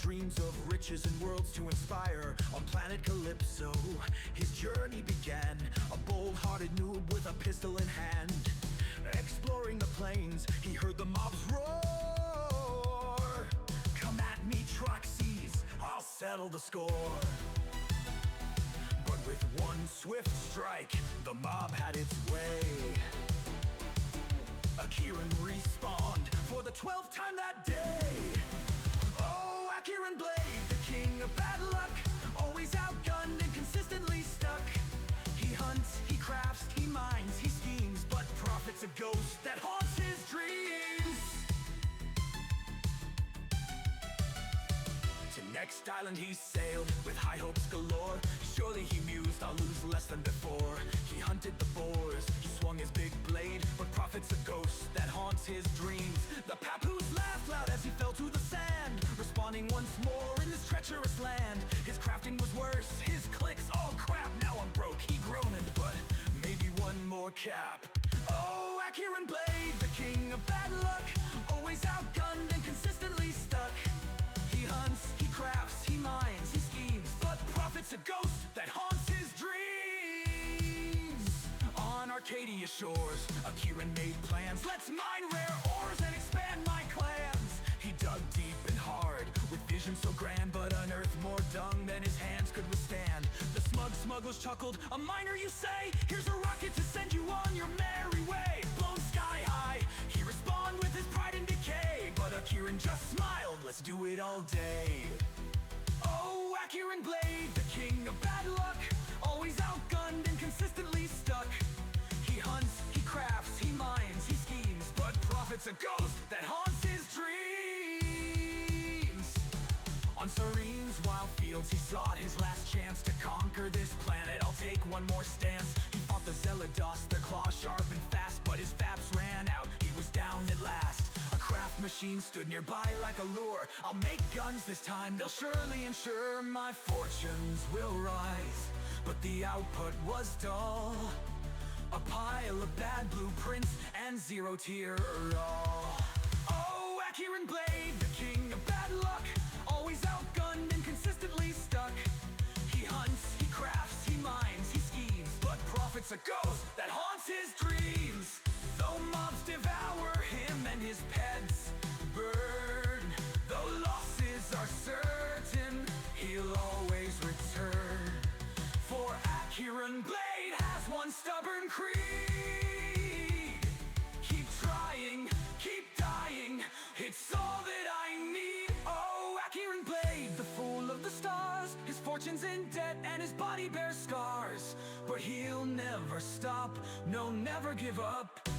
Dreams of riches and worlds to inspire. On planet Calypso, his journey began. A bold-hearted noob with a pistol in hand. Exploring the plains, he heard the mobs roar. Come at me, Troxys, I'll settle the score. But with one swift strike, the mob had its way. Akiran respawned for the 12th time that day. Oh, Akiran Blade, the king of bad luck, always outgunned and consistently stuck. He hunts, he crafts, he mines, he schemes, but profit's a ghost that haunts his dreams. To next island he sailed with high hopes galore. Surely he mused, I'll lose less than before. He hunted the boars, he swung his big blade, but profit's a ghost that haunts his dreams. The papoose laughed loud as he fell to the sand, respawning once more in this treacherous land. His crafting was worse, his clicks, oh crap, now I'm broke. He groaned, but maybe one more cap. Oh, Akiran Blade, the king of bad luck, always outgunned and consistently stuck. He hunts, he crafts, he mines, he schemes, but profit's a ghost that haunts his dreams. On Arcadia shores, Akiran made plans. Let's mine rare ores and expand my clans. He dug deep and hard, with vision so grand, but unearthed more dung than his hands could withstand. The smugglers chuckled, a miner you say? Here's a rocket to send you on your merry way. Blown sky high, he respawned with his pride and decay. But Akiran just smiled, let's do it all day. Oh, Akiran Blade, the king of bad luck, always outgunned and consistently stuck. He hunts, he crafts, he mines, he schemes, but profit's a ghost that haunts his dreams. On Serene's wild fields he sought his last chance to conquer this planet. I'll take one more stance. He fought the Zelados, their claws sharp and fast, but his faps ran out, he was down at last. A craft machine stood nearby like a lure. I'll make guns this time, they'll surely ensure my fortunes will rise. But the output was dull, a pile of bad blueprints and zero tier raw. Oh, Akiran Blade, the king of bad luck, always outgunned and consistently stuck. He hunts, he crafts, he mines, he schemes, but profit's a ghost that haunts his dreams. Though mobs devour him and his pets burn, though losses are certain, he'll always return. For Akiran Blade has one stubborn creed: keep trying, keep dying, it's all that I need. Oh, Akiran Blade, the fool of the stars, his fortune's in debt and his body bears scars. But he'll never stop, no, never give up.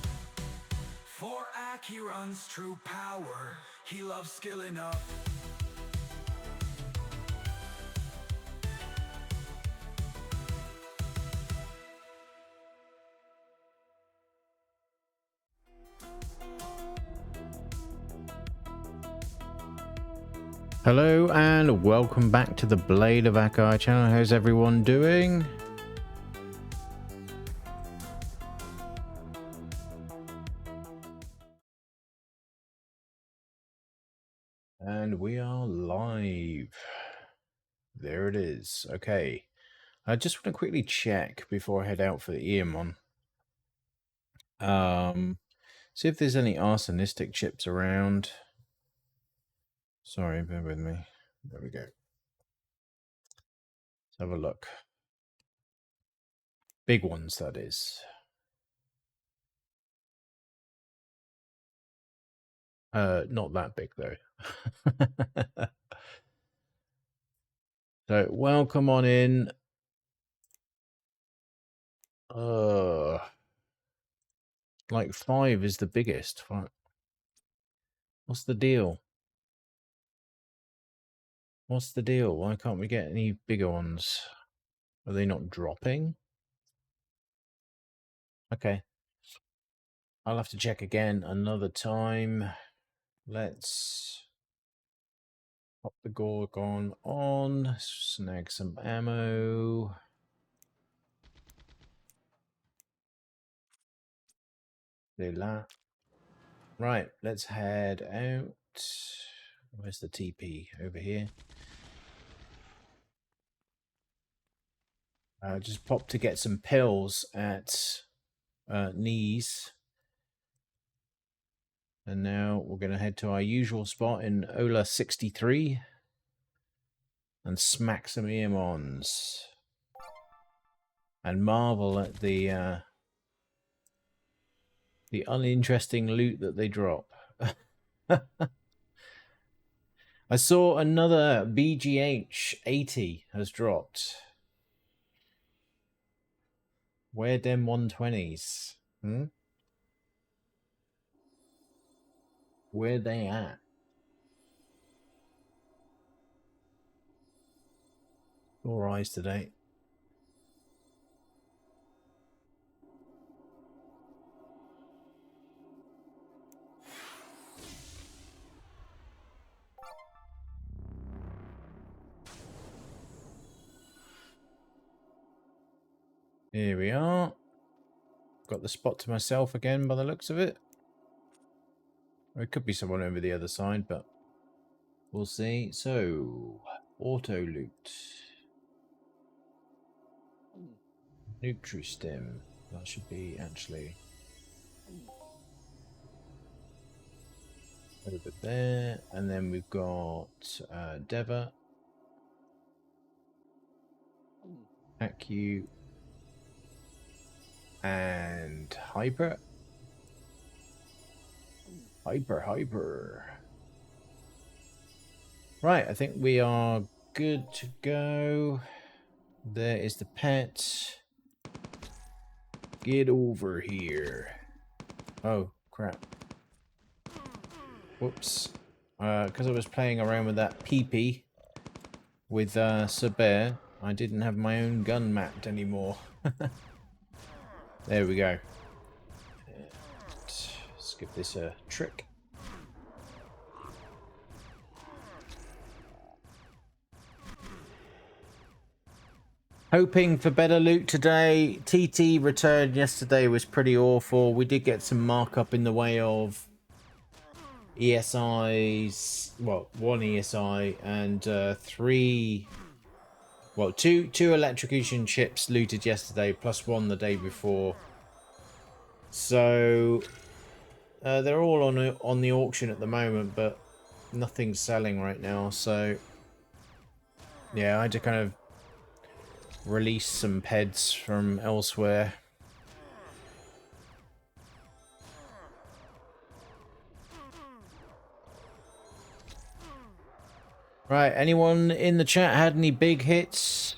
For Ak he runs true power, he loves skilling up. Hello and welcome back to the Blade of Akai channel. How's everyone doing? And we are live. There it is. Okay. I just want to quickly check before I head out for the Eomon. See if there's any arsenistic chips around. Sorry, bear with me. There we go. Let's have a look. Big ones, that is. Not that big though. So welcome on in. Like 5 is the biggest. What's the deal? What's the deal? Why can't we get any bigger ones? Are they not dropping? Okay. I'll have to check again another time. Let's pop the Gorgon on, snag some ammo. Right, let's head out. Where's the TP? Over here. Just popped to get some pills at Knees. And now we're going to head to our usual spot in Ola 63 and smack some Eomons. And marvel at the uninteresting loot that they drop. I saw another BGH 80 has dropped. Where them 120s? Where they at? All eyes today. Here we are. Got the spot to myself again by the looks of it. Or it could be someone over the other side, but we'll see. So, auto loot. Nutristim. That should be actually over there. And then we've got Deva. Acu. And Hyper. Hyper. Right, I think we are good to go. There is the pet. Get over here. Oh, crap. Whoops. Because I was playing around with that PP with Saber, I didn't have my own gun mapped anymore. There we go. Let's give this a trick. Hoping for better loot today. TT return yesterday was pretty awful. We did get some markup in the way of ESIs. Well, 1 ESI and 2 electrocution chips looted yesterday, plus 1 the day before. So they're all on the auction at the moment, but nothing's selling right now. So yeah, I had to kind of release some peds from elsewhere. Right, anyone in the chat had any big hits?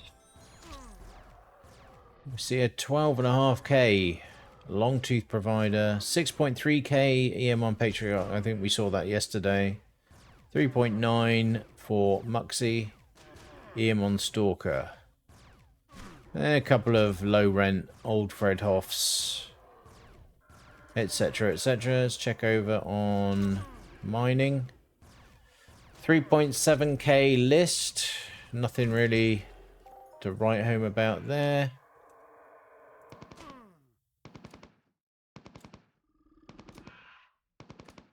We see a 12.5k. Longtooth Provider. 6.3k EM on Patriot. I think we saw that yesterday. 3.9 for Muxie. EM on Stalker. A couple of low rent old Fred Hoffs, etc, etc. Let's check over on mining. 3.7k list. Nothing really to write home about there.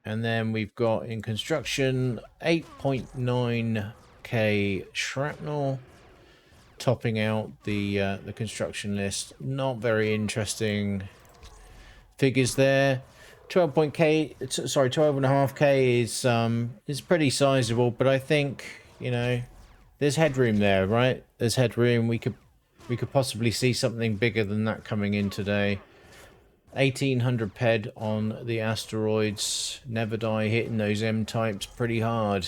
And then we've got in construction 8.9k shrapnel, topping out the construction list. Not very interesting figures there. 12.5k is pretty sizable, but I think, you know, there's headroom there, right? There's headroom. We could possibly see something bigger than that coming in today. 1800 ped on the asteroids. Never die, hitting those M types pretty hard.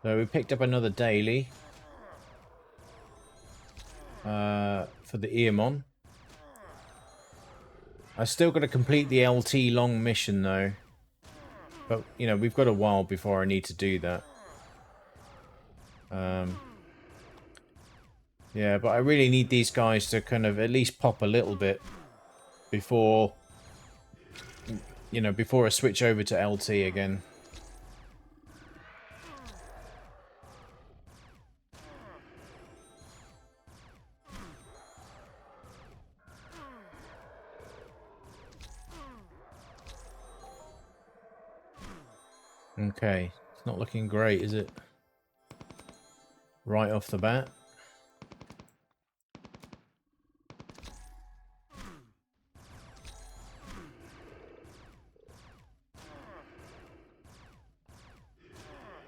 So we picked up another daily for the Eamon. I still got to complete the LT long mission though, but you know, we've got a while before I need to do that. Yeah, but I really need these guys to kind of at least pop a little bit before, you know, before I switch over to LT again. Okay, it's not looking great, is it? Right off the bat.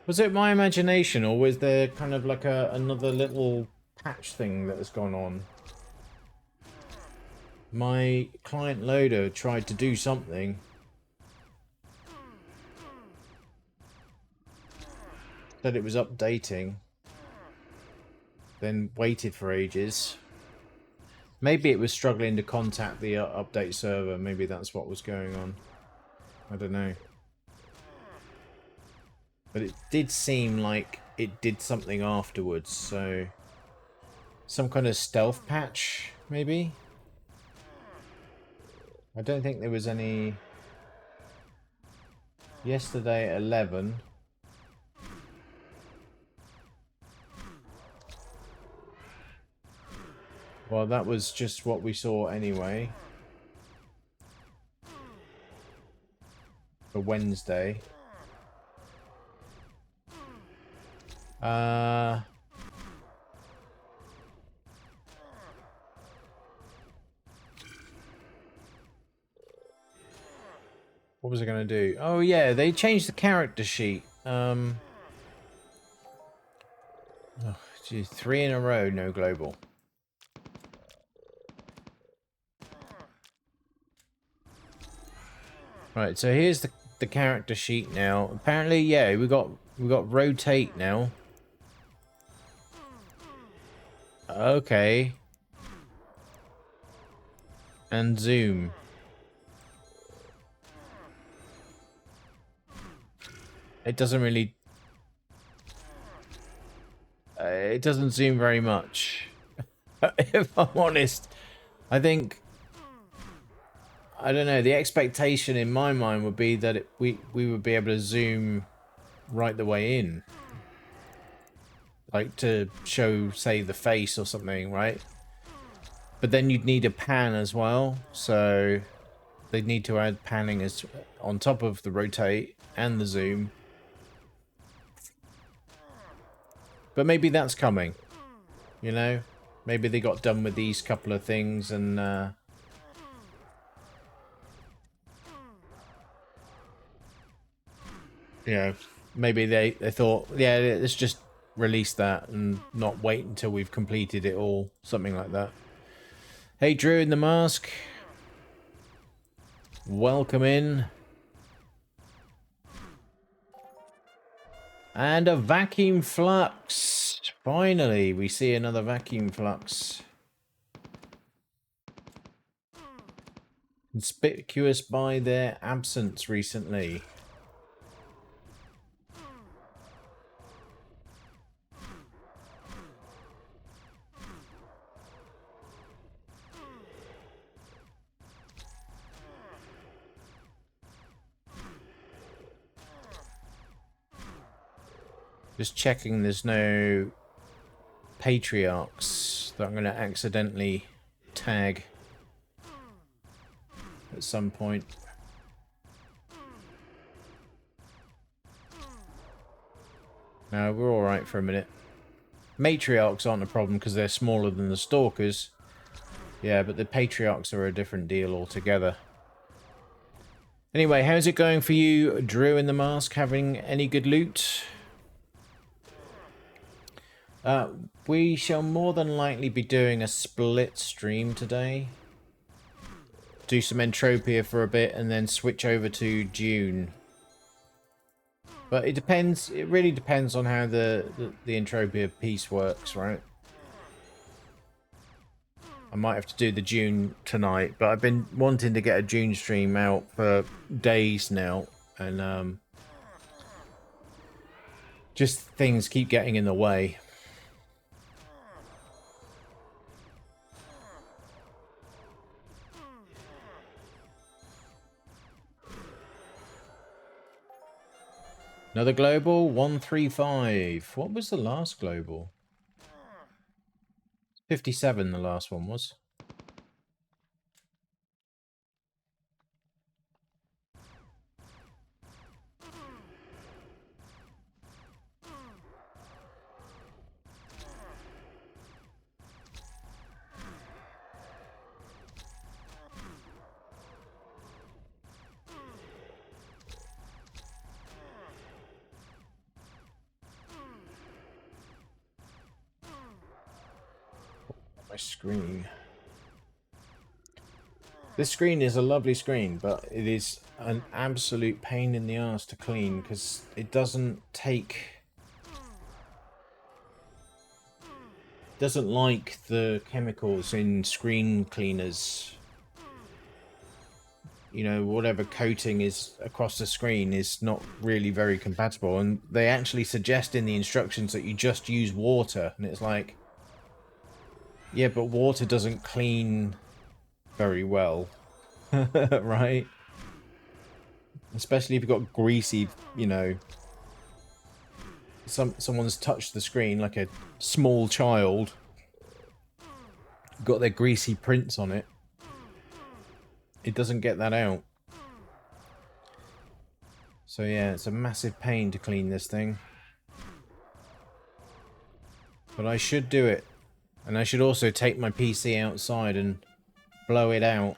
Was it my imagination, or was there kind of like another little patch thing that has gone on? My client loader tried to do something. Said it was updating. Then waited for ages. Maybe it was struggling to contact the update server. Maybe that's what was going on. I don't know. But it did seem like it did something afterwards, so... Some kind of stealth patch, maybe? I don't think there was any... Yesterday at 11... Well, that was just what we saw anyway. For Wednesday. What was I going to do? Oh yeah, they changed the character sheet. Oh, geez, 3 in a row, no global. Right, so here's the character sheet now. Apparently, yeah, we got rotate now. Okay. And zoom. It doesn't really... it doesn't zoom very much. If I'm honest. I think... I don't know, the expectation in my mind would be that we would be able to zoom right the way in. Like to show, say, the face or something, right? But then you'd need a pan as well, so they'd need to add panning as on top of the rotate and the zoom. But maybe that's coming, you know? Maybe they got done with these couple of things and... you know, maybe they thought, yeah, let's just release that and not wait until we've completed it all. Something like that. Hey, Drew in the mask. Welcome in. And a vacuum flux. Finally, we see another vacuum flux. Conspicuous by their absence recently. Just checking there's no patriarchs that I'm going to accidentally tag at some point. No, we're alright for a minute. Matriarchs aren't a problem because they're smaller than the stalkers. Yeah, but the patriarchs are a different deal altogether. Anyway, how's it going for you, Drew in the mask? Having any good loot? We shall more than likely be doing a split stream today. Do some Entropia for a bit and then switch over to June. But it depends, it really depends on how the Entropia piece works, right? I might have to do the June tonight, but I've been wanting to get a June stream out for days now, and just things keep getting in the way. Another global, 135. What was the last global? 57 the last one was. My screen. This screen is a lovely screen, but it is an absolute pain in the ass to clean because it doesn't like the chemicals in screen cleaners. You know, whatever coating is across the screen is not really very compatible, and they actually suggest in the instructions that you just use water, and it's like, yeah, but water doesn't clean very well. Right? Especially if you've got greasy, you know, someone's touched the screen, like a small child, got their greasy prints on it. It doesn't get that out. So yeah, it's a massive pain to clean this thing. But I should do it. And I should also take my PC outside and blow it out.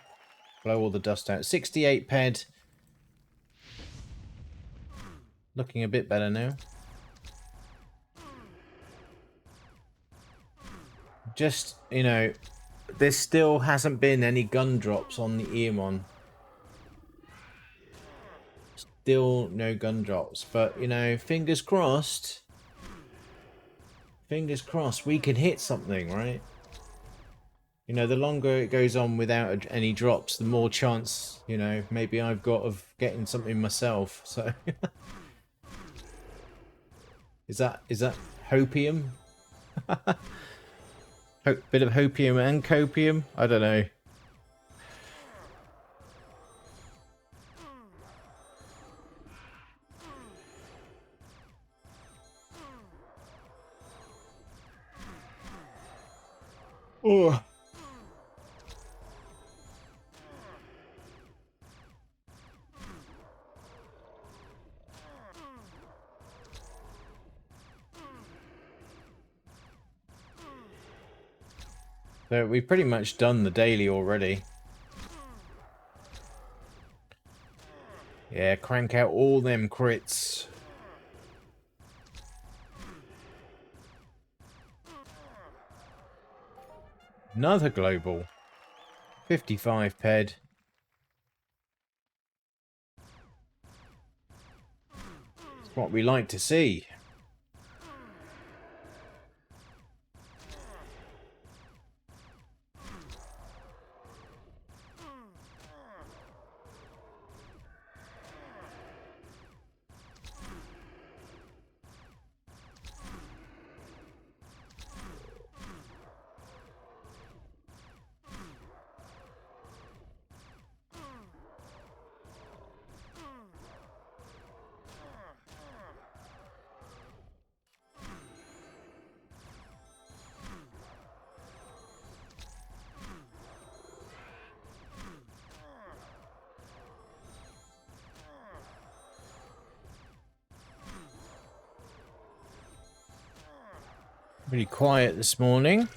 Blow all the dust out. 68 ped. Looking a bit better now. Just, you know, there still hasn't been any gun drops on the Eomon. Still no gun drops. But, you know, fingers crossed. Fingers crossed we can hit something, right? You know, the longer it goes on without any drops, the more chance, you know, maybe I've got of getting something myself. So is that hopium? Bit of hopium and copium? I don't know. Oh. So we've pretty much done the daily already. Yeah, crank out all them crits. Another global. 55 ped. It's what we like to see. Really quiet this morning.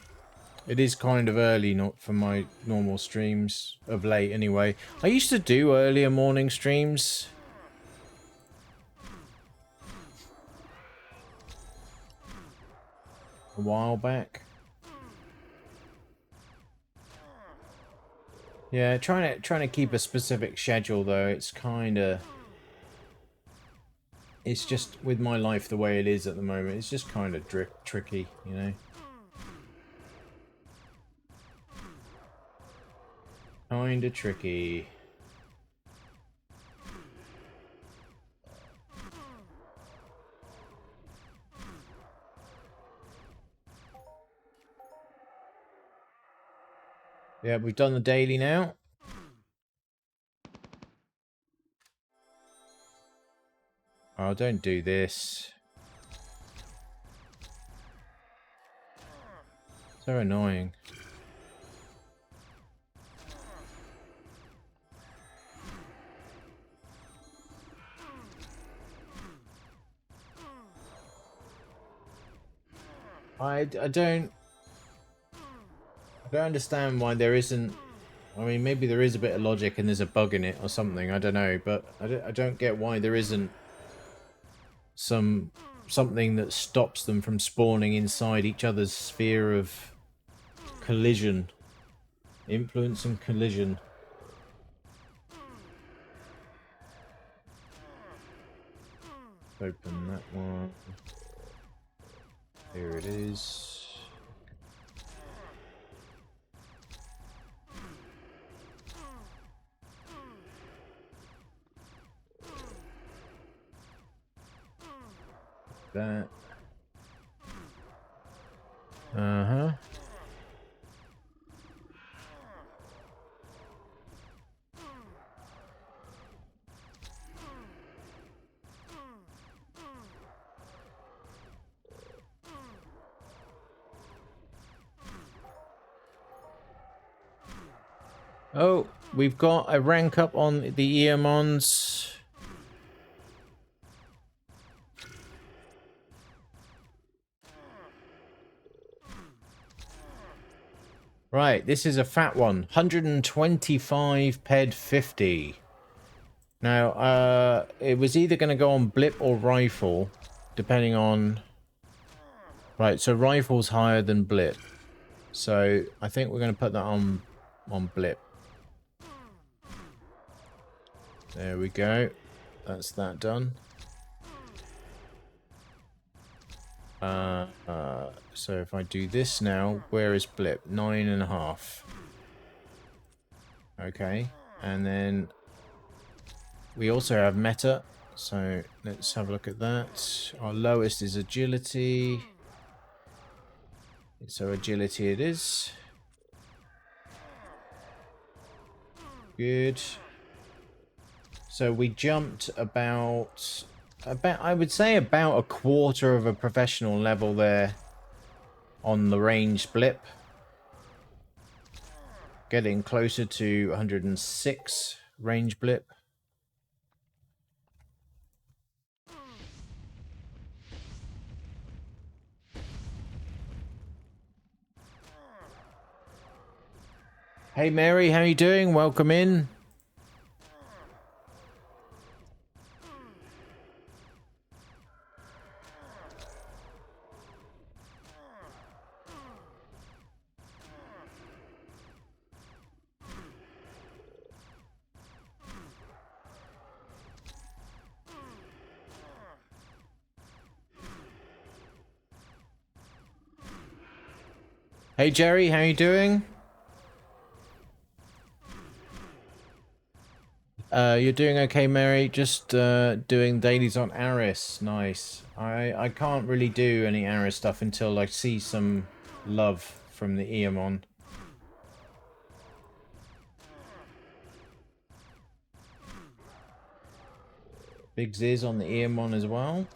It is kind of early, not for my normal streams of late anyway. I used to do earlier morning streams. A while back. Yeah, trying to keep a specific schedule though. It's kind of, it's just with my life the way it is at the moment. It's just kind of tricky, you know. Kind of tricky. Yeah, we've done the daily now. Oh, don't do this. So annoying. I don't understand why there isn't. I mean, maybe there is a bit of logic and there's a bug in it or something. I don't know, but I don't get why there isn't something that stops them from spawning inside each other's sphere of collision, influence and collision. Open that one. Here it is. That. Uh-huh. Oh, we've got a rank up on the Eominous. Right, this is a fat one. 125 ped 50. Now, it was either going to go on blip or rifle, depending on... Right, so rifle's higher than blip. So, I think we're going to put that on blip. There we go. That's that done. So if I do this now, where is blip? 9.5. Okay, and then we also have meta. So let's have a look at that. Our lowest is agility. So agility it is. Good. So we jumped about I would say about a quarter of a professional level there on the range blip. Getting closer to 106 range blip. Hey Mary, how you doing? Welcome in. Hey Jerry, how you doing? You're doing okay, Mary. Just doing dailies on Aris. Nice. I can't really do any Aris stuff until I see some love from the Eomon. Big Ziz on the Eomon as well.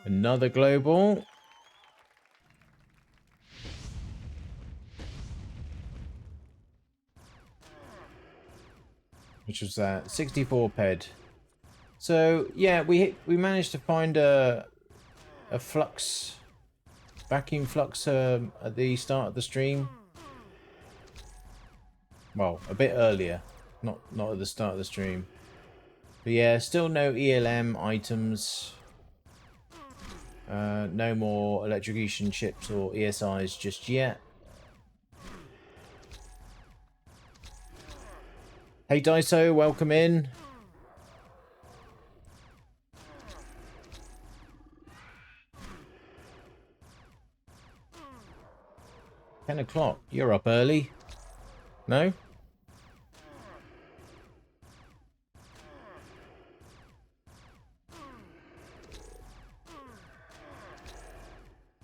Another global. Which was that 64 ped. So yeah, we managed to find a flux, vacuum flux at the start of the stream. Well, a bit earlier, not at the start of the stream. But yeah, still no ELM items. No more electrocution chips or ESIs just yet. Hey Daiso, welcome in. $10 o'clock. You're up early. No?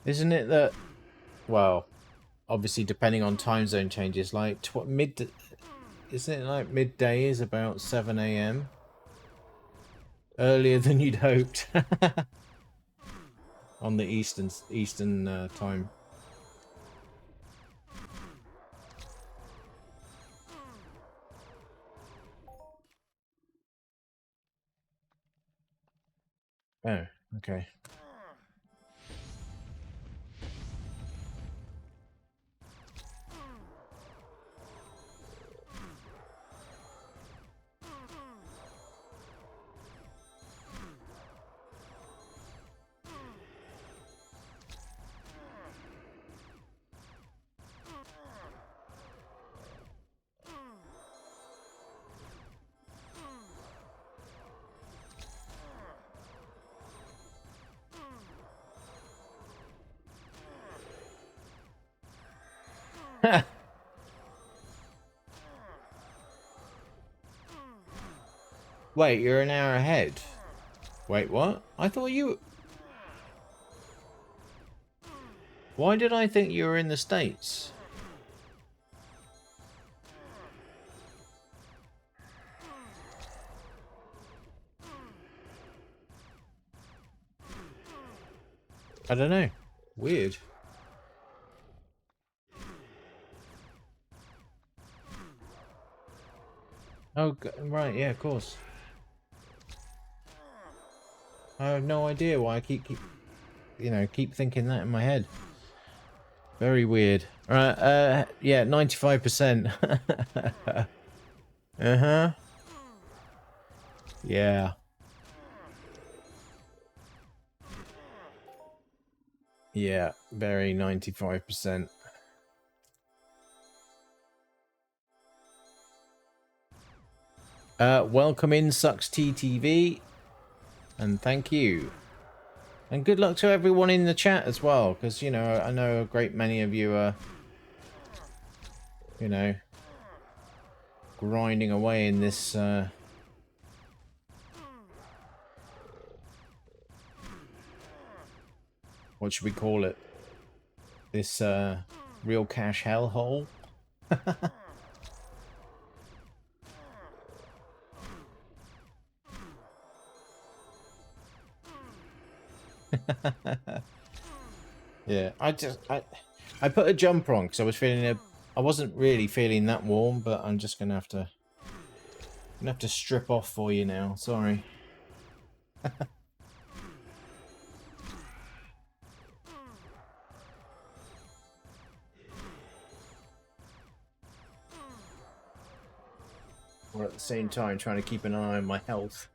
Isn't it that... Well, obviously depending on time zone changes, like isn't it like midday is about 7 AM? Earlier than you'd hoped. On the eastern time. Oh, okay. Wait, you're an hour ahead. Wait, what? I thought you... Why did I think you were in the States? I don't know. Weird. Oh, right, yeah, of course. I have no idea why I keep thinking that in my head. Very weird. Right, yeah, 95%. Uh-huh. Yeah. Yeah, very 95%. Welcome in, Sucks TTV. And thank you. And good luck to everyone in the chat as well, because, you know, I know a great many of you are, you know, grinding away in this, what should we call it? This, real cash hellhole. Yeah, I put a jumper on because I was I wasn't really feeling that warm, but I'm just gonna have to strip off for you now. Sorry. while at the same time trying to keep an eye on my health.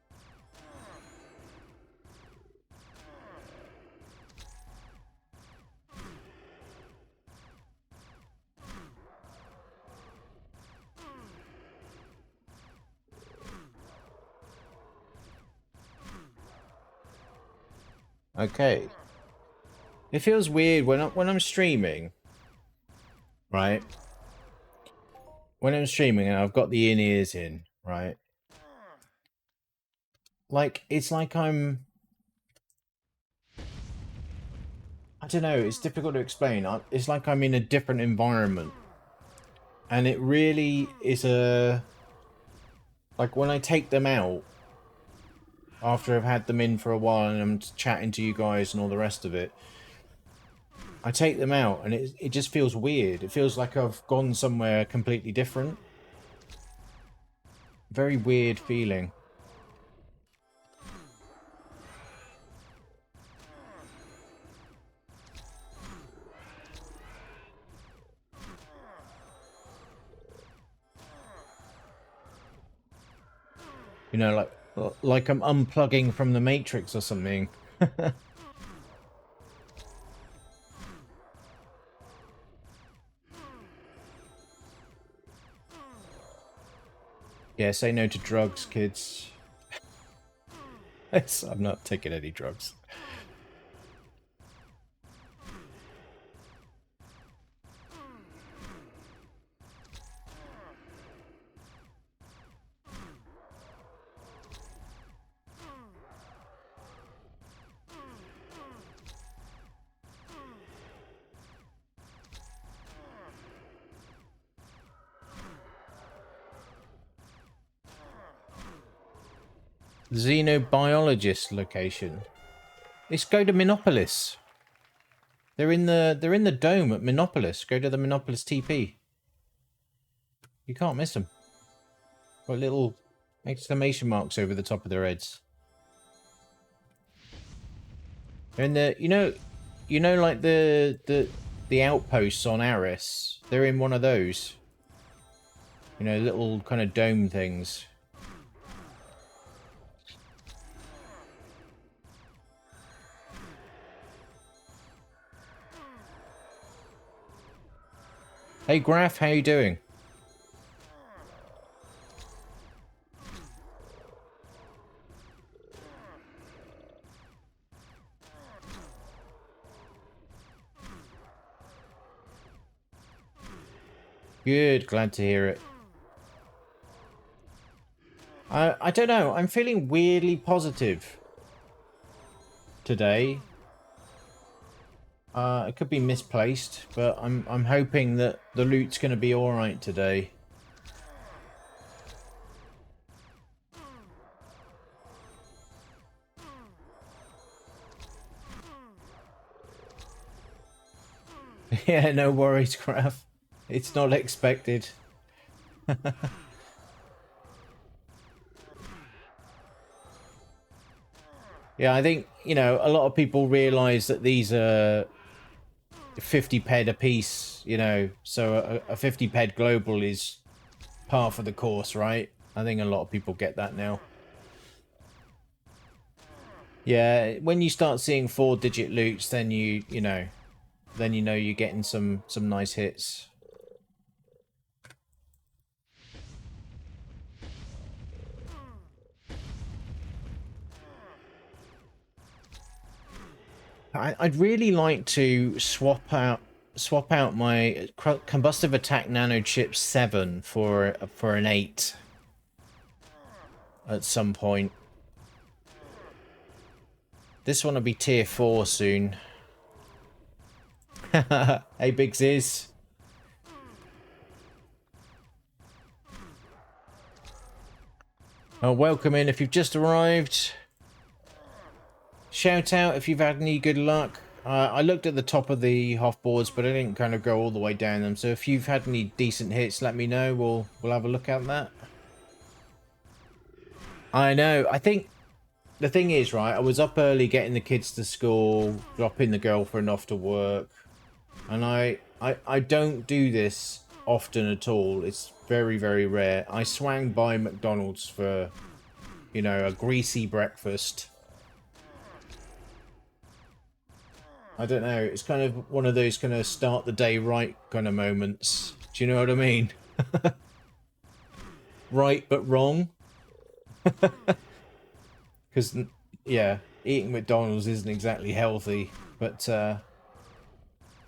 Okay. It feels weird when I'm streaming, right? When I'm streaming and I've got the in-ears in, right? Like, it's like I don't know, it's difficult to explain. It's like I'm in a different environment. And it really is like, when I take them out, after I've had them in for a while and I'm chatting to you guys and all the rest of it, I take them out and it just feels weird. It feels like I've gone somewhere completely different. Very weird feeling. You know, like I'm unplugging from the Matrix or something. Yeah, say no to drugs, kids. I'm not taking any drugs. Xenobiologist location. Let's go to Minopolis. They're in the dome at Minopolis. Go to the Minopolis TP. You can't miss them. Got little exclamation marks over the top of their heads. They're in the you know like the outposts on Aris. They're in one of those. You know, little kind of dome things. Hey Graf, how you doing? Good, glad to hear it. I don't know, I'm feeling weirdly positive today. It could be misplaced, but I'm hoping that the loot's going to be all right today. Yeah, no worries, Graf. It's not expected. Yeah, I think, you know, a lot of people realise that these are 50 ped a piece, you know, so a 50 ped global is par for the course, right? I think a lot of people get that now. Yeah, when you start seeing 4-digit loots, then you know you're getting some nice hits. I'd really like to swap out my combustive attack nano chip 7 for an 8 at some point. This one will be tier 4 soon. Hey Big Ziz. Welcome in if you've just arrived. Shout out if you've had any good luck. I looked at the top of the HOF boards, but I didn't kind of go all the way down them. So if you've had any decent hits, let me know. We'll have a look at that. I know. I think the thing is, right, I was up early getting the kids to school, dropping the girlfriend off to work. And I don't do this often at all. It's very, very rare. I swang by McDonald's for, you know, a greasy breakfast. I don't know. It's kind of one of those kind of start the day right kind of moments. Do you know what I mean? Right, but wrong. Because, yeah, eating McDonald's isn't exactly healthy. But,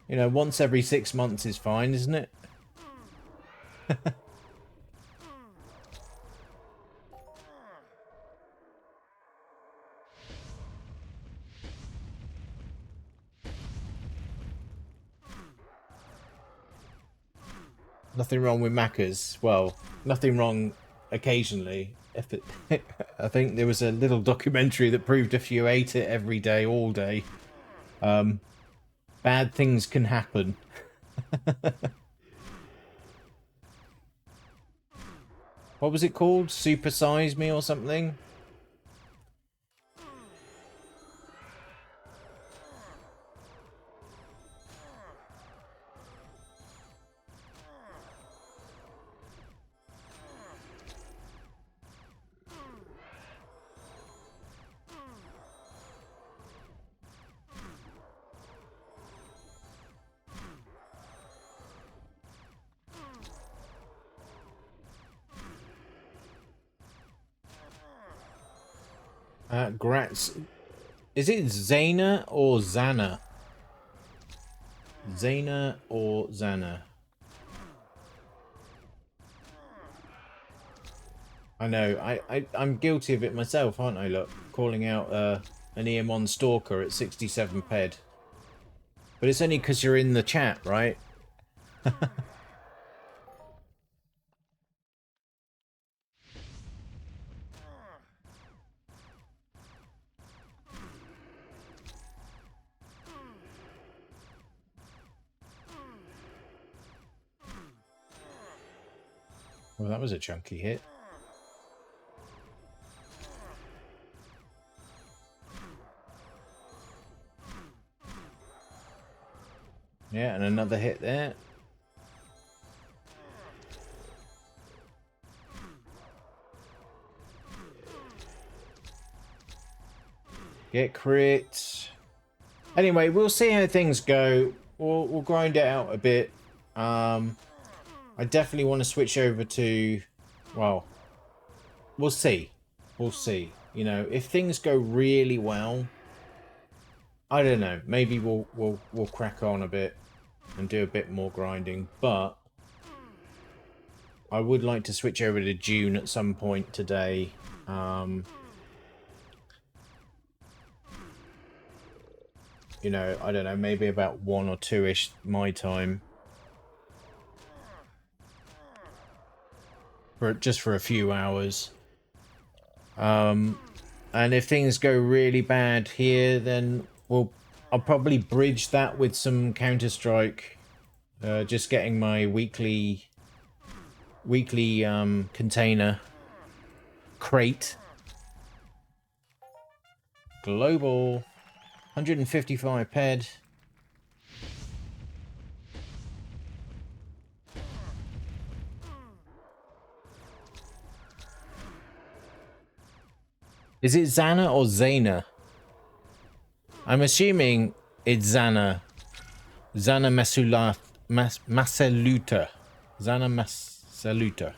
you know, once every 6 months is fine, isn't it? Nothing wrong with Macca's. Well, nothing wrong occasionally. If it, I think there was a little documentary that proved if you ate it every day, all day, bad things can happen. What was it called? Super Size Me or something? Gratz. Is it Zana or Zana? Zana or Zana? I know. I'm guilty of it myself, aren't I? Look, calling out an Eomon stalker at 67 ped. But it's only because you're in the chat, right? Well, that was a chunky hit. Yeah, and another hit there. Get crit. Anyway, we'll see how things go. We'll grind it out a bit. I definitely want to switch over to, well, we'll see. We'll see. You know, if things go really well, I don't know. Maybe we'll crack on a bit and do a bit more grinding. But I would like to switch over to June at some point today. You know, I don't know, maybe about 1 or 2-ish my time. Just for a few hours. And if things go really bad here, then I'll probably bridge that with some Counter-Strike. Just getting my weekly container crate. Global 155 ped. Is it Xana or Zana? I'm assuming it's Xana. Xana Masaluta. Xana Masaluta.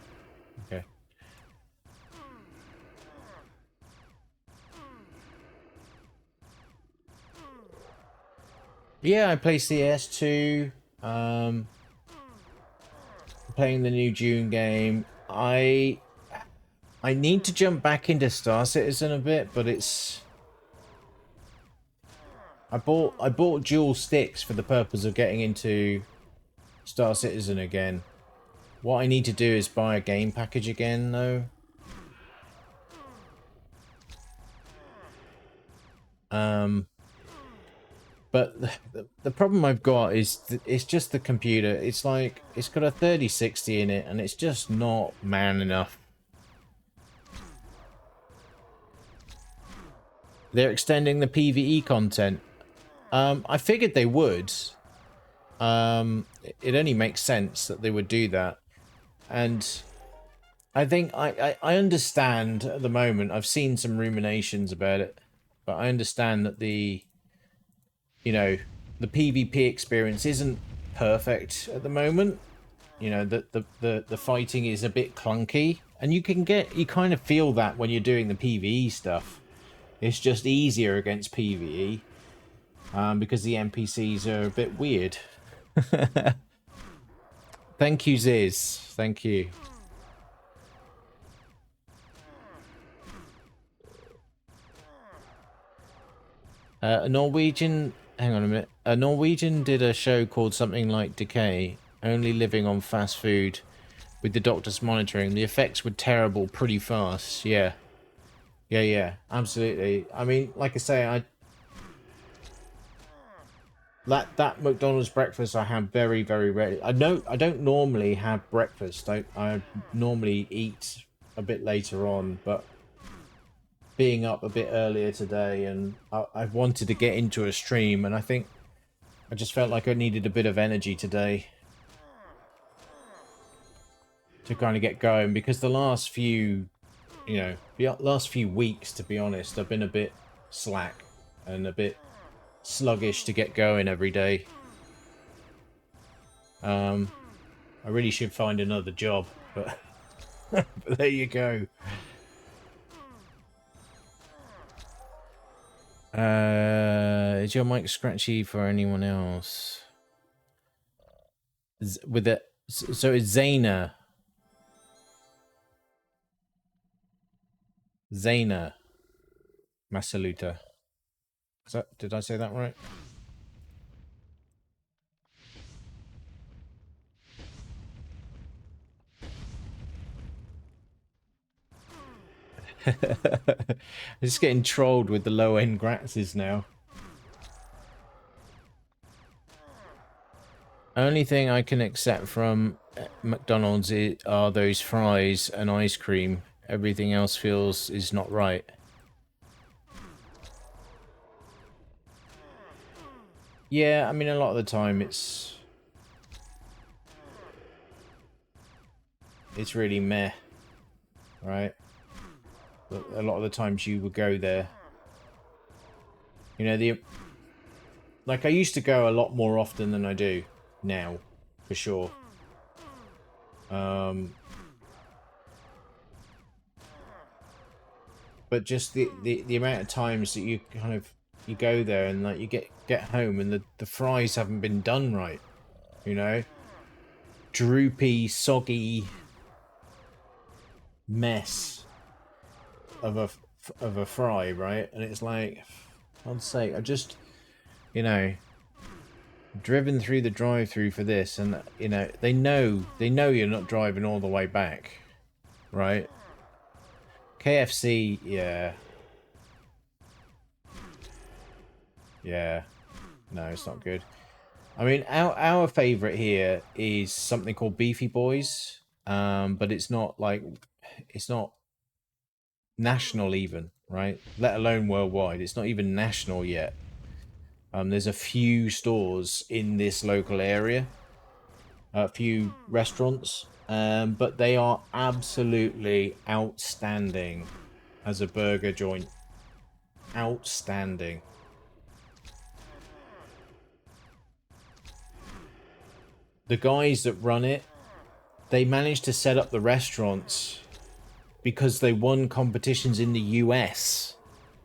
Okay. Yeah, I play CS2. Playing the new June game. I need to jump back into Star Citizen a bit, but it's... I bought dual sticks for the purpose of getting into Star Citizen again. What I need to do is buy a game package again, though. But the problem I've got is it's just the computer. It's like, it's got a 3060 in it, and it's just not man enough. They're extending the PvE content. I figured they would. it only makes sense that they would do that. And I think I understand at the moment. I've seen some ruminations about it, but I understand that the PvP experience isn't perfect at the moment. The fighting is a bit clunky, and you kind of feel that when you're doing the PvE stuff. It's just easier against PvE because the NPCs are a bit weird. Thank you, Ziz. Thank you. A Norwegian... Hang on a minute. A Norwegian did a show called something like Decay, only living on fast food with the doctors monitoring. The effects were terrible pretty fast. Yeah. Yeah, absolutely. I mean, like I say, that McDonald's breakfast I have very, very rarely. I don't normally have breakfast. I normally eat a bit later on, but being up a bit earlier today, and I wanted to get into a stream, and I think I just felt like I needed a bit of energy today to kind of get going, because the last few, the last few weeks, to be honest, I've been a bit slack and a bit sluggish to get going every day. I really should find another job, but, but there you go. Is your mic scratchy for anyone else? With it, so it's Zaina. Zaina Masaluta. Did I say that right? I'm just getting trolled with the low-end Gratzes now. Only thing I can accept from McDonald's are those fries and ice cream. Everything else feels is not right. Yeah, I mean, a lot of the time it's really meh, right? But a lot of the times you would go there. Like, I used to go a lot more often than I do now, for sure. But just the amount of times that you you go there and like you get home and the fries haven't been done right, droopy, soggy mess of a fry, right? And it's like, for God's sake, I just driven through the drive-through for this, and they know you're not driving all the way back, right? KFC, yeah, no, it's not good. I mean, our favorite here is something called Beefy Boys, but it's not national even, right? Let alone worldwide. It's not even national yet. There's a few stores in this local area, a few restaurants, but they are absolutely outstanding as a burger joint. Outstanding. The guys that run it, they managed to set up the restaurants because they won competitions in the US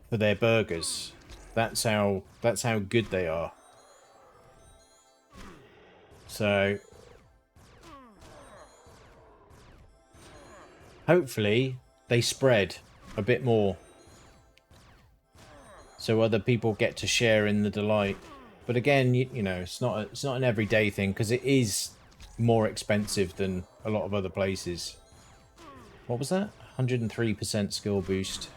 for their burgers. That's how good they are. So hopefully they spread a bit more so other people get to share in the delight. But again, it's not an everyday thing because it is more expensive than a lot of other places. What was that? 103% skill boost.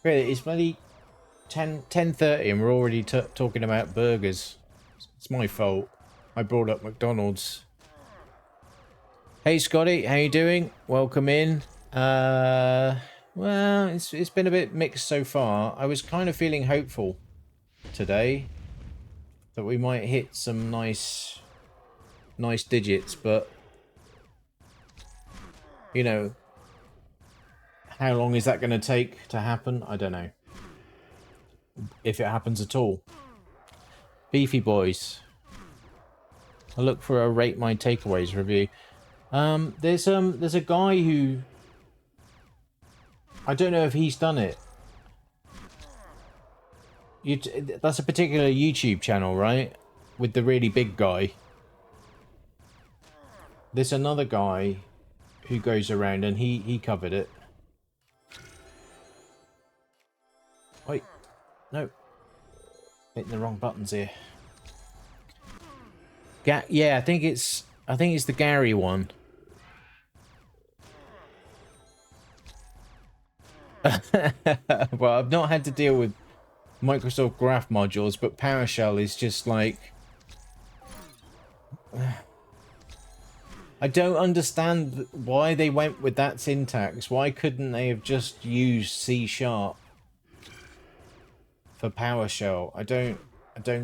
Really, it's bloody 10:30 and we're already talking about burgers. It's my fault. I brought up McDonald's. Hey Scotty, how you doing? Welcome in. Well, it's been a bit mixed so far. I was kind of feeling hopeful today. that we might hit some nice digits, but you know, how long is that going to take to happen? I don't know. If it happens at all. Beefy boys. I'll look for a rate my takeaways review. There's a guy who, I don't know if he's done it. That's a particular YouTube channel, right? With the really big guy. There's another guy who goes around and he covered it. Wait, no. Hitting the wrong buttons here. Yeah, I think it's the Gary one. Well, I've not had to deal with Microsoft Graph modules, but PowerShell is just like... I don't understand why they went with that syntax. Why couldn't they have just used C# for PowerShell? I don't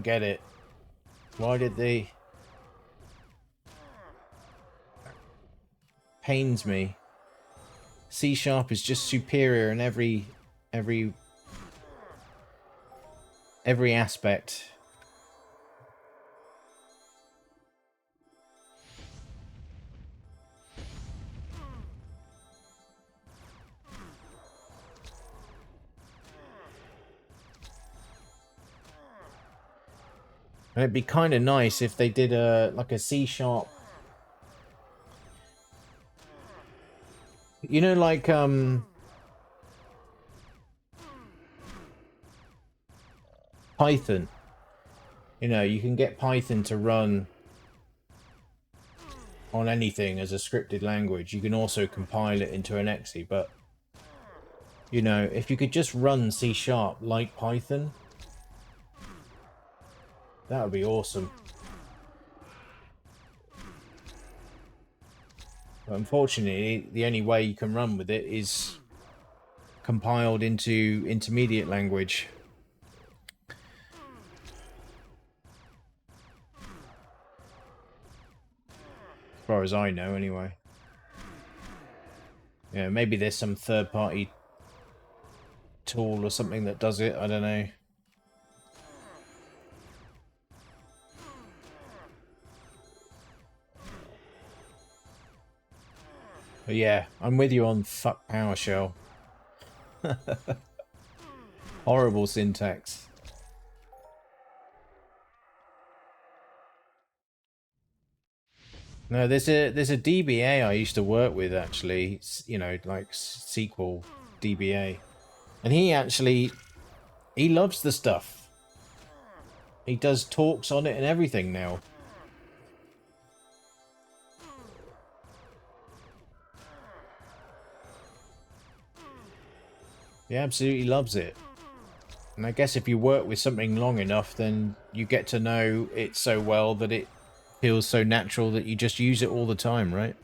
get it. Why did they... Pains me. C# is just superior in every aspect. And it'd be kind of nice if they did like a C#. You know, like Python. You know, you can get Python to run on anything as a scripted language. You can also compile it into an exe, but you know, if you could just run C# like Python, that would be awesome. But unfortunately, the only way you can run with it is compiled into intermediate language. As far as I know, anyway. Yeah, maybe there's some third-party tool or something that does it. I don't know. But yeah, I'm with you on fuck PowerShell. Horrible syntax. No, there's a DBA I used to work with, actually. You know, like SQL DBA, and he loves the stuff. He does talks on it and everything now. He absolutely loves it. And I guess if you work with something long enough, then you get to know it so well that it feels so natural that you just use it all the time, right?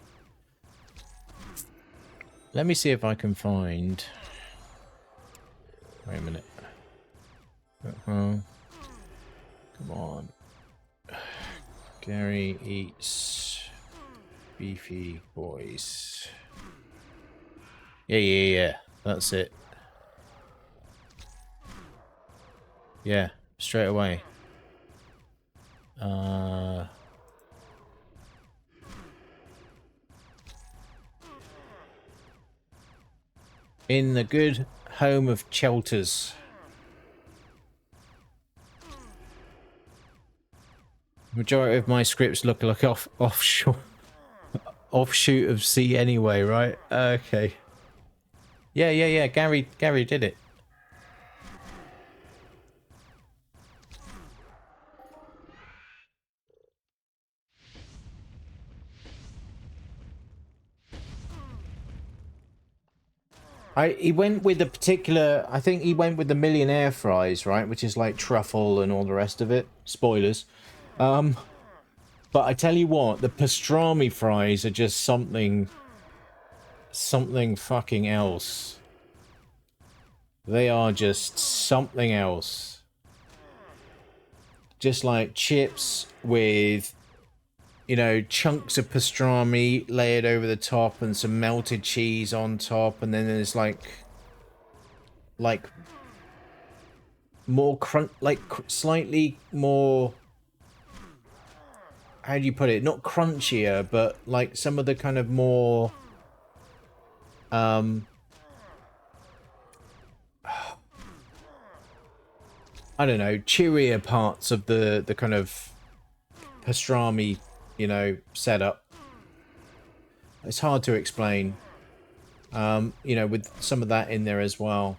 Let me see if I can find... Wait a minute. Come on. Gary eats beefy boys. Yeah. That's it. Yeah, straight away. In the good home of Chelters. Majority of my scripts look like offshoot of C anyway, right? Okay. Yeah. Gary did it. He went with a particular... I think he went with the millionaire fries, right? Which is like truffle and all the rest of it. Spoilers. But I tell you what, the pastrami fries are just something fucking else. They are just something else. just like chips with, you know, chunks of pastrami layered over the top and some melted cheese on top, and then there's like more slightly more, how do you put it, not crunchier, but like some of the kind of more I don't know, chewier parts of the kind of pastrami, you know, setup. It's hard to explain. You know, with some of that in there as well.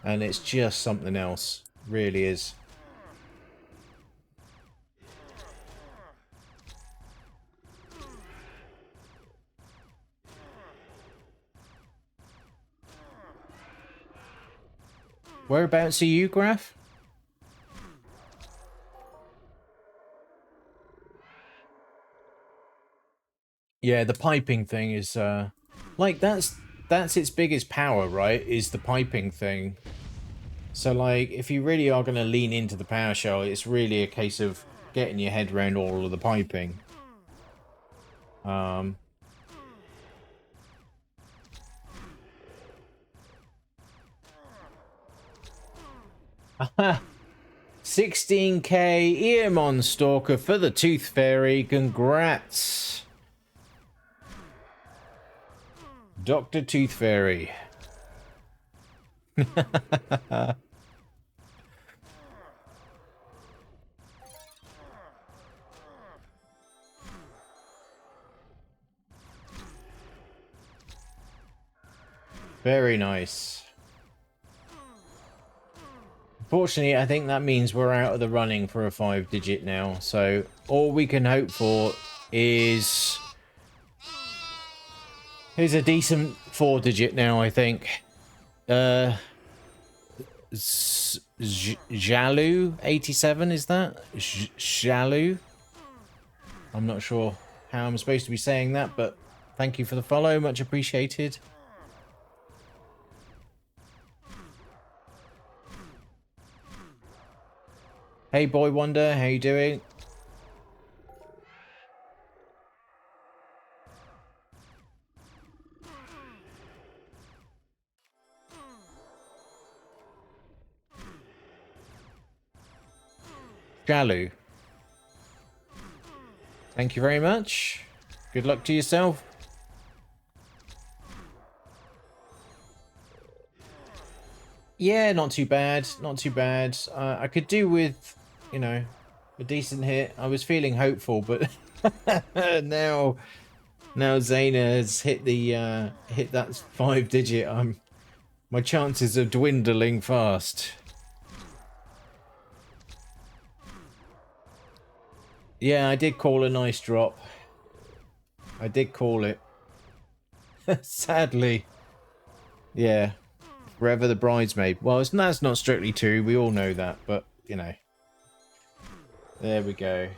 And it's just something else. Really is. Whereabouts are you, Graf? Yeah, the piping thing is, like, that's its biggest power, right? Is the piping thing. So, like, if you really are going to lean into the power shell, it's really a case of getting your head around all of the piping. Um... 16k Eomon Stalker for the Tooth Fairy. Congrats, Dr. Tooth Fairy. Very nice. Unfortunately, I think that means we're out of the running for a 5-digit now. So all we can hope for is a decent 4-digit now, I think. Jalu 87, is that? Jalu? I'm not sure how I'm supposed to be saying that, but thank you for the follow, much appreciated. Hey Boy Wonder, how you doing? Jalu. Thank you very much. Good luck to yourself. Yeah, not too bad. Not too bad. I could do with, you know, a decent hit. I was feeling hopeful, but now Zaina has hit the hit that 5-digit. My chances are dwindling fast. Yeah, I did call a nice drop. I did call it. Sadly. Yeah. Forever the bridesmaid. Well, that's not strictly true. We all know that, but, you know. There we go.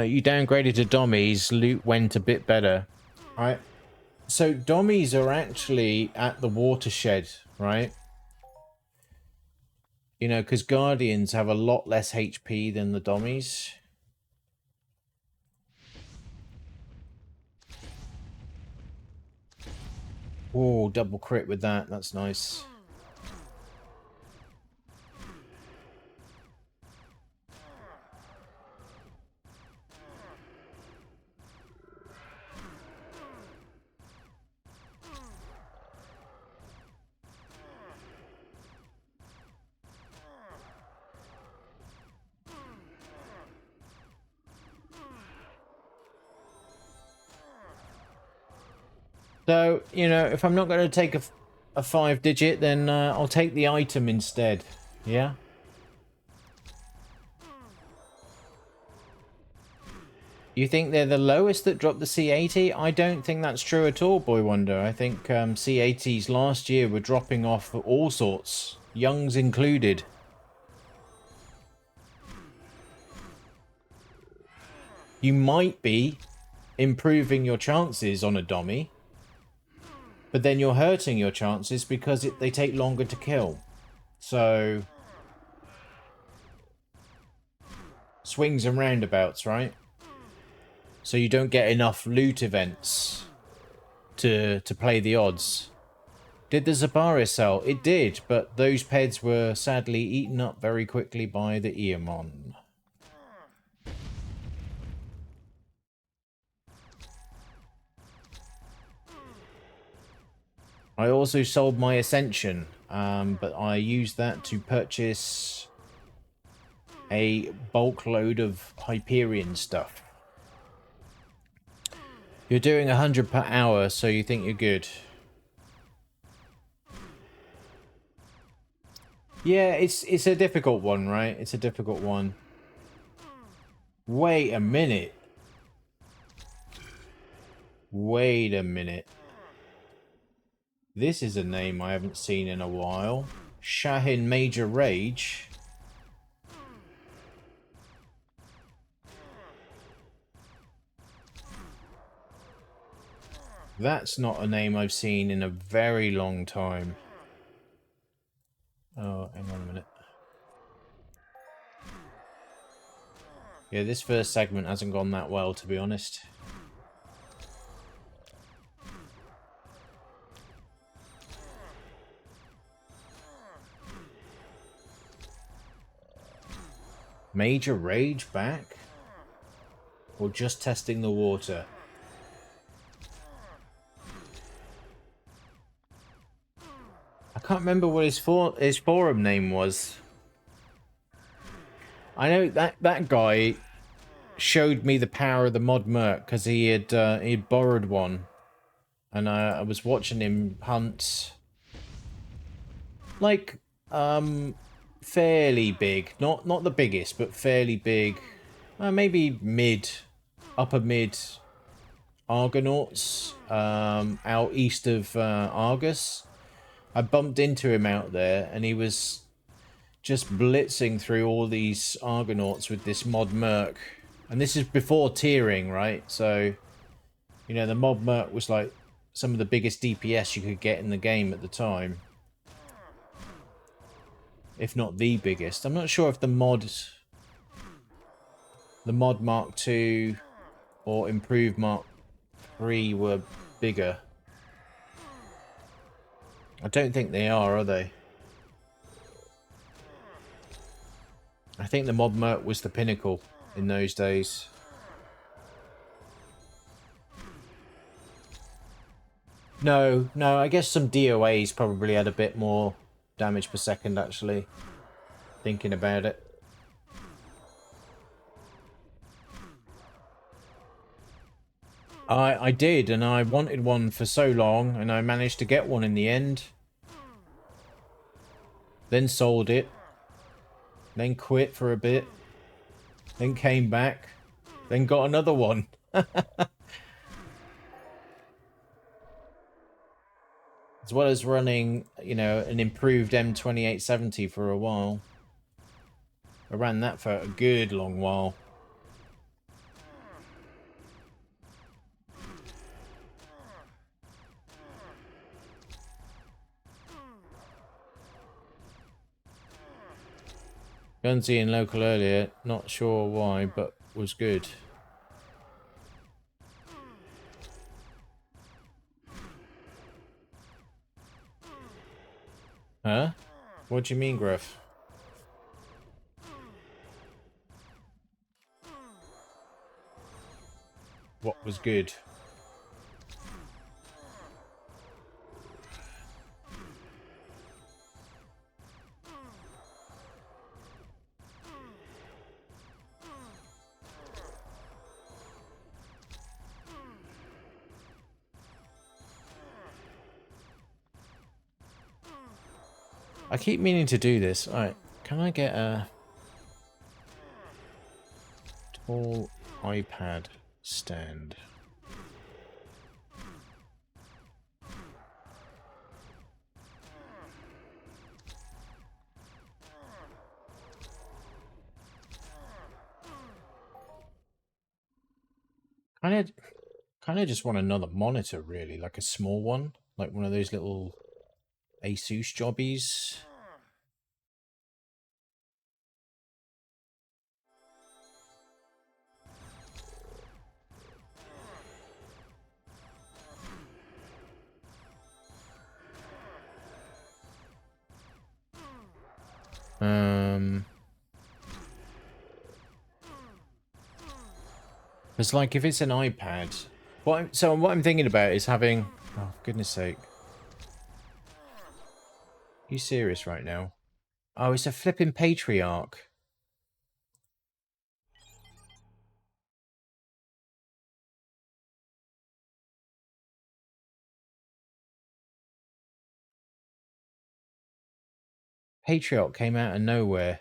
You downgraded to Dommies. Loot went a bit better. Alright. So Dommies are actually at the watershed, right? You know, because Guardians have a lot less HP than the Dommies. Oh, double crit with that. That's nice. So, you know, if I'm not going to take a 5-digit, then I'll take the item instead. Yeah? You think they're the lowest that dropped the C80? I don't think that's true at all, Boy Wonder. I think C80s last year were dropping off all sorts, youngs included. You might be improving your chances on a dummy, but then you're hurting your chances because they take longer to kill. So, swings and roundabouts, right? So you don't get enough loot events to play the odds. Did the Zabaris sell? It did, but those peds were sadly eaten up very quickly by the Eomon. I also sold my Ascension, but I used that to purchase a bulk load of Hyperion stuff. You're doing 100 per hour, so you think you're good. Yeah, it's a difficult one, right? It's a difficult one. Wait a minute. Wait a minute. This is a name I haven't seen in a while. Shahin Major Rage. That's not a name I've seen in a very long time. Oh, hang on a minute. Yeah, this first segment hasn't gone that well, to be honest. Major Rage back? Or just testing the water? I can't remember what his forum name was. I know that guy showed me the power of the mod merc because he had borrowed one, and I was watching him hunt like fairly big, not the biggest, but fairly big, maybe upper mid Argonauts out east of Argus. I bumped into him out there, and he was just blitzing through all these Argonauts with this mod merc. And this is before tiering, right? So, you know, the mod merc was like some of the biggest DPS you could get in the game at the time. If not the biggest. I'm not sure if the mod Mark II or improved Mark III were bigger. I don't think they are they? I think the mod merc was the pinnacle in those days. No, I guess some DOAs probably had a bit more damage per second, actually. Thinking about it. I did, and I wanted one for so long, and I managed to get one in the end. Then sold it. Then quit for a bit. Then came back. Then got another one. As well as running, you know, an improved M2870 for a while. I ran that for a good long while. Gunsy in local earlier, not sure why, but was good. Huh? What do you mean, Griff? What was good? I keep meaning to do this. Alright, can I get a tall iPad? stand. Kind of just want another monitor, really, like a small one, like one of those little Asus jobbies. It's like if it's an iPad. So what I'm thinking about is having. Oh, for goodness sake! Are you serious right now? Oh, it's a flipping patriarch. Patriarch came out of nowhere.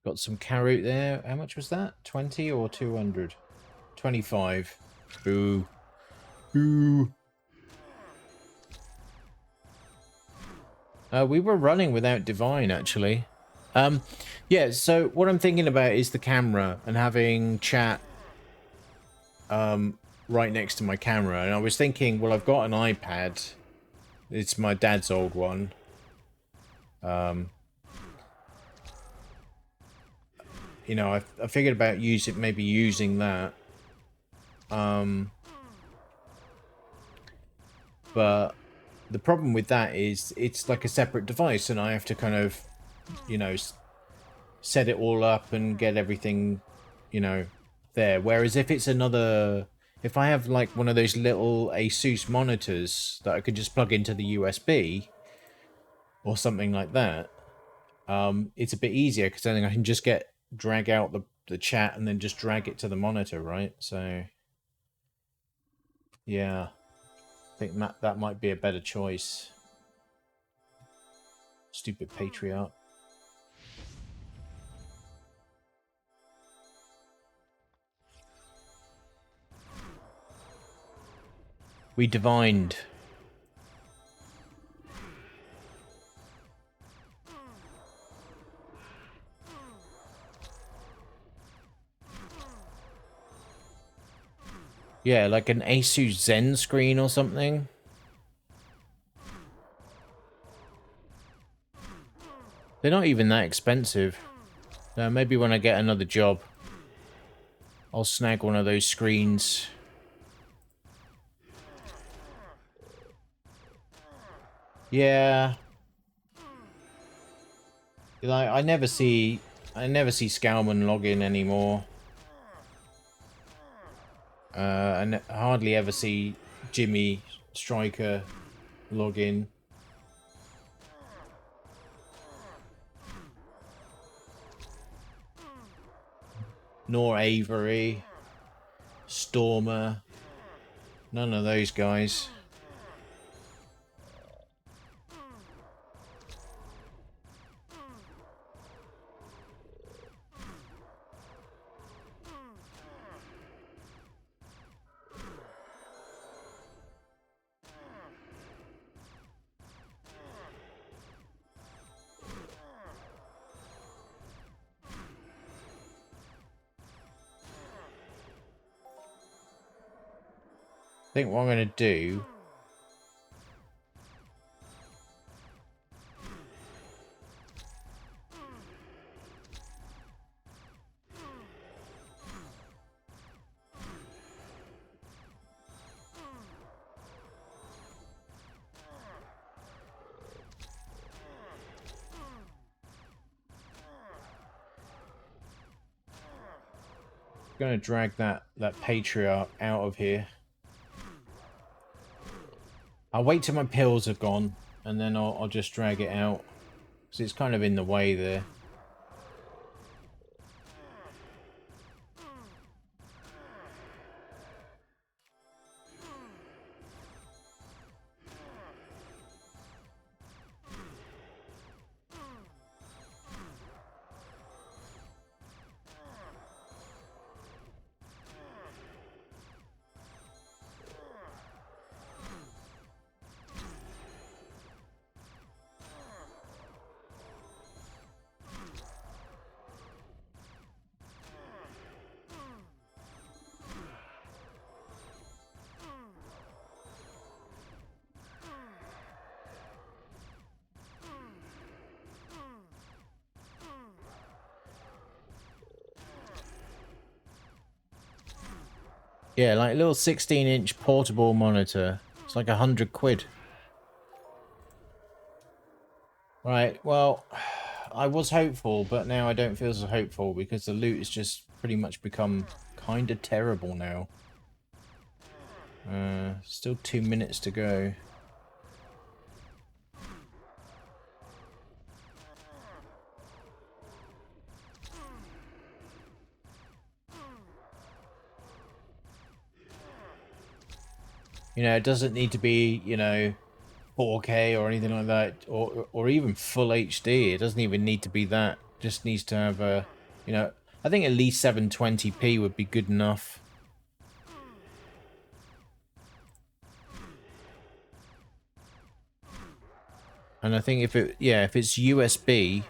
Got some carrot there. How much was that? 20 or 200? 25. Boo. Boo. We were running without Divine, actually. Yeah, so what I'm thinking about is the camera and having chat right next to my camera. And I was thinking, well, I've got an iPad. It's my dad's old one. You know, I figured about maybe using that. But the problem with that is it's like a separate device, and I have to kind of, you know, set it all up and get everything, you know, there. Whereas if I have like one of those little Asus monitors that I could just plug into the USB or something like that, it's a bit easier because then I can just drag out the chat and then just drag it to the monitor, right? So yeah, I think that might be a better choice. Stupid patriarch. We divined. Yeah, like an Asus Zen screen or something. They're not even that expensive. Maybe when I get another job, I'll snag one of those screens. Yeah. Like I never see Scowman log in anymore. I hardly ever see Jimmy Striker log in. Nor Avery, Stormer. None of those guys. I think what I'm going to do... going to drag that patriarch out of here. I'll wait till my pills are gone, and then I'll just drag it out. Because it's kind of in the way there. Yeah, like a little 16-inch portable monitor. It's like £100. Right, well, I was hopeful, but now I don't feel so hopeful because the loot has just pretty much become kind of terrible now. Still 2 minutes to go. You know, it doesn't need to be, you know, 4K or anything like that, or even full HD. It doesn't even need to be that. Just needs to have a, you know, I think at least 720p would be good enough. And I think if it's USB,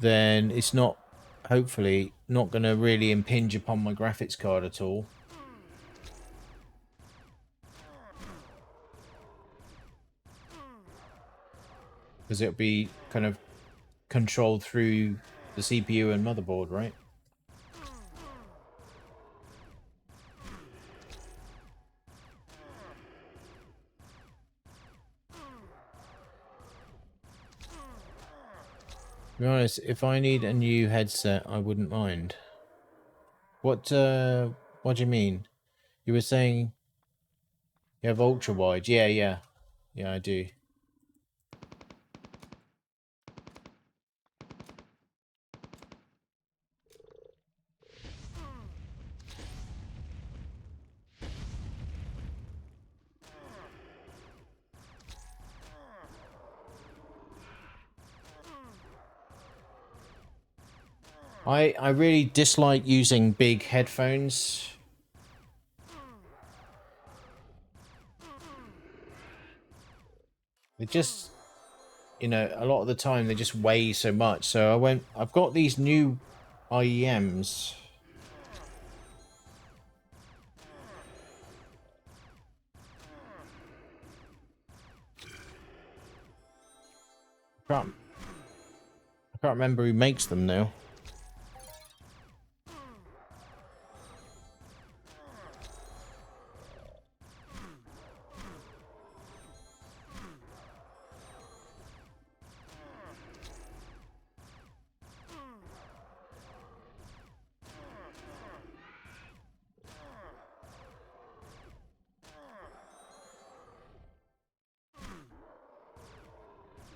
then it's not, hopefully, not going to really impinge upon my graphics card at all. Because it'll be kind of controlled through the CPU and motherboard, right? To be honest, if I need a new headset, I wouldn't mind. What do you mean? You were saying you have ultra wide? Yeah, I do. I really dislike using big headphones. They just, you know, a lot of the time they just weigh so much. So I've got these new IEMs. I can't remember who makes them now.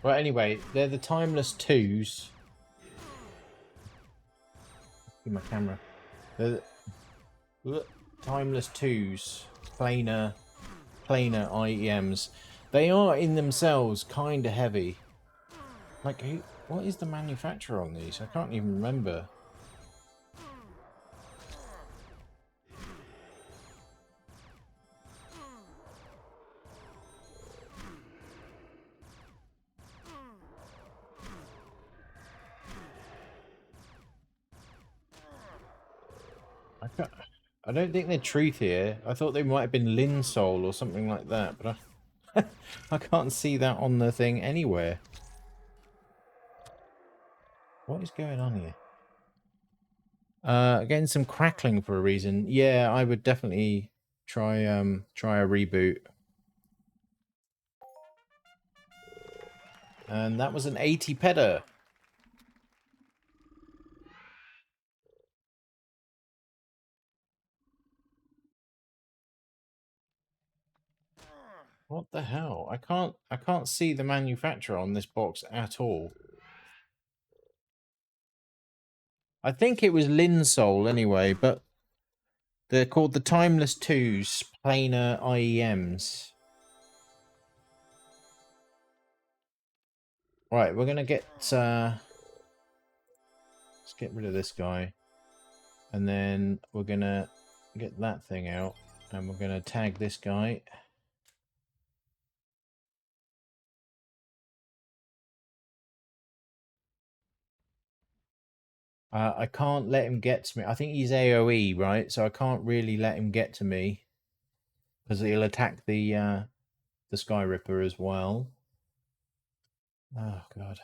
Well, anyway, they're the Timeless 2s. See my camera. They're the Timeless 2s. Planar IEMs. They are in themselves kind of heavy. Like, what is the manufacturer on these? I can't even remember. I don't think they're Truth here. I thought they might have been Linsole or something like that, but I can't see that on the thing anywhere. What is going on here? Getting some crackling for a reason. Yeah, I would definitely try a reboot. And that was an 80 pedder. What the hell? I can't see the manufacturer on this box at all. I think it was Linsole anyway, but they're called the Timeless 2s planar IEMs. Right, we're gonna get let's get rid of this guy. And then we're gonna get that thing out. And we're gonna tag this guy. I can't let him get to me. I think he's AoE, right? So I can't really let him get to me. Because he'll attack the Sky Ripper as well. Oh, God.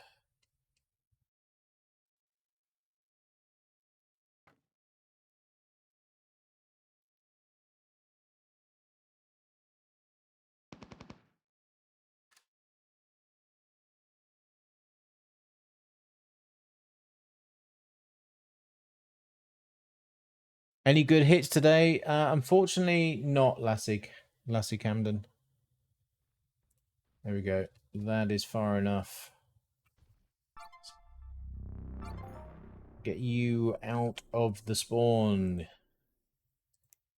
Any good hits today? Unfortunately, not Lassie Camden. There we go. That is far enough. Get you out of the spawn.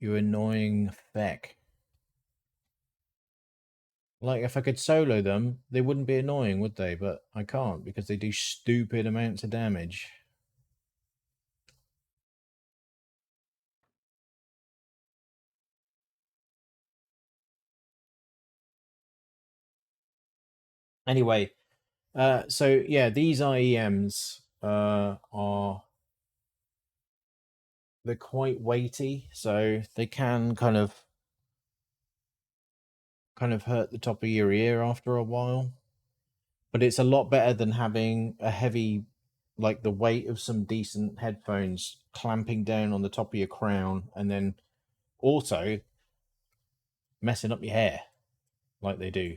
You annoying feck. Like, if I could solo them, they wouldn't be annoying, would they? But I can't, because they do stupid amounts of damage. Anyway, so yeah, these IEMs are... they're quite weighty, so they can kind of hurt the top of your ear after a while. But it's a lot better than having a heavy, like the weight of some decent headphones clamping down on the top of your crown, and then also messing up your hair like they do.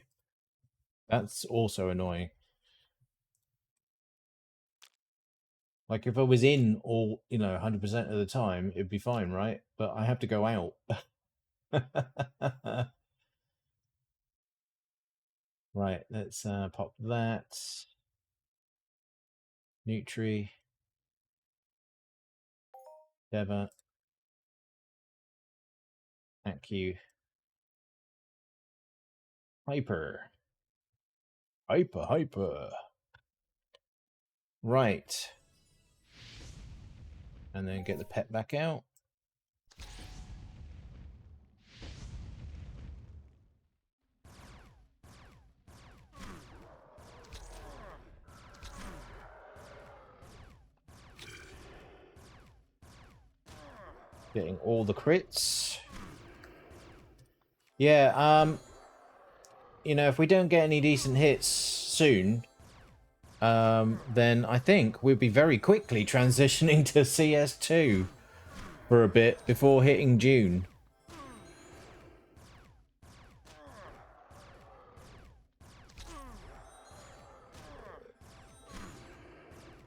That's also annoying. Like, if I was in all, 100% of the time, it'd be fine, right? But I have to go out. Right, let's pop that. Nutri. Deva. Acu. Hyper. Hyper. Right. And then get the pet back out. Getting all the crits. Yeah, if we don't get any decent hits soon, then I think we'll be very quickly transitioning to CS2 for a bit before hitting June.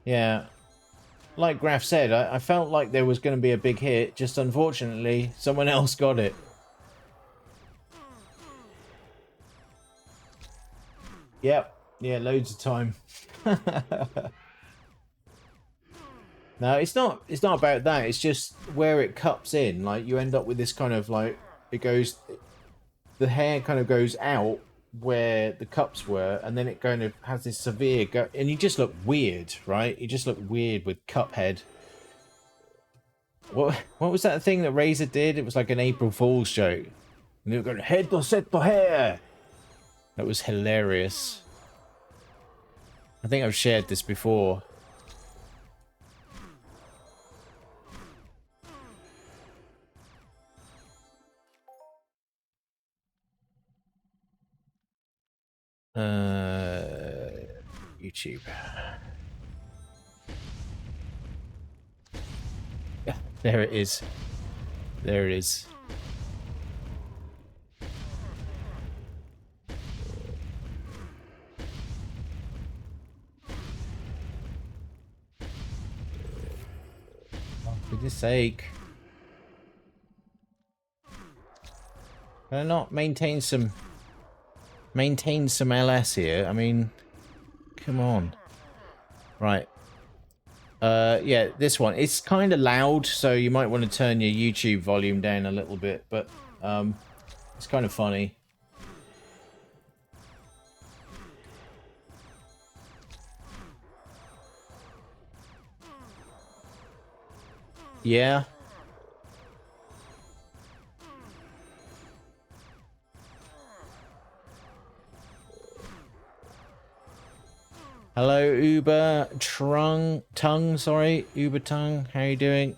Yeah. Like Graf said, I felt like there was going to be a big hit, just unfortunately, someone else got it. Yep. Yeah, loads of time. No, it's not about that. It's just where it cups in. Like, you end up with this kind of, like, the hair kind of goes out where the cups were, and then it kind of has this severe and you just look weird, right? You just look weird with Cuphead. What was that thing that Razor did? It was like an April Fool's joke. And they were going, head to set to hair. That was hilarious. I think I've shared this before. YouTube. Yeah, there it is. There it is. Oh, for goodness sake. Can I not maintain some LS here? I mean, come on. Right. Yeah, this one. It's kind of loud, so you might want to turn your YouTube volume down a little bit, but it's kind of funny. Yeah. Hello, Uber Tongue, sorry. Uber Tongue, how you doing?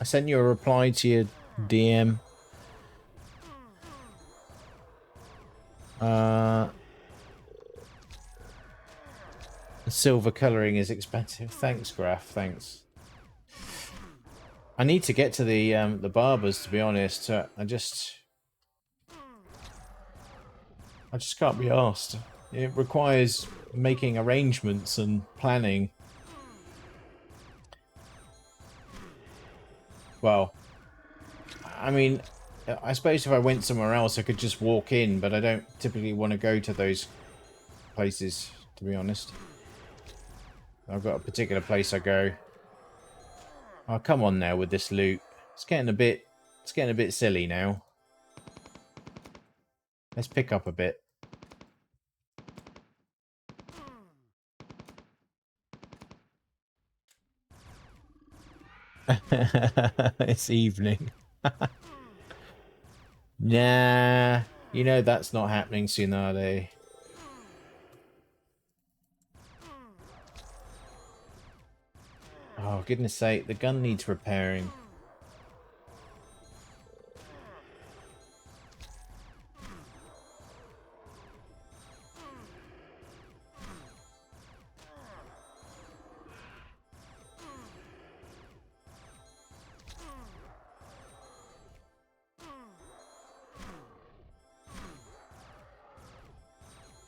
I sent you a reply to your DM. The silver colouring is expensive. Thanks, Graf, thanks. I need to get to the barbers, to be honest. I just can't be asked. It requires making arrangements and planning. Well, I mean, I suppose if I went somewhere else, I could just walk in, but I don't typically want to go to those places, to be honest. I've got a particular place I go. Oh, come on now with this loot. It's getting a bit silly now. Let's pick up a bit. It's evening. Nah, you know that's not happening, Tsunade. Oh, goodness sake, the gun needs repairing.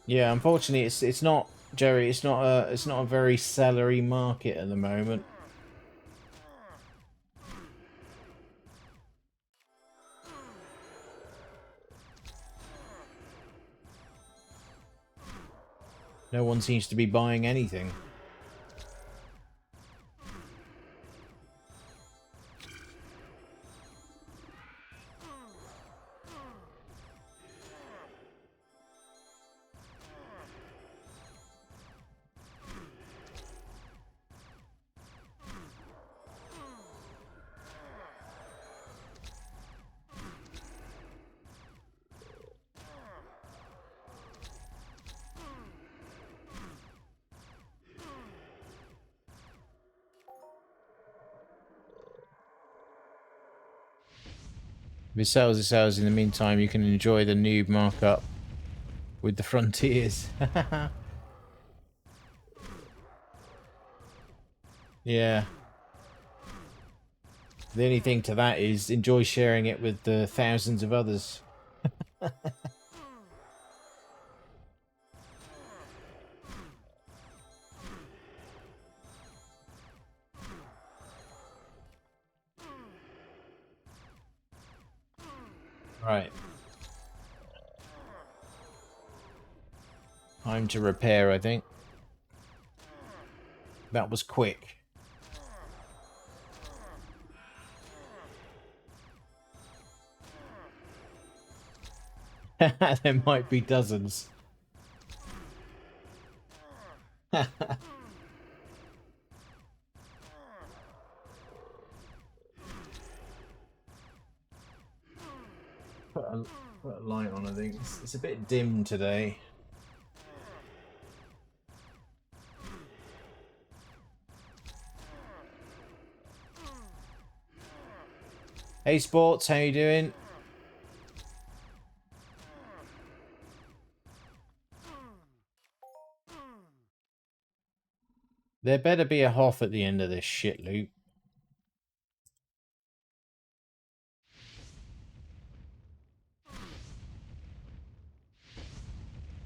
Yeah, unfortunately, it's not, Jerry. It's not a very sellery market at the moment. No one seems to be buying anything. If it sells, it sells. In the meantime, you can enjoy the noob markup with the frontiers. Yeah. The only thing to that is enjoy sharing it with the thousands of others. Right. Time to repair, I think. That was quick. There might be dozens. Put a light on, I think. It's a bit dim today. Hey Sports, how you doing? There better be a Hoff at the end of this shit loop.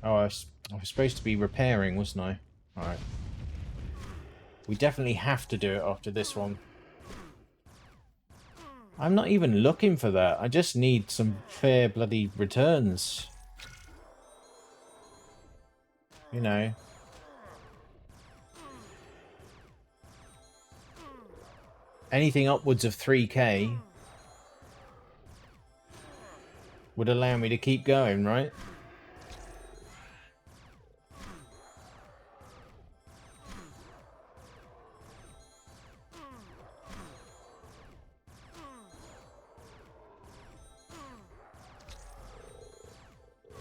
Oh, I was supposed to be repairing, wasn't I? Alright. We definitely have to do it after this one. I'm not even looking for that. I just need some fair bloody returns. You know. Anything upwards of 3k would allow me to keep going, right?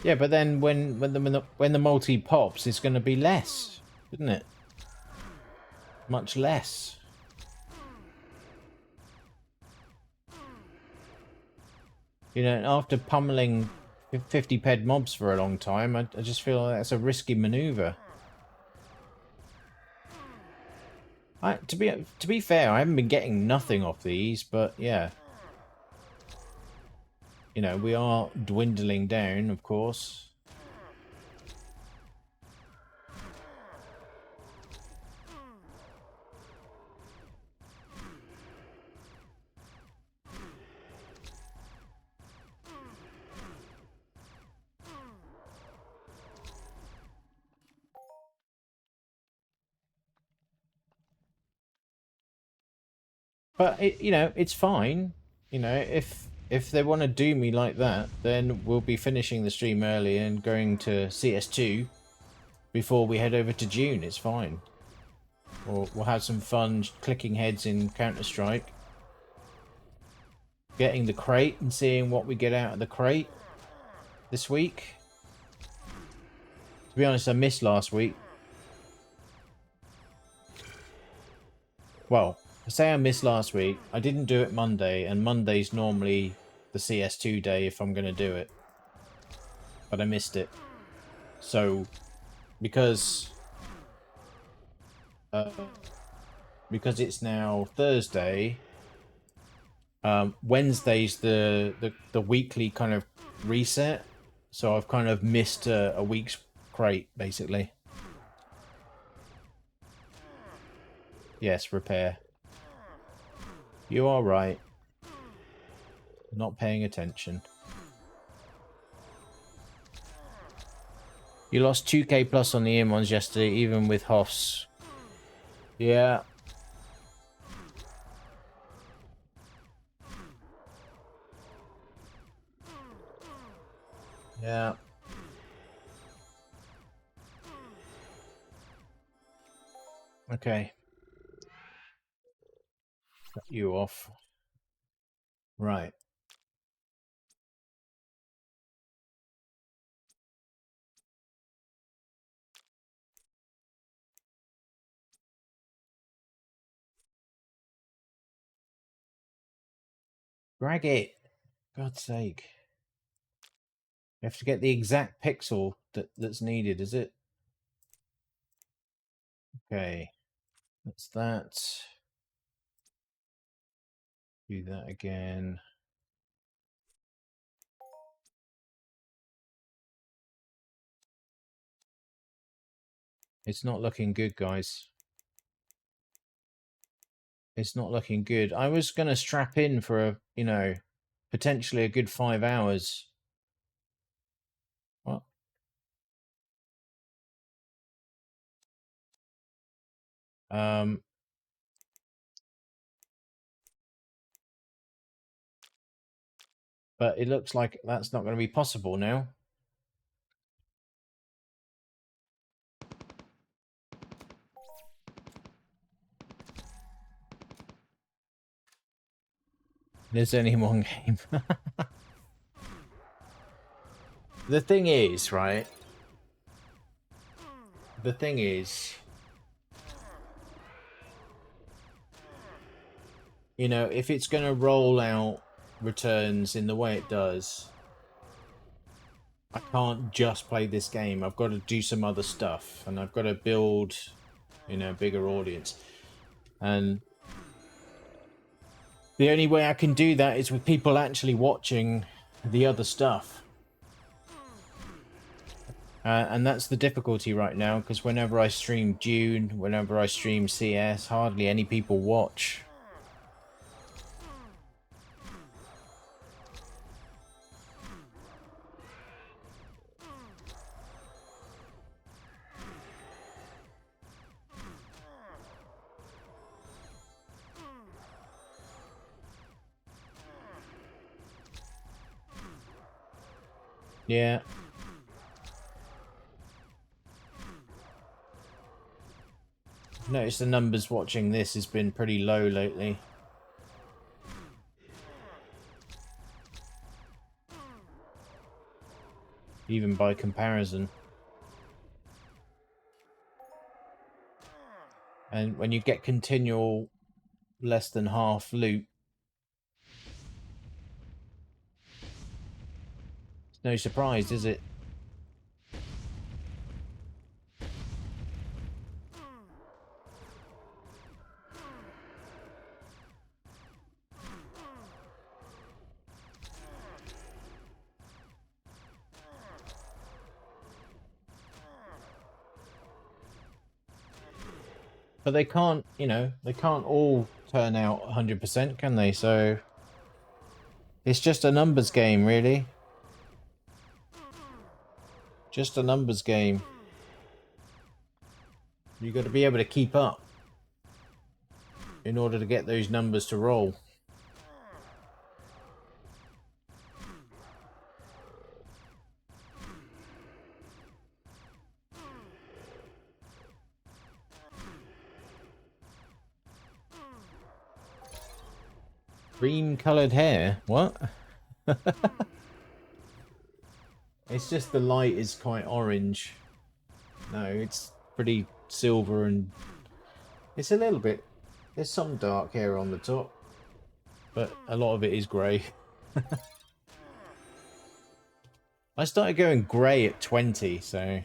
Yeah, but then when the multi pops, it's going to be less, isn't it? Much less. You know, after pummeling 50 ped mobs for a long time, I just feel like that's a risky maneuver. To be fair, I haven't been getting nothing off these, but yeah. You know, we are dwindling down, of course. But you know, it's fine. You know, if they want to do me like that, then we'll be finishing the stream early and going to CS2 before we head over to June. It's fine. Or we'll have some fun clicking heads in Counter-Strike, getting the crate and seeing what we get out of the crate this week. To be honest, I missed last week. Well, I say I missed last week. I didn't do it Monday, and Monday's normally the CS2 day if I'm going to do it. But I missed it. So, because it's now Thursday, Wednesday's the weekly kind of reset. So I've kind of missed a week's crate, basically. Yes, repair. You are right. Not paying attention. You lost 2k plus on the Eominous yesterday, even with Hoffs. Yeah. Yeah. Okay. Cut you off. Right. Drag it. God's sake. You have to get the exact pixel that's needed, is it? Okay. That's that. Do that again. It's not looking good, guys. It's not looking good. I was going to strap in for a, you know, potentially a good 5 hours. What? But it looks like that's not going to be possible now. There's only one game. The thing is, right? The thing is, you know, if it's going to roll out returns in the way it does, I can't just play this game. I've got to do some other stuff, and I've got to build, you know, a bigger audience. And the only way I can do that is with people actually watching the other stuff. And that's the difficulty right now, because whenever I stream Dune, whenever I stream CS, hardly any people watch. Yeah. I've noticed the numbers watching this has been pretty low lately. Even by comparison. And when you get continual less than half loot, it's no surprise, is it? But they can't, you know, they can't all turn out 100%, can they? So it's just a numbers game, really. Just a numbers game. You got to be able to keep up. in order to get those numbers to roll. Cream colored hair? What? It's just the light is quite orange. No, it's pretty silver and it's a little bit... There's some dark hair on the top, but a lot of it is grey. I started going grey at 20, so...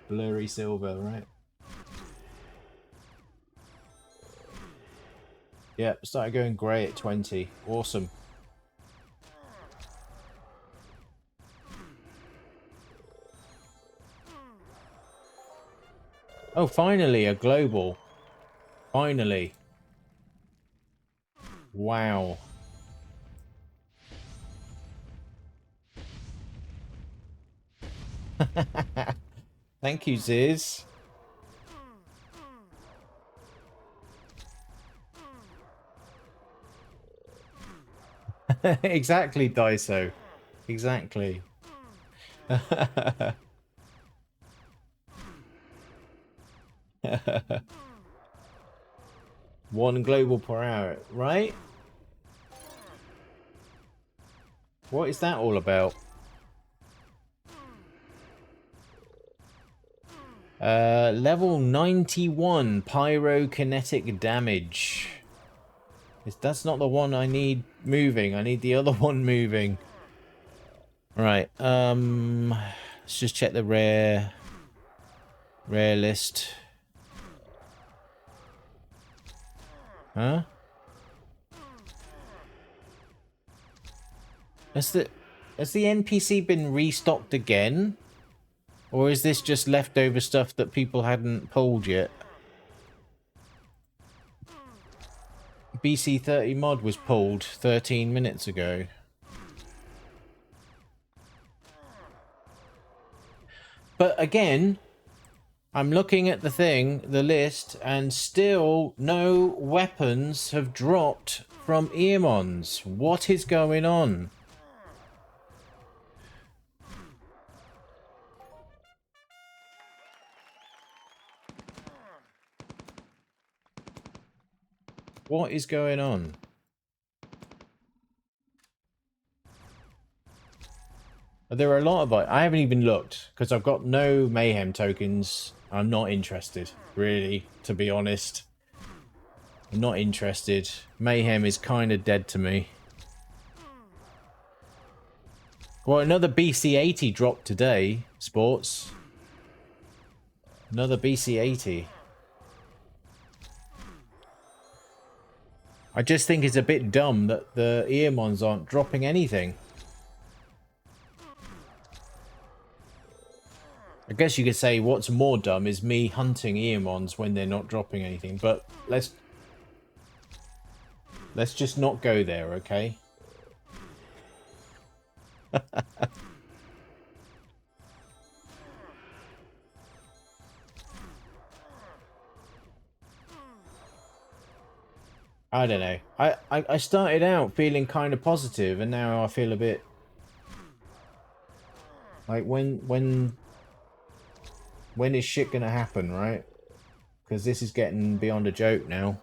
Blurry silver, right? Yeah, started going grey at 20. Awesome. Oh, finally, a global. Finally. Wow. Thank you, Ziz. Exactly, Daiso. Exactly. One global per hour, right? What is that all about? Level 91 pyrokinetic damage. That's not the one I need moving. I need the other one moving. Right. Let's just check the rare list. Huh? Has the NPC been restocked again? Or is this just leftover stuff that people hadn't pulled yet? BC30 mod was pulled 13 minutes ago. But again, I'm looking at the list, and still no weapons have dropped from Eominous. What is going on? What is going on? There are a lot of... I haven't even looked, because I've got no Mayhem tokens. I'm not interested, really, to be honest. I'm not interested. Mayhem is kind of dead to me. Well, another BC80 dropped today, sports. Another BC80. I just think it's a bit dumb that the Eominous aren't dropping anything. I guess you could say what's more dumb is me hunting Eominous when they're not dropping anything, but let's just not go there, okay? I don't know. I started out feeling kind of positive, and now I feel a bit like when is shit gonna happen, right? Because this is getting beyond a joke now.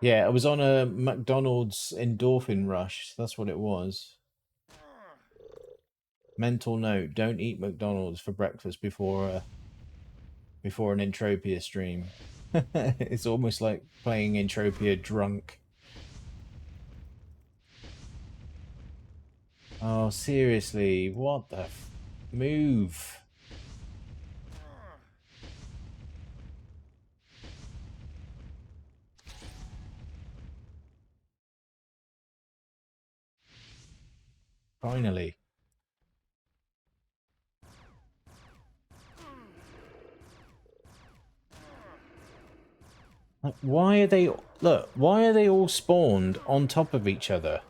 Yeah, I was on a McDonald's endorphin rush. That's what it was. Mental note: don't eat McDonald's for breakfast before an Entropia stream. It's almost like playing Entropia drunk. Oh, seriously, what the move? Finally. Like, why are they... Look, why are they all spawned on top of each other?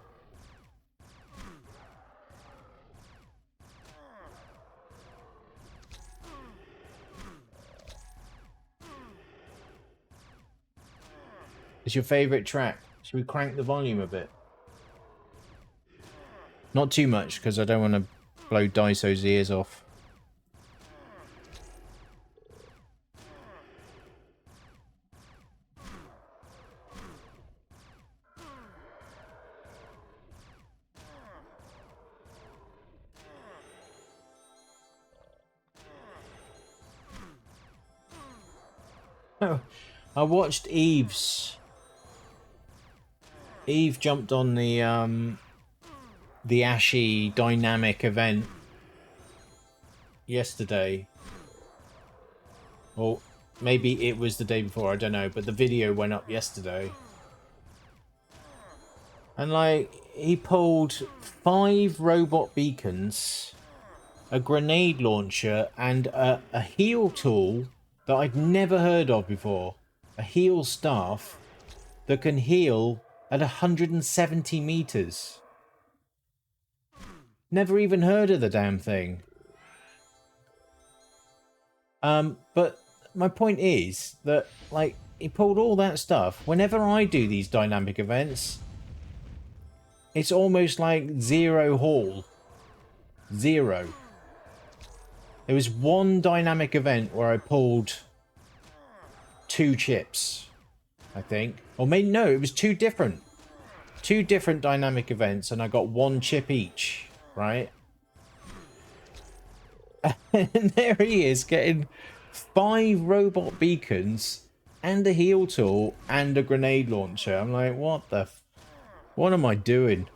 It's your favorite track. Should we crank the volume a bit? Not too much, because I don't want to blow Daiso's ears off. Oh, I watched Eve's. Eve jumped on the Ashy dynamic event yesterday. Or maybe it was the day before, I don't know, but the video went up yesterday. And like, he pulled 5 robot beacons, a grenade launcher, and a heal tool that I'd never heard of before. A heal staff that can heal at 170 meters. Never even heard of the damn thing. But my point is that, like, he pulled all that stuff. Whenever I do these dynamic events, it's almost like zero haul. Zero. There was one dynamic event where I pulled 2 chips, I think. Or maybe, no, it was two different dynamic events, and I got 1 chip each, right? And there he is, getting 5 robot beacons and a heal tool and a grenade launcher. I'm like, what the what am I doing?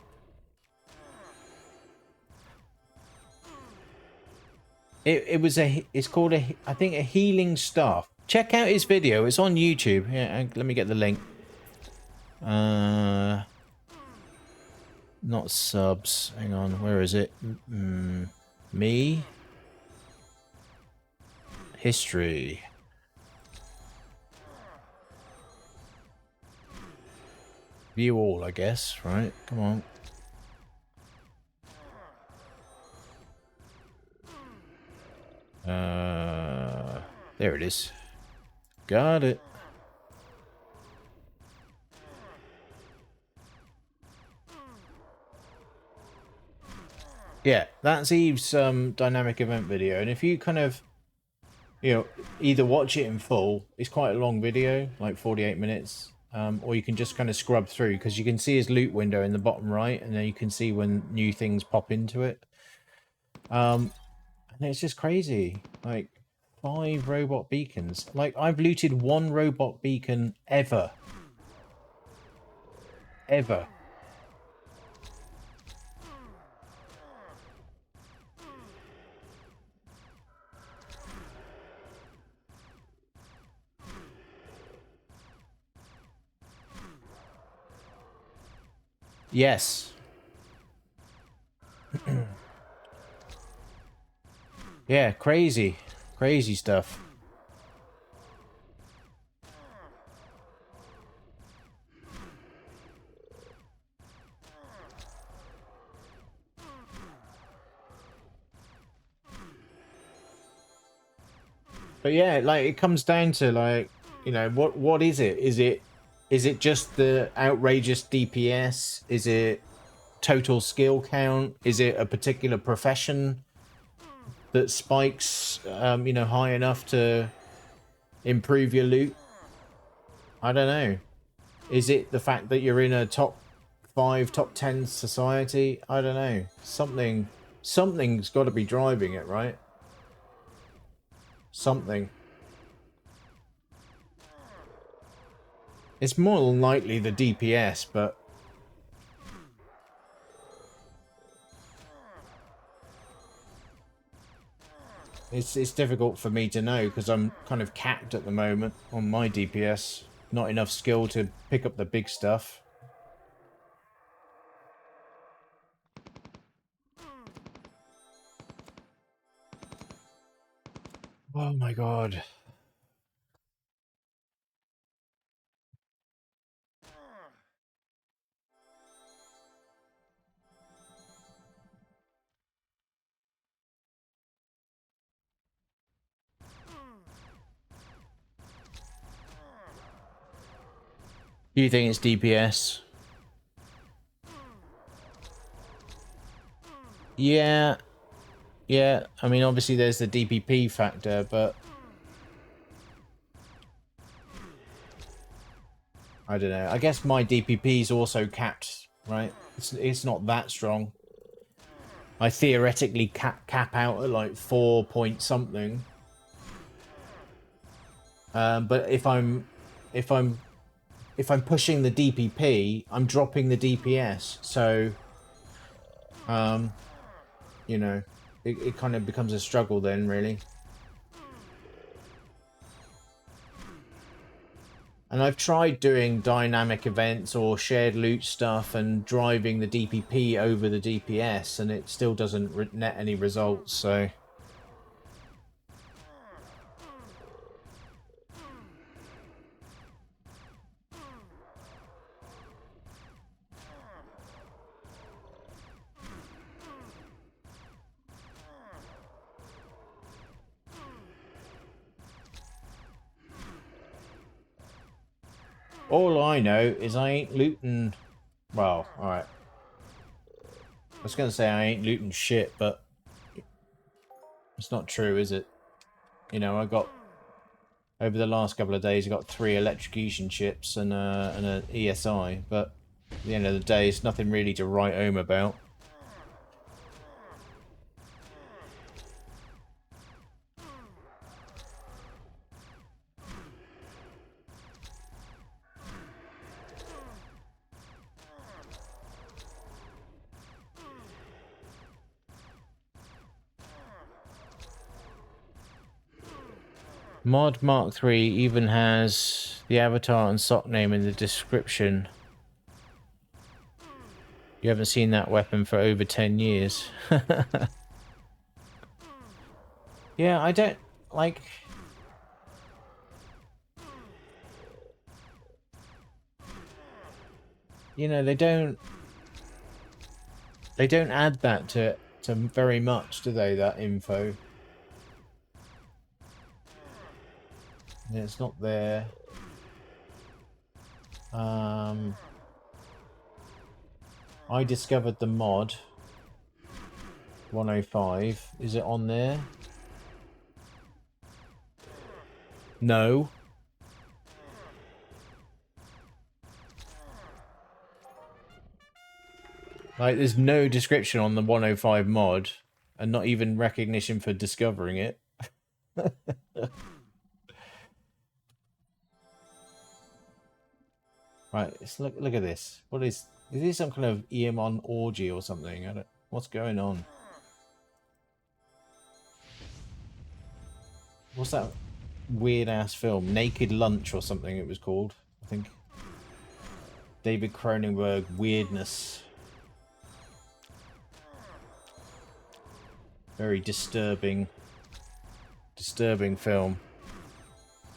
It's called I think a healing staff. Check out his video. It's on YouTube. Yeah, let me get the link. Not subs. Hang on, where is it? Me. History. View all, I guess, right? Come on. There it is. Got it. Yeah, that's Eve's dynamic event video, and if you kind of, you know, either watch it in full, it's quite a long video, like 48 minutes, or you can just kind of scrub through, because you can see his loot window in the bottom right, and then you can see when new things pop into it. And it's just crazy. Like, 5 robot beacons. Like, I've looted 1 robot beacon ever. Ever. Yes. Yeah, crazy. Crazy stuff. But yeah, like, it comes down to, like, you know, what is it? Is it just the outrageous DPS? Is it total skill count? Is it a particular profession that spikes, you know, high enough to improve your loot? I don't know. Is it the fact that you're in a top 5, top 10 society? I don't know. Something's got to be driving it, right? Something. It's more than likely the DPS, but it's difficult for me to know, because I'm kind of capped at the moment on my DPS. Not enough skill to pick up the big stuff. Oh my god. You think it's DPS? Yeah. Yeah, I mean, obviously there's the DPP factor, but I don't know. I guess my DPP is also capped, right? It's not that strong. I theoretically cap out at like 4 point something. But if I'm pushing the DPP, I'm dropping the DPS. So, you know, it kind of becomes a struggle then, really. And I've tried doing dynamic events or shared loot stuff and driving the DPP over the DPS, and it still doesn't net any results, so... All I know is I ain't looting... Well, alright. I was going to say I ain't looting shit, but... It's not true, is it? You know, I got... Over the last couple of days, I got 3 electrocution chips and an ESI, but... At the end of the day, it's nothing really to write home about. Mod Mark 3 even has the avatar and sock name in the description. You haven't seen that weapon for over 10 years. Yeah, I don't... Like... You know, they don't add that to very much, do they, that info? Yeah, it's not there. I discovered the mod 105. Is it on there? No. Like, there's no description on the 105 mod, and not even recognition for discovering it. Right, let's look at this. What is this? Some kind of Eamon orgy or something? I don't. What's going on? What's that weird ass film? Naked Lunch or something it was called, I think. David Cronenberg weirdness. Very disturbing film.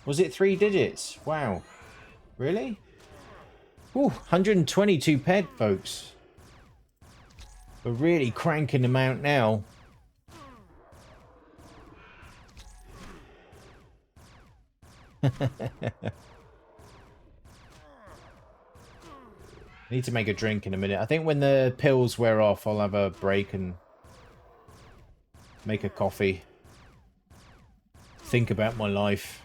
Was it 3 digits? Wow. Really? Ooh, 122 ped, folks. We're really cranking them out now. Need to make a drink in a minute. I think when the pills wear off, I'll have a break and make a coffee. Think about my life.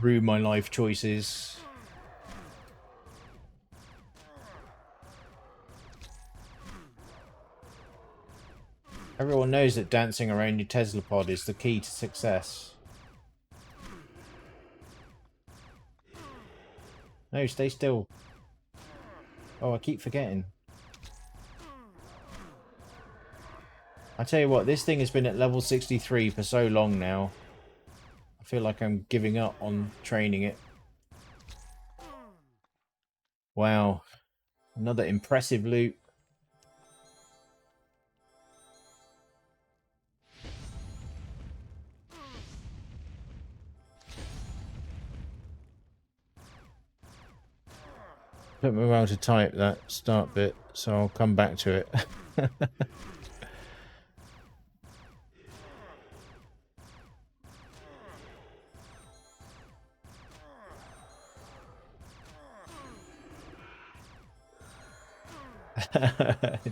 Rue my life choices. Everyone knows that dancing around your Tesla pod is the key to success. No, stay still. Oh, I keep forgetting. I tell you what, this thing has been at level 63 for so long now. I feel like I'm giving up on training it. Wow. Another impressive loot. Took me a while to type that start bit, so I'll come back to it.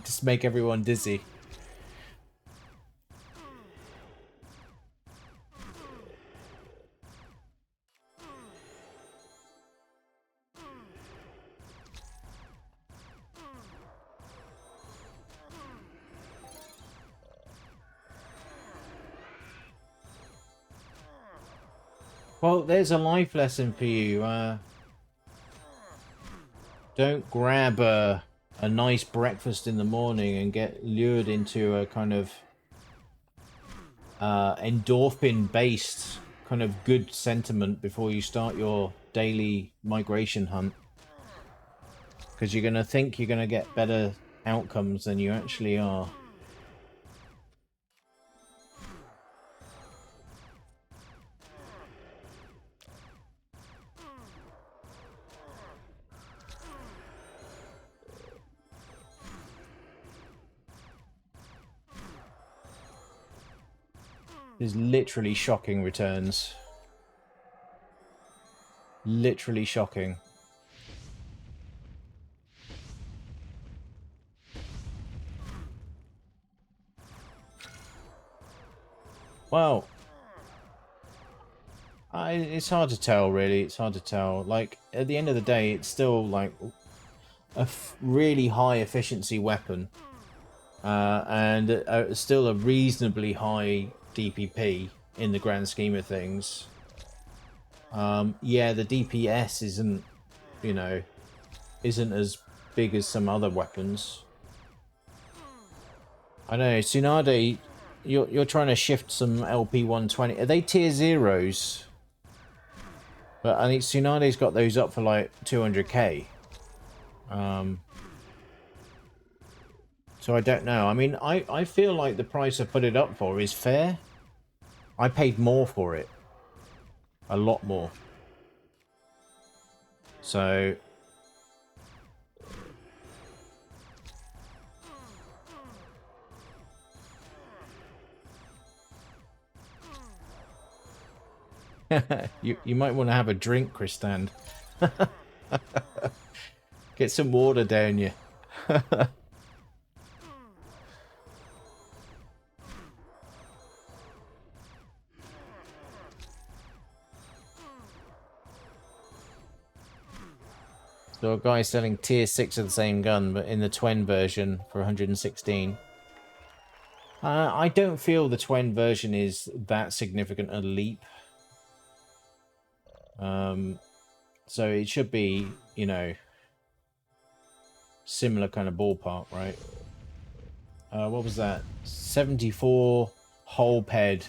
Just make everyone dizzy. Well, there's a life lesson for you. Don't grab a nice breakfast in the morning and get lured into a kind of endorphin-based kind of good sentiment before you start your daily migration hunt. Because you're going to think you're going to get better outcomes than you actually are. There's literally shocking returns. Literally shocking. Well, it's hard to tell, really. It's hard to tell. Like, at the end of the day, it's still, like, a really high efficiency weapon. And still a reasonably high DPP in the grand scheme of things. Yeah, the DPS isn't, you know, isn't as big as some other weapons. I know, Tsunade, you're trying to shift some LP 120. Are they tier 0s? But I think Tsunade's got those up for like 200k. So I don't know. I mean, I feel like the price I put it up for is fair. I paid more for it. A lot more. So... you might want to have a drink, Kristan. Get some water down you. So a guy selling tier 6 of the same gun, but in the Twen version for 116. I don't feel the Twen version is that significant a leap. So it should be, you know, similar kind of ballpark, right? What was that? 74 whole ped.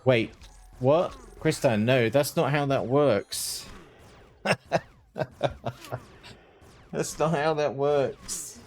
Wait, what? Kristan, no, that's not how that works. That's not how that works.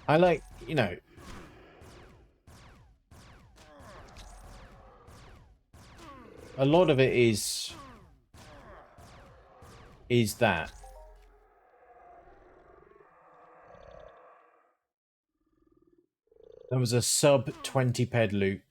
I like, you know, a lot of it is that. There was a sub 20 ped loot.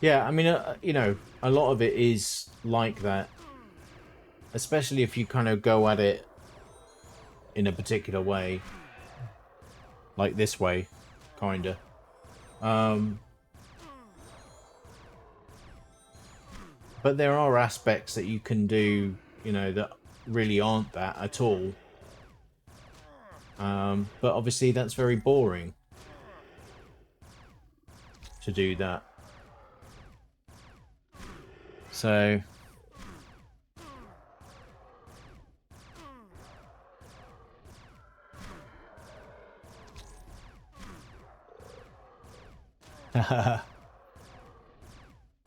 Yeah, I mean, you know, a lot of it is like that. Especially if you kind of go at it in a particular way. Like this way, kinda. But there are aspects that you can do, you know, that really aren't that at all. But obviously that's very boring. to do that. So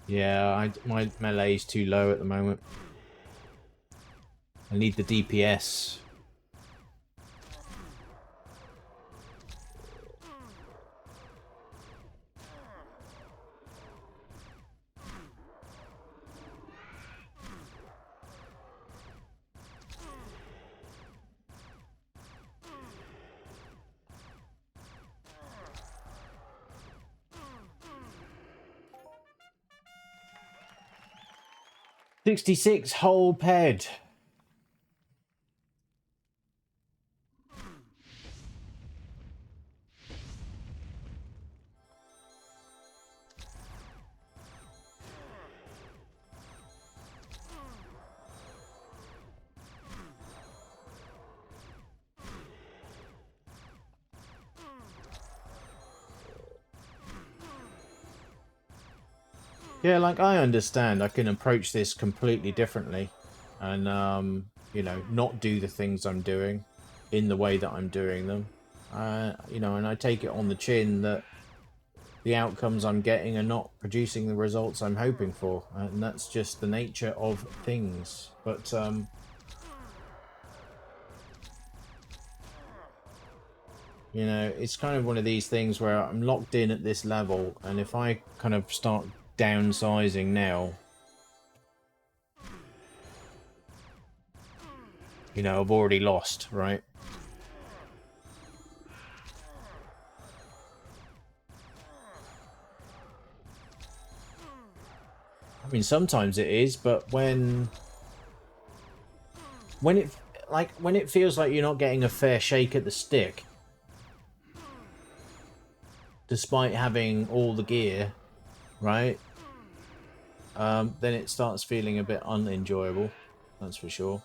yeah, my melee is too low at the moment. I need the DPS. $66 whole ped. Yeah, like, I understand I can approach this completely differently and, you know, not do the things I'm doing in the way that I'm doing them. You know, and I take it on the chin that the outcomes I'm getting are not producing the results I'm hoping for, and that's just the nature of things. But, you know, it's kind of one of these things where I'm locked in at this level, and if I kind of start downsizing now, you know, I've already lost, right? I mean, sometimes it is, but when it feels like you're not getting a fair shake at the stick, despite having all the gear, right? Then it starts feeling a bit unenjoyable. That's for sure.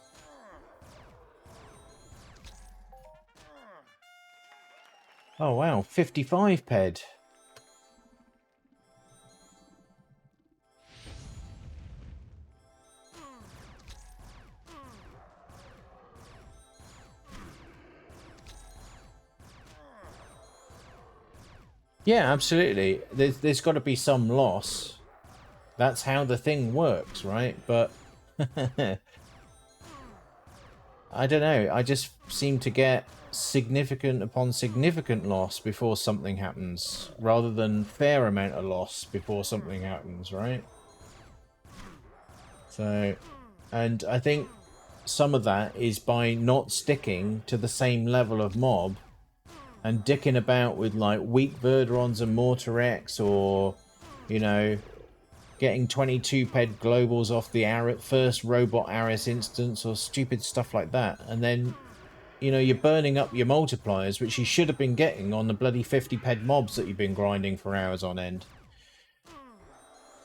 Oh wow, 55 ped. Yeah, absolutely. There's got to be some loss. That's how the thing works, right? But I don't know. I just seem to get significant upon significant loss before something happens, rather than fair amount of loss before something happens, right? So, and I think some of that is by not sticking to the same level of mob and dicking about with like weak Verdrons and Mortar X, or, you know, getting 22 ped globals off the first robot Aris instance, or stupid stuff like that. And then, you know, you're burning up your multipliers, which you should have been getting on the bloody 50 ped mobs that you've been grinding for hours on end.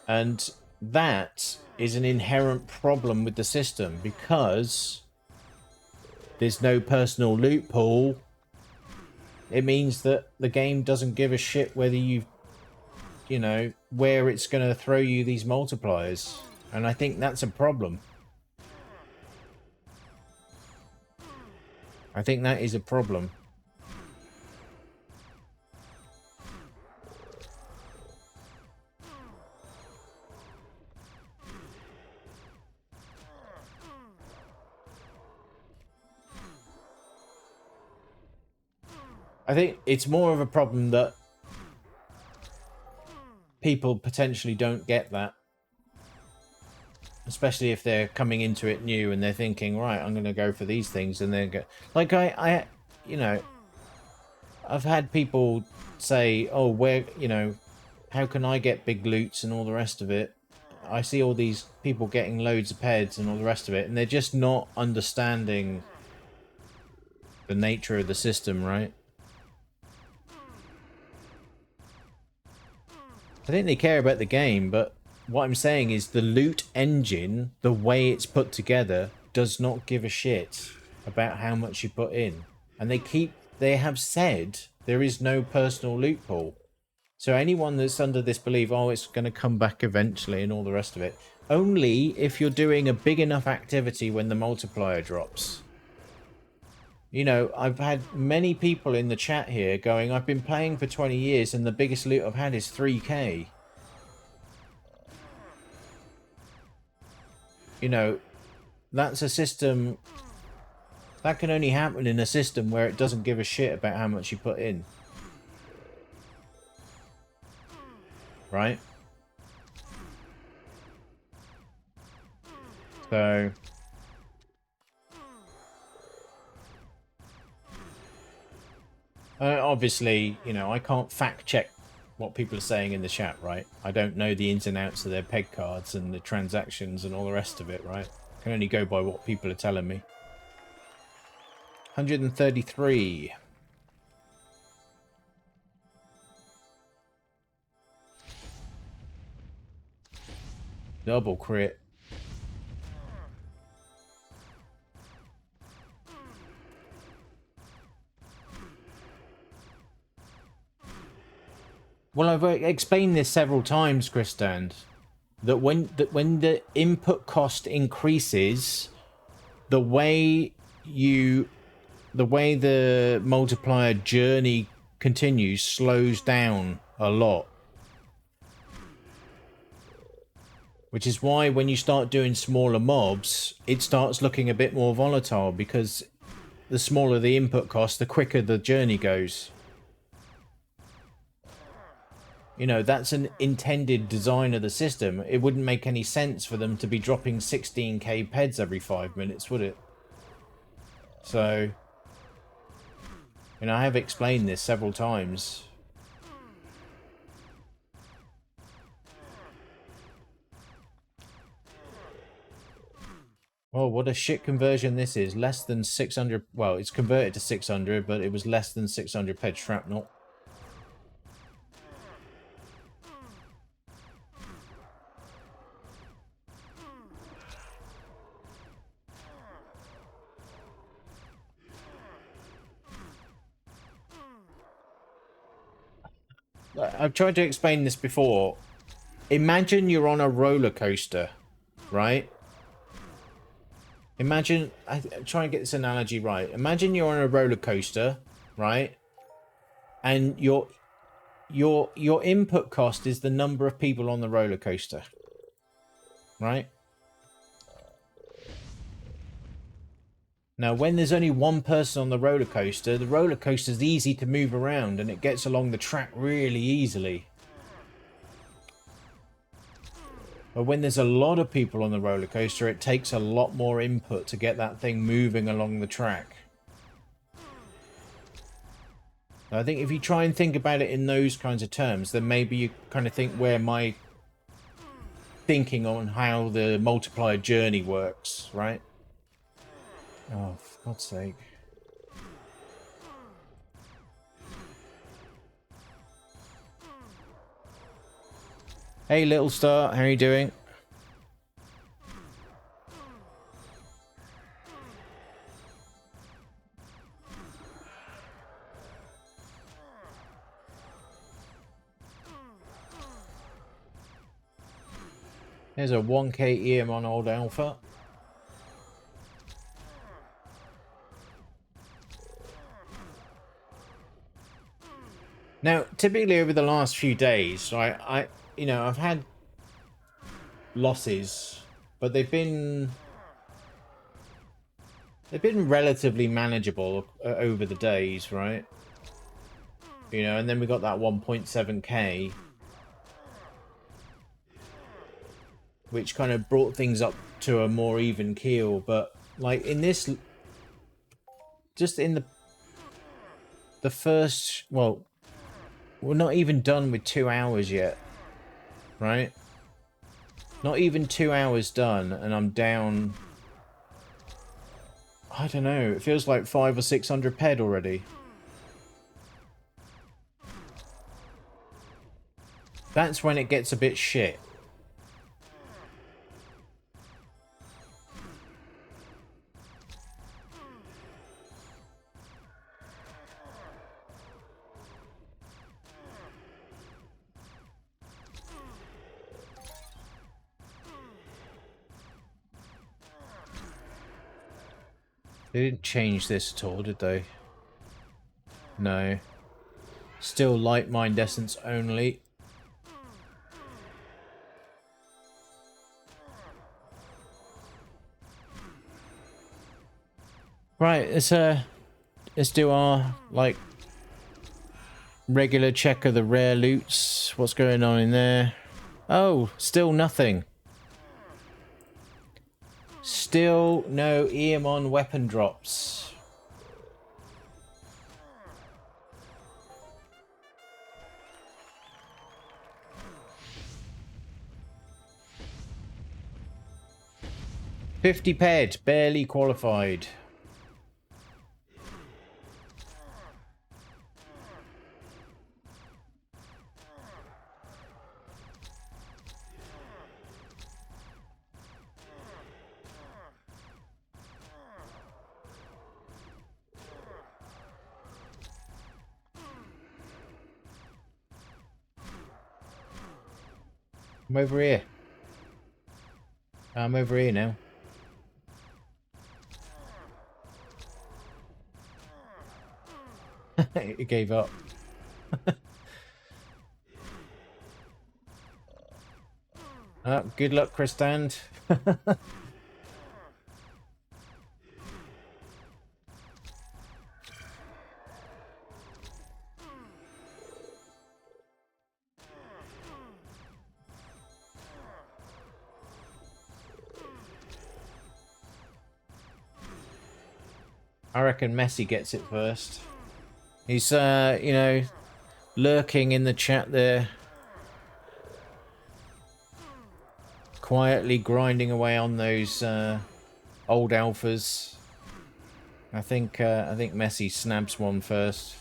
And that is an inherent problem with the system, because there's no personal loot pool. It means that the game doesn't give a shit whether you know, where it's going to throw you these multipliers. And I think that's a problem. I think that is a problem. I think it's more of a problem that people potentially don't get that. Especially if they're coming into it new and they're thinking, right, I'm going to go for these things, and then go... Like, you know, I've had people say, oh, where, you know, how can I get big loots and all the rest of it? I see all these people getting loads of peds and all the rest of it, and they're just not understanding the nature of the system, right? I think they care about the game, but what I'm saying is the loot engine, the way it's put together, does not give a shit about how much you put in. And they have said there is no personal loot pool. So anyone that's under this belief, oh, it's going to come back eventually and all the rest of it, only if you're doing a big enough activity when the multiplier drops. You know, I've had many people in the chat here going, I've been playing for 20 years and the biggest loot I've had is 3k. You know, that's a system that can only happen in a system where it doesn't give a shit about how much you put in. Right? So obviously, you know, I can't fact check what people are saying in the chat, right? I don't know the ins and outs of their peg cards and the transactions and all the rest of it, right? I can only go by what people are telling me. 133. Double crit. Well, I've explained this several times, Christian, that when the input cost increases, the way the multiplier journey continues slows down a lot. Which is why when you start doing smaller mobs, it starts looking a bit more volatile, because the smaller the input cost, the quicker the journey goes. You know, that's an intended design of the system. It wouldn't make any sense for them to be dropping 16k peds every 5 minutes, would it? So, you know, I have explained this several times. Oh, what a shit conversion this is. Less than 600... Well, it's converted to 600, but it was less than 600 ped shrapnel. I've tried to explain this before. Imagine you're on a roller coaster, right? Imagine, I try and get this analogy right. Imagine you're on a roller coaster, right? And your input cost is the number of people on the roller coaster, right? Now, when there's only one person on the roller coaster's easy to move around and it gets along the track really easily. But when there's a lot of people on the roller coaster, it takes a lot more input to get that thing moving along the track. I think if you try and think about it in those kinds of terms, then maybe you kind of think where my thinking on how the multiplier journey works, right? Oh, for God's sake. Hey, Little Star, how are you doing? There's a 1k EM on old Alpha. Now, typically over the last few days, I you know, I've had losses, but they've been relatively manageable over the days, right? You know, and then we got that 1.7k, which kind of brought things up to a more even keel. But like in this, just in the first, well, we're not even done with 2 hours yet, right? Not even 2 hours done, and I'm down, I don't know, it feels like 500 or 600 ped already. That's when it gets a bit shit. They didn't change this at all, did they? No. Still light mind essence only. Right, let's do our like regular check of the rare loots. What's going on in there? Oh, still nothing. Still no Eomon weapon drops. $50 ped, barely qualified. I'm over here. I'm over here now. It gave up. Good luck, Christand. I reckon Messi gets it first. He's, you know, lurking in the chat there. Quietly grinding away on those old alphas. I think Messi snaps one first.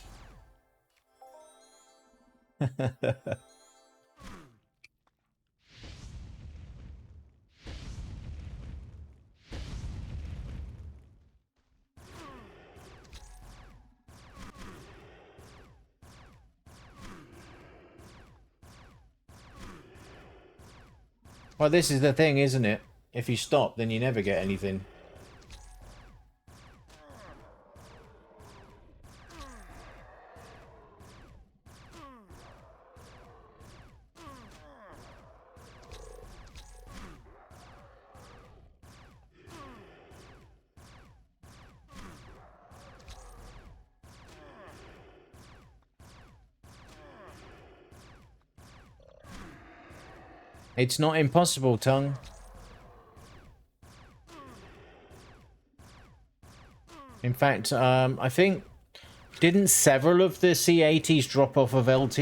Well, this is the thing, isn't it? If you stop, then you never get anything. It's not impossible, Tongue. In fact, I think... Didn't several of the C80s drop off of LT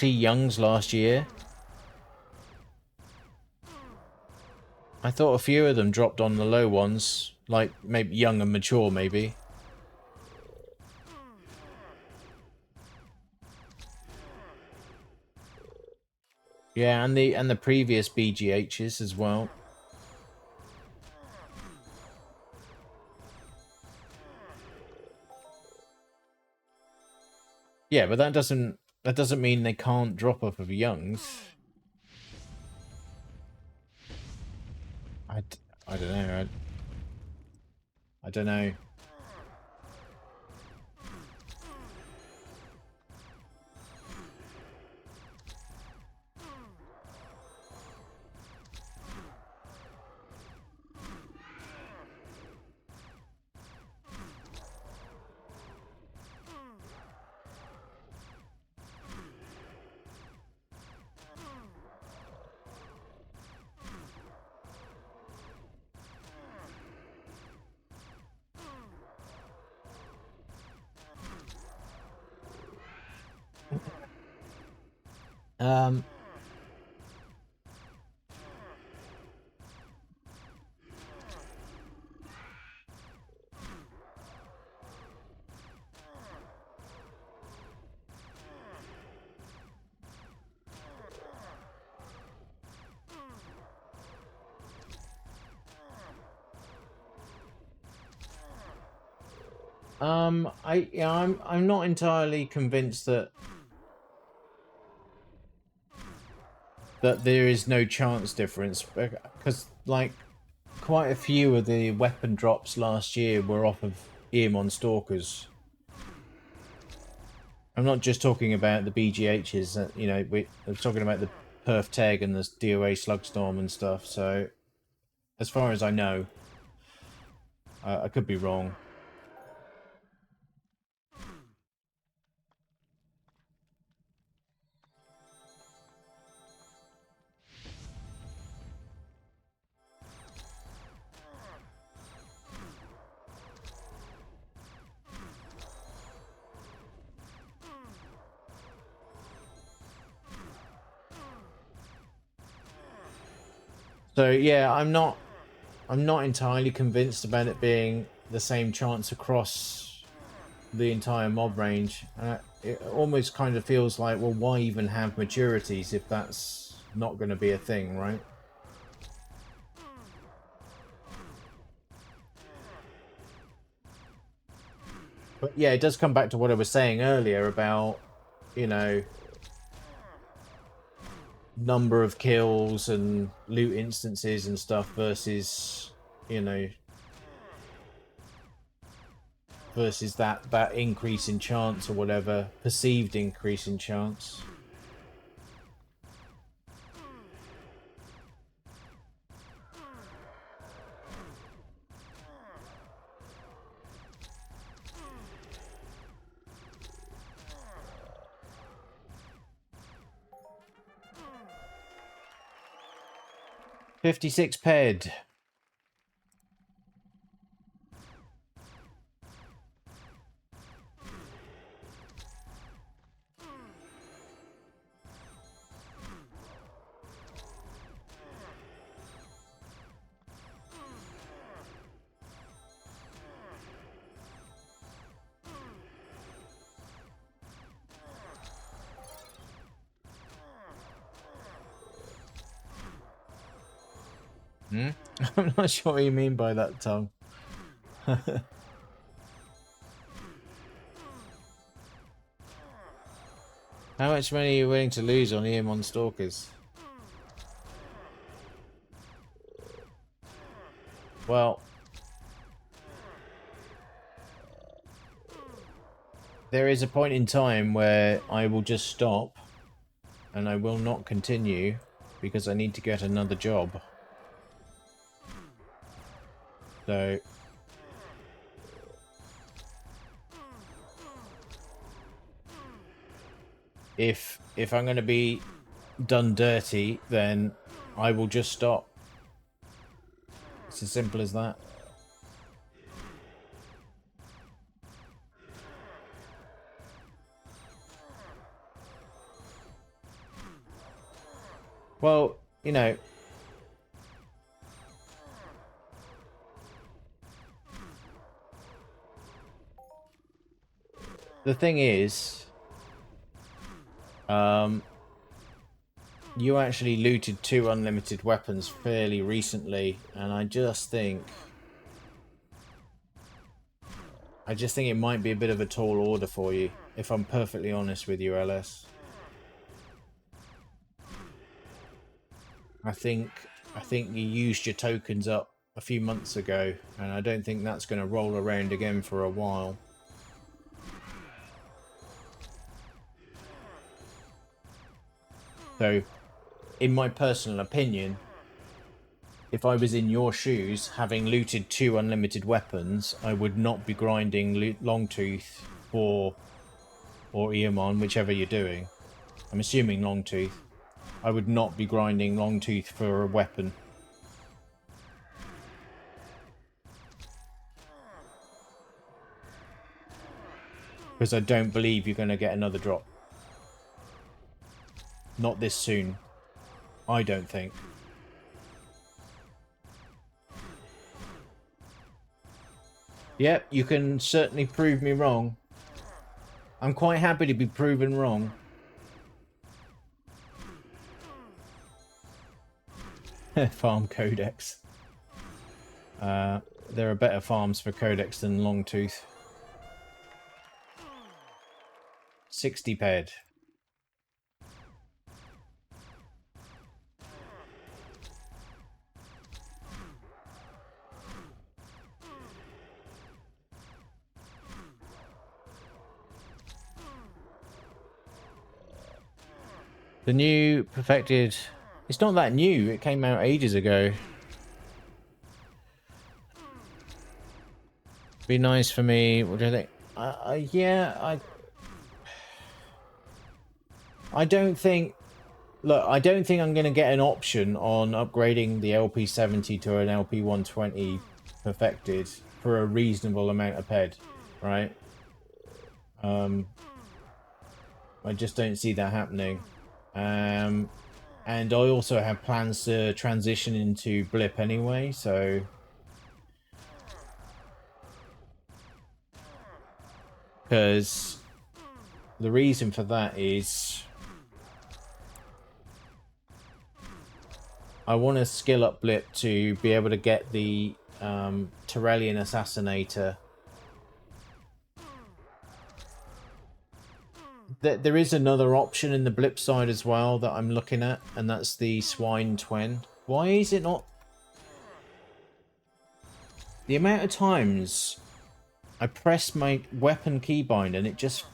Youngs last year? I thought a few of them dropped on the low ones. Like, maybe young and mature, maybe. Yeah, and the previous BGHs as well. Yeah, but that doesn't mean they can't drop off of youngs. I don't know. I don't know. Um, I'm not entirely convinced that there is no chance difference, because like quite a few of the weapon drops last year were off of Eamon Stalkers. I'm not just talking about the BGHs, you know, I'm talking about the Perf Teg and the DOA Slugstorm and stuff, so as far as I know, I could be wrong. So yeah, I'm not entirely convinced about it being the same chance across the entire mob range. It almost kind of feels like, well, why even have maturities if that's not going to be a thing, right? But yeah, it does come back to what I was saying earlier about, you know, number of kills and loot instances and stuff versus, you know, versus that increase in chance or whatever, perceived increase in chance. $56 ped. Hmm? I'm not sure what you mean by that, Tom. How much money are you willing to lose on Eamon Stalkers? Well, there is a point in time where I will just stop and I will not continue because I need to get another job. So if I'm going to be done dirty, then I will just stop. It's as simple as that. Well, you know, the thing is, you actually looted 2 unlimited weapons fairly recently, and I just think it might be a bit of a tall order for you, if I'm perfectly honest with you, LS. I think you used your tokens up a few months ago, and I don't think that's going to roll around again for a while. So, in my personal opinion, if I was in your shoes, having looted 2 unlimited weapons, I would not be grinding Longtooth or Eamon, whichever you're doing. I'm assuming Longtooth. I would not be grinding Longtooth for a weapon. Because I don't believe you're going to get another drop. Not this soon. I don't think. Yep, you can certainly prove me wrong. I'm quite happy to be proven wrong. Farm Codex. There are better farms for Codex than Longtooth. 60 ped. The new perfected... It's not that new. It came out ages ago. Be nice for me. What do you think? Yeah, I don't think... Look, I don't think I'm going to get an option on upgrading the LP70 to an LP120 perfected for a reasonable amount of ped, right? I just don't see that happening. And I also have plans to transition into Blip anyway, so... Because the reason for that is... I want to skill up Blip to be able to get the Tyrellian Assassinator. There is another option in the Blip side as well that I'm looking at, and that's the Swine Twin. Why is it not... The amount of times I press my weapon keybind and it just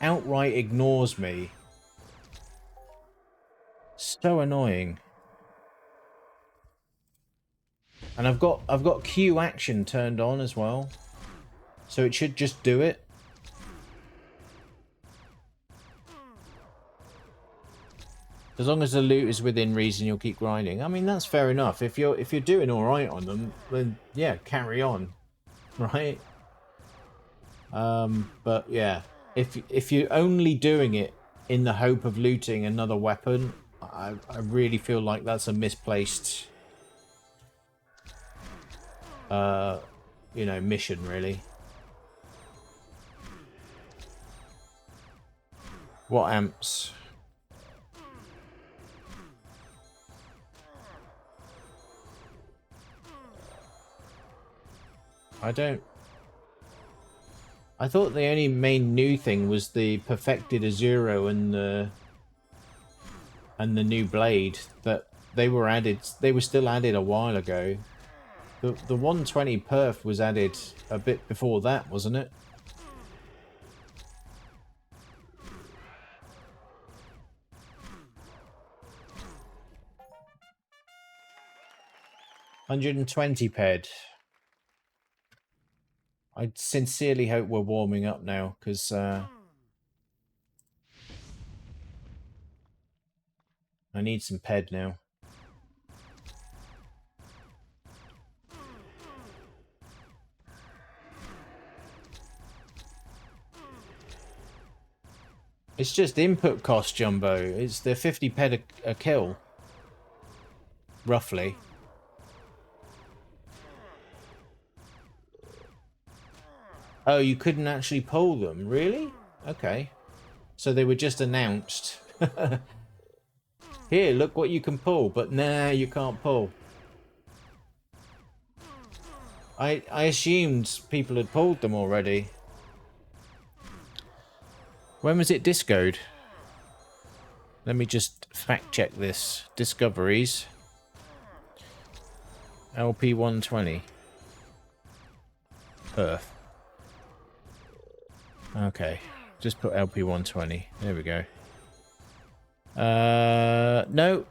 outright ignores me. So annoying. And I've got Q action turned on as well. So it should just do it. As long as the loot is within reason, you'll keep grinding. I mean, that's fair enough. If you're doing all right on them, then yeah, carry on, right? But yeah, if you're only doing it in the hope of looting another weapon, I really feel like that's a misplaced, you know, mission, really. What amps? I thought the only main new thing was the perfected Azuro and the new blade, that they were added. They were still added a while ago. The 120 perf was added a bit before that, wasn't it? $120 ped. I sincerely hope we're warming up now, because I need some ped now. It's just input cost, Jumbo. It's the 50 ped a kill. Roughly. Oh, you couldn't actually pull them? Really? Okay. So they were just announced. Here, look what you can pull, but nah, you can't pull. I assumed people had pulled them already. When was it discoed? Let me just fact check this. Discoveries. LP120. Perf. Okay. Just put LP120. There we go. No.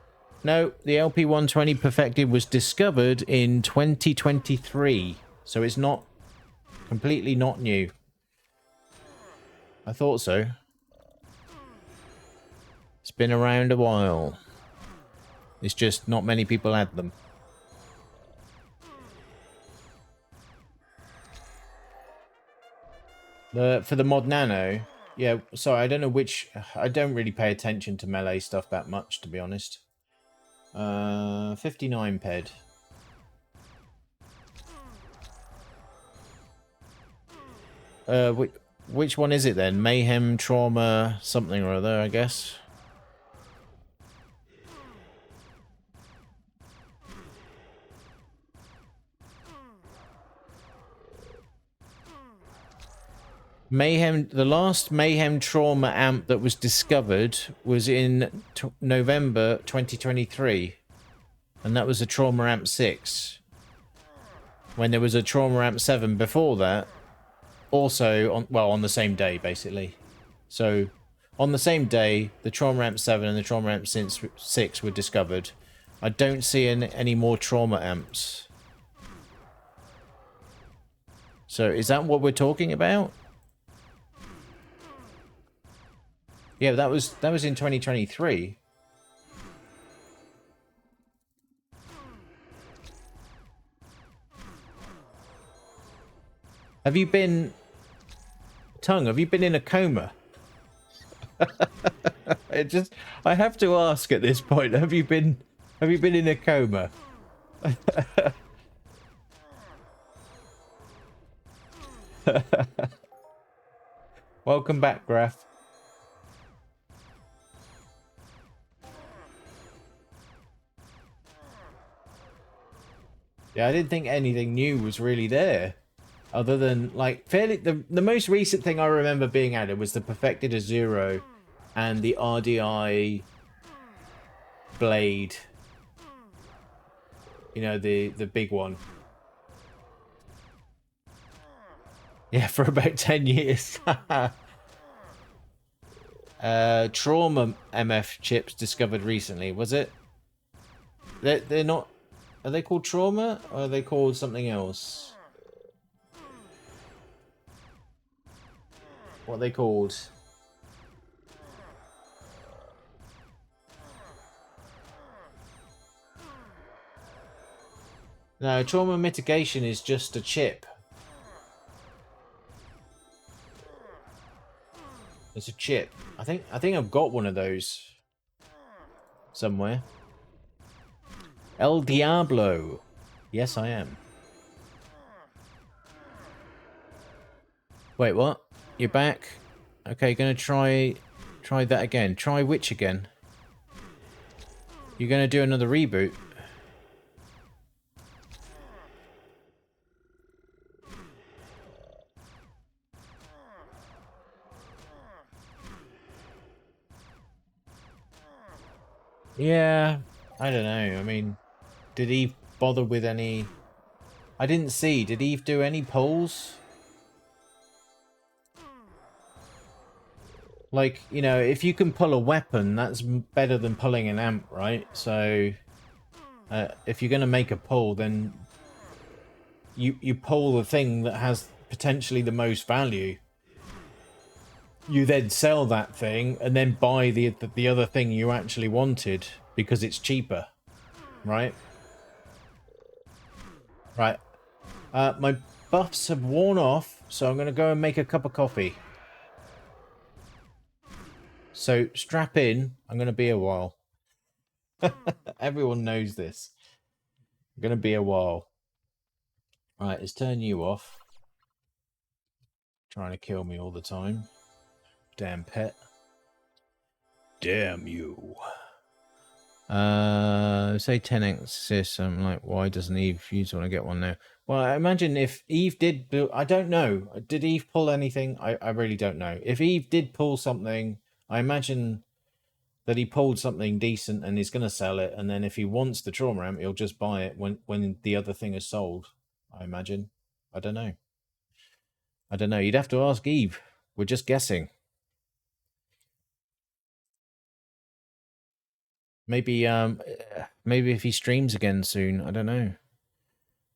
No, the LP120 perfected was discovered in 2023. So it's not completely not new. I thought so. It's been around a while. It's just not many people had them. For the mod nano, yeah, sorry, I don't know which... I don't really pay attention to melee stuff that much, to be honest. 59 ped. Which one is it then? Mayhem, Trauma, something or other, I guess. Mayhem, the last Mayhem Trauma amp that was discovered was in November 2023. And that was a Trauma Amp 6. When there was a Trauma Amp 7 before that. Also, on the same day, basically. So, On the same day, the Trauma Amp 7 and the Trauma Amp 6 were discovered. I don't see any more Trauma Amps. So is that what we're talking about? Yeah, that was in 2023. Have you been... Tongue, have you been in a coma? I have to ask at this point, have you been in a coma? Welcome back, Graf. Yeah, I didn't think anything new was really there. Other than, like, fairly... The most recent thing I remember being added was the Perfected Azuro and the RDI blade. You know, the big one. Yeah, for about 10 years. Trauma MF chips discovered recently, was it? They're not... Are they called Trauma? Or are they called something else? What are they called? No, Trauma Mitigation is just a chip. It's a chip. I think I've got one of those somewhere. El Diablo. Yes, I am. Wait, what? You're back? Okay, gonna try that again. Try which again? You're gonna do another reboot? Yeah, I don't know. I mean, did Eve bother with any... I didn't see. Did Eve do any polls? Like, you know, if you can pull a weapon, that's better than pulling an amp, right? So, if you're going to make a pull, then you pull the thing that has potentially the most value. You then sell that thing and then buy the other thing you actually wanted because it's cheaper, right? Right. My buffs have worn off, so I'm going to go and make a cup of coffee. So strap in. I'm going to be a while. Everyone knows this. I'm going to be a while. Right, let's turn you off. Trying to kill me all the time. Damn pet. Damn you. Say 10 axis. I'm like, why doesn't Eve use one? I get one now. Well, I imagine if Eve did build... I don't know. Did Eve pull anything? I really don't know. If Eve did pull something, I imagine that he pulled something decent and he's going to sell it. And then if he wants the trauma amp, he'll just buy it when the other thing is sold, I imagine. I don't know. I don't know. You'd have to ask Eve. We're just guessing. Maybe if he streams again soon. I don't know.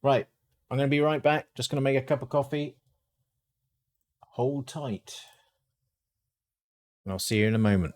Right. I'm going to be right back. Just going to make a cup of coffee. Hold tight. And I'll see you in a moment.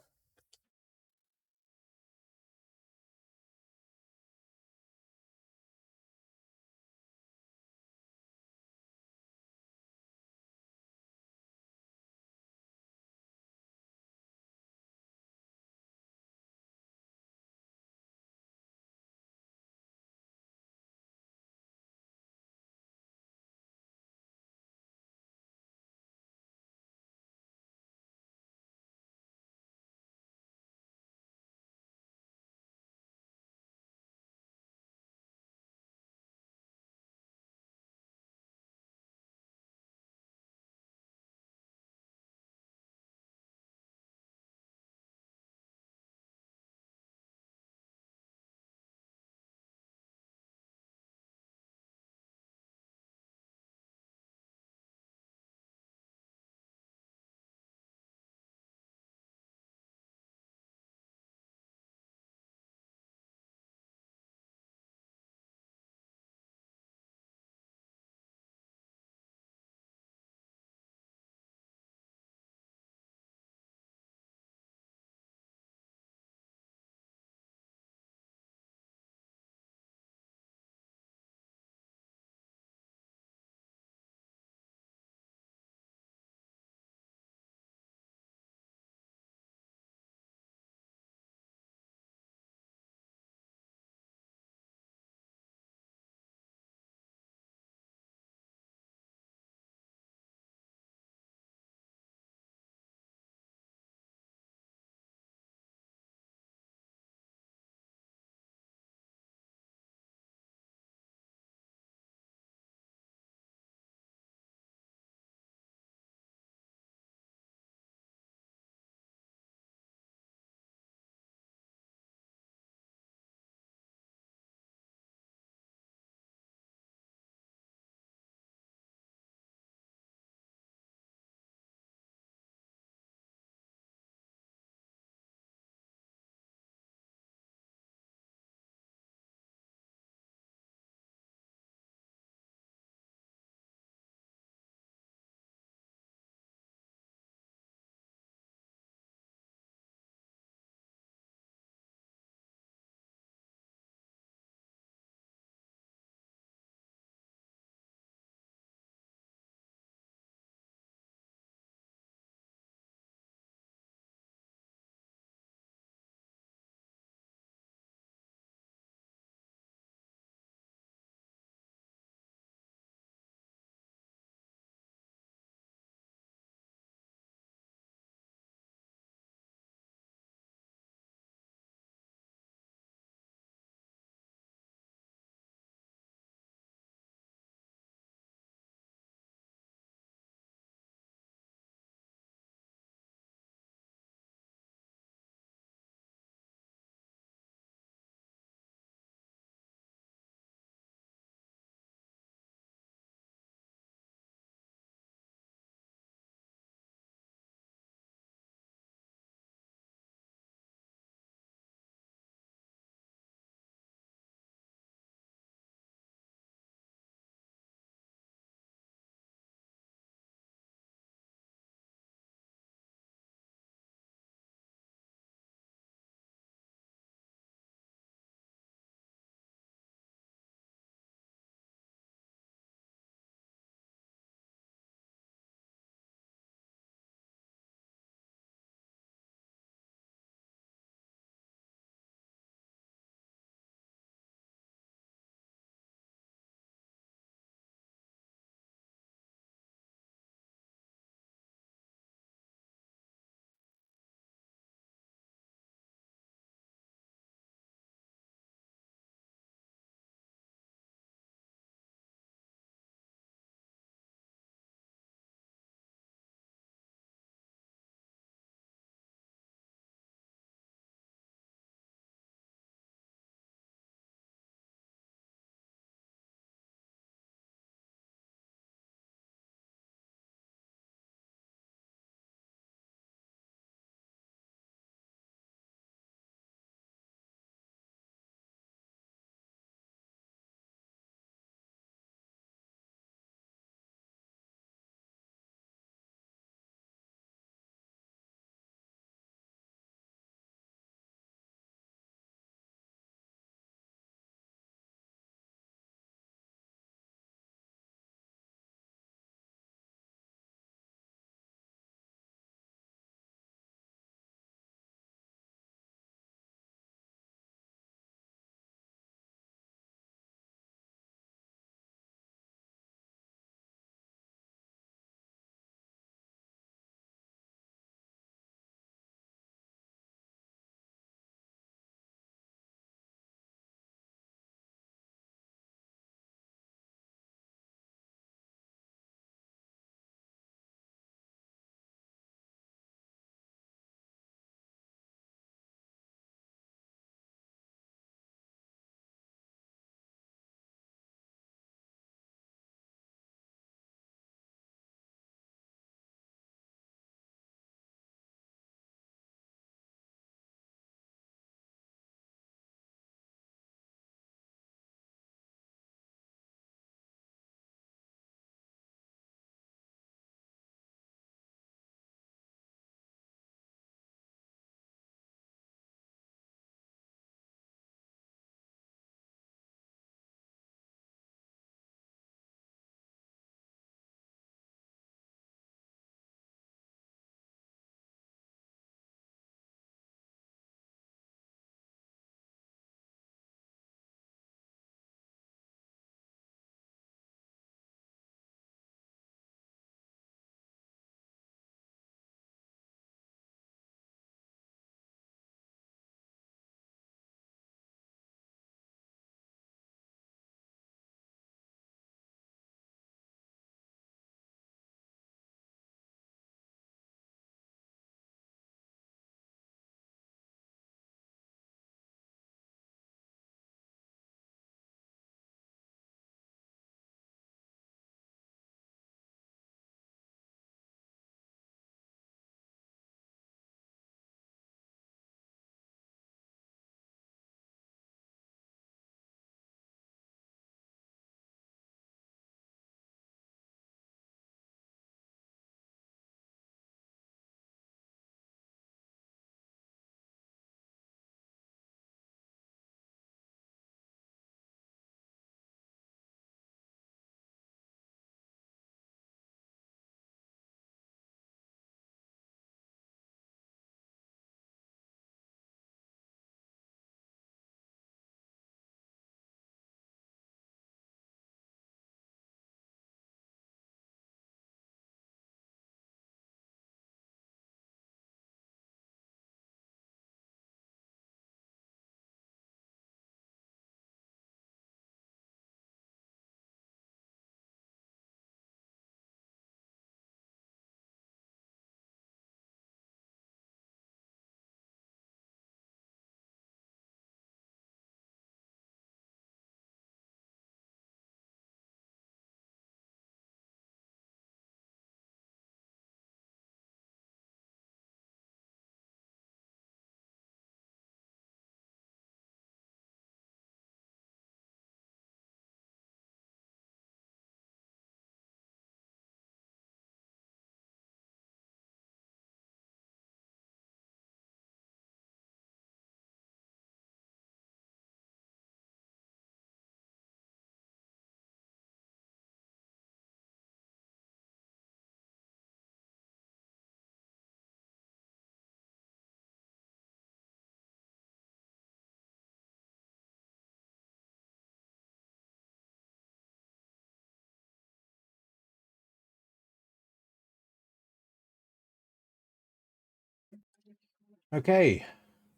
Okay,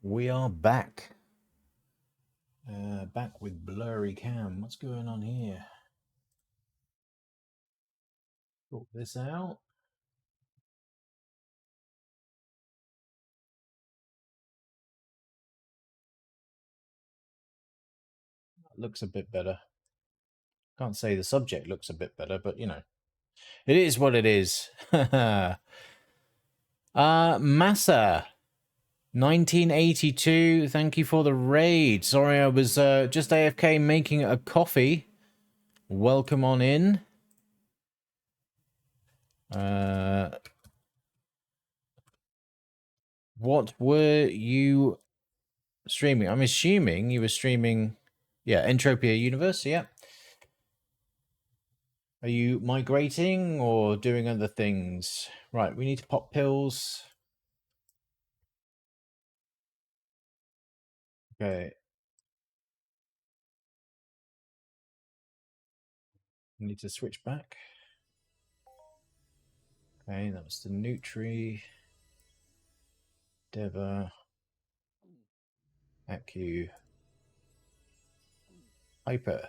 we are back. Back with blurry cam. What's going on here? Sort this out. Looks a bit better. Can't say the subject looks a bit better, but you know, it is what it is. Massa, 1982. Thank you for the raid. Sorry, I was just AFK making a coffee. Welcome on in. What were you streaming? I'm assuming you were streaming, yeah, Entropia Universe, yeah. Are you migrating or doing other things? Right, we need to pop pills. Okay. We need to switch back. Okay, that was the Nutri. Deva. Acu. Hyper.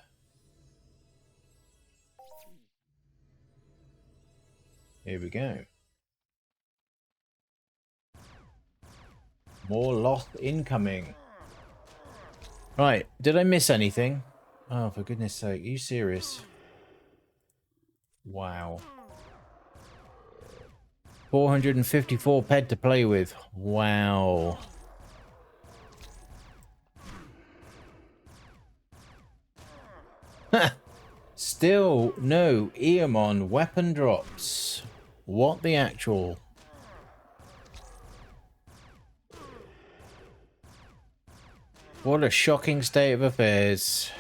Here we go. More lost incoming. Right, did I miss anything? Oh, for goodness sake, are you serious? Wow. 454 ped to play with. Wow. Still no Eomon weapon drops. What the actual? What a shocking state of affairs.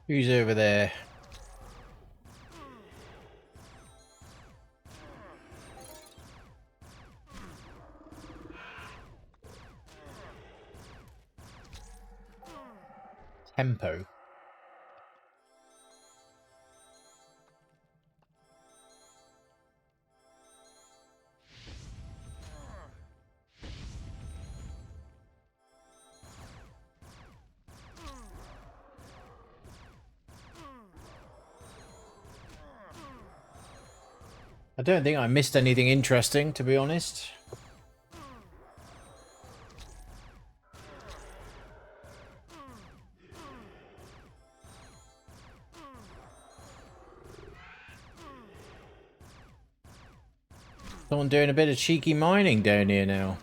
Who's over there? Tempo. I don't think I missed anything interesting, to be honest. Someone doing a bit of cheeky mining down here now.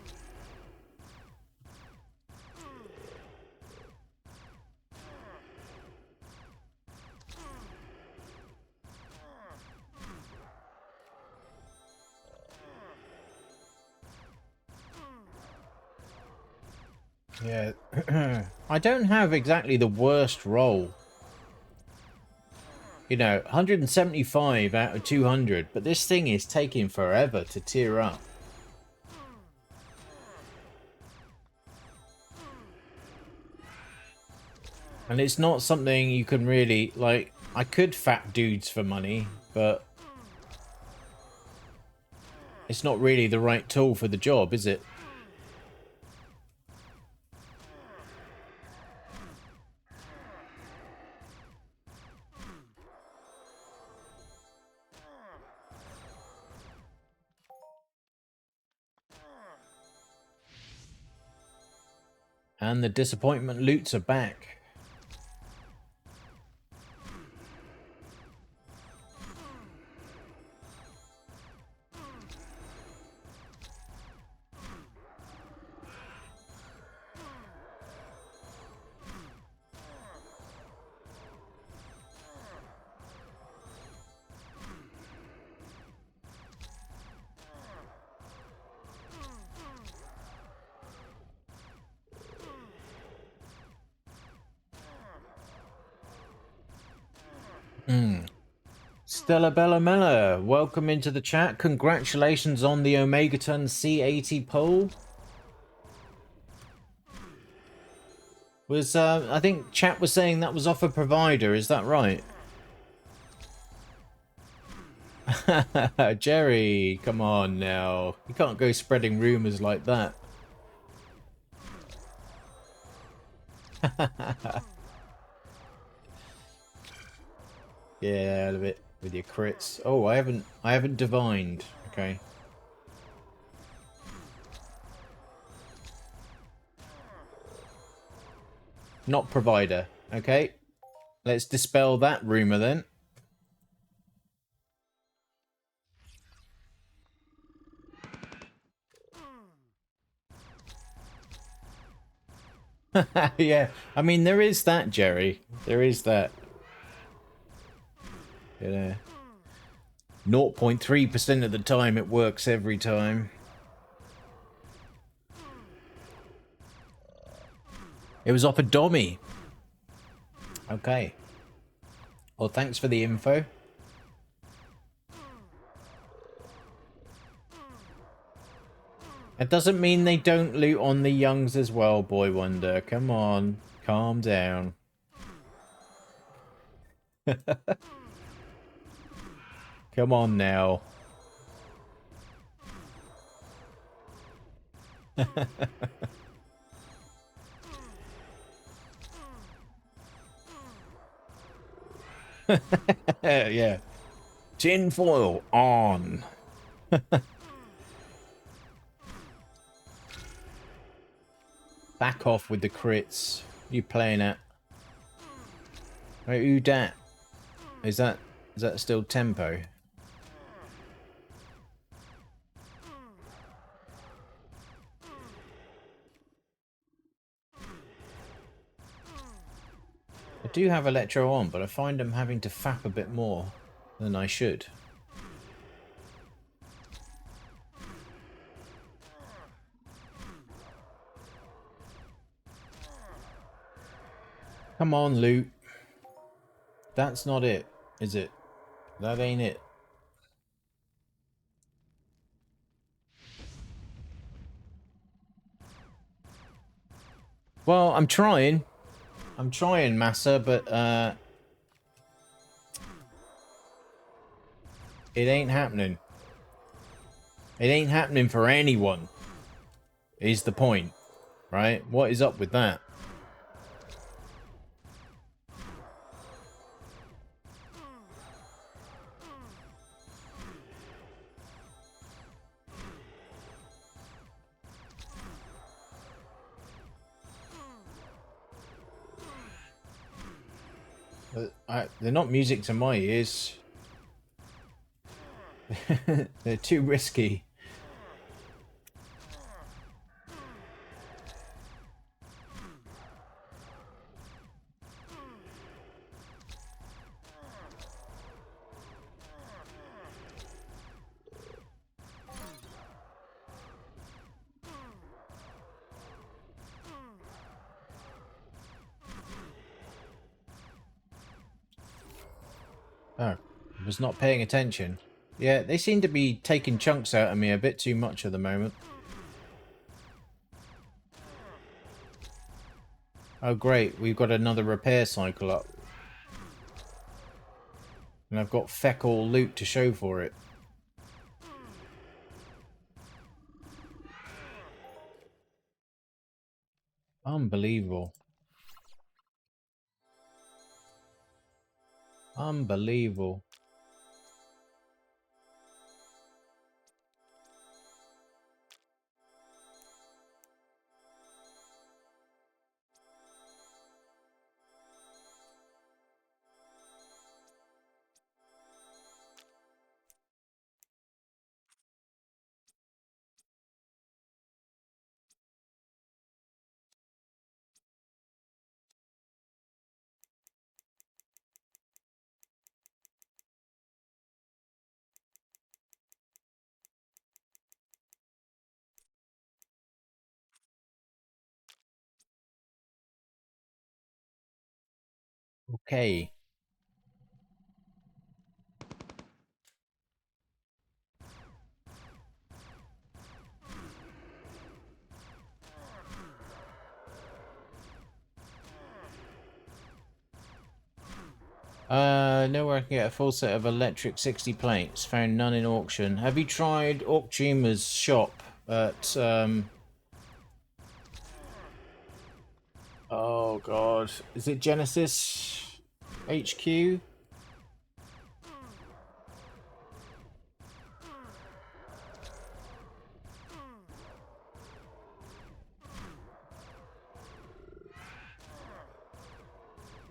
Yeah. I don't have exactly the worst roll. You know, 175 out of 200, but this thing is taking forever to tier up. And it's not something you can really, like, I could fat dudes for money, but it's not really the right tool for the job, is it? And the disappointment loots are back. Stella Bellamella, welcome into the chat. Congratulations on the Omegaton C80 poll. Was I think chat was saying that was off a provider, is that right? Jerry, come on now. You can't go spreading rumors like that. Yeah, out of it with your crits. Oh, I haven't divined. Okay. Not provider. Okay. Let's dispel that rumor then. Yeah. I mean, there is that, Jerry. There is that. Yeah. 0.3% of the time it works every time. It was off a dummy. Okay. Well, thanks for the info. It doesn't mean they don't loot on the youngs as well, Boy Wonder. Come on. Calm down. Come on now. Yeah. Tin foil on. Back off with the crits. You playing at? Wait, who dat? Is that still tempo? I do have Electro on, but I find I'm having to fap a bit more than I should. Come on, loot. That's not it, is it? That ain't it. Well, I'm trying. I'm trying, Massa, but it ain't happening. It ain't happening for anyone, is the point, right? What is up with that? They're not music to my ears. They're too risky. Oh, I was not paying attention. Yeah, they seem to be taking chunks out of me a bit too much at the moment. Oh great, we've got another repair cycle up. And I've got feck all loot to show for it. Unbelievable. Unbelievable. Okay. Nowhere I can get a full set of electric 60 plates. Found none in auction. Have you tried Auctuma's shop at, oh god. Is it Genesis HQ?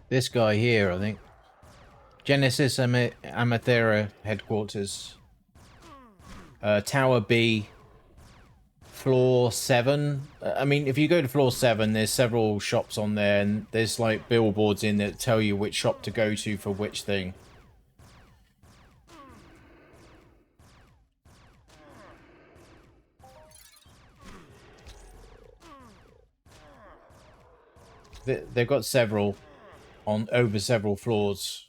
This guy here, I think. Genesis Amathera headquarters. Tower B, floor 7. I mean, if you go to floor 7, there's several shops on there, and there's like billboards in that tell you which shop to go to for which thing. They've got several on over several floors.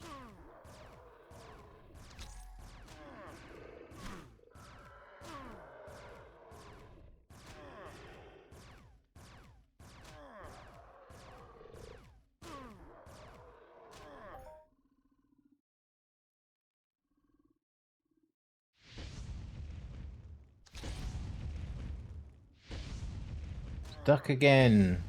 Stuck again.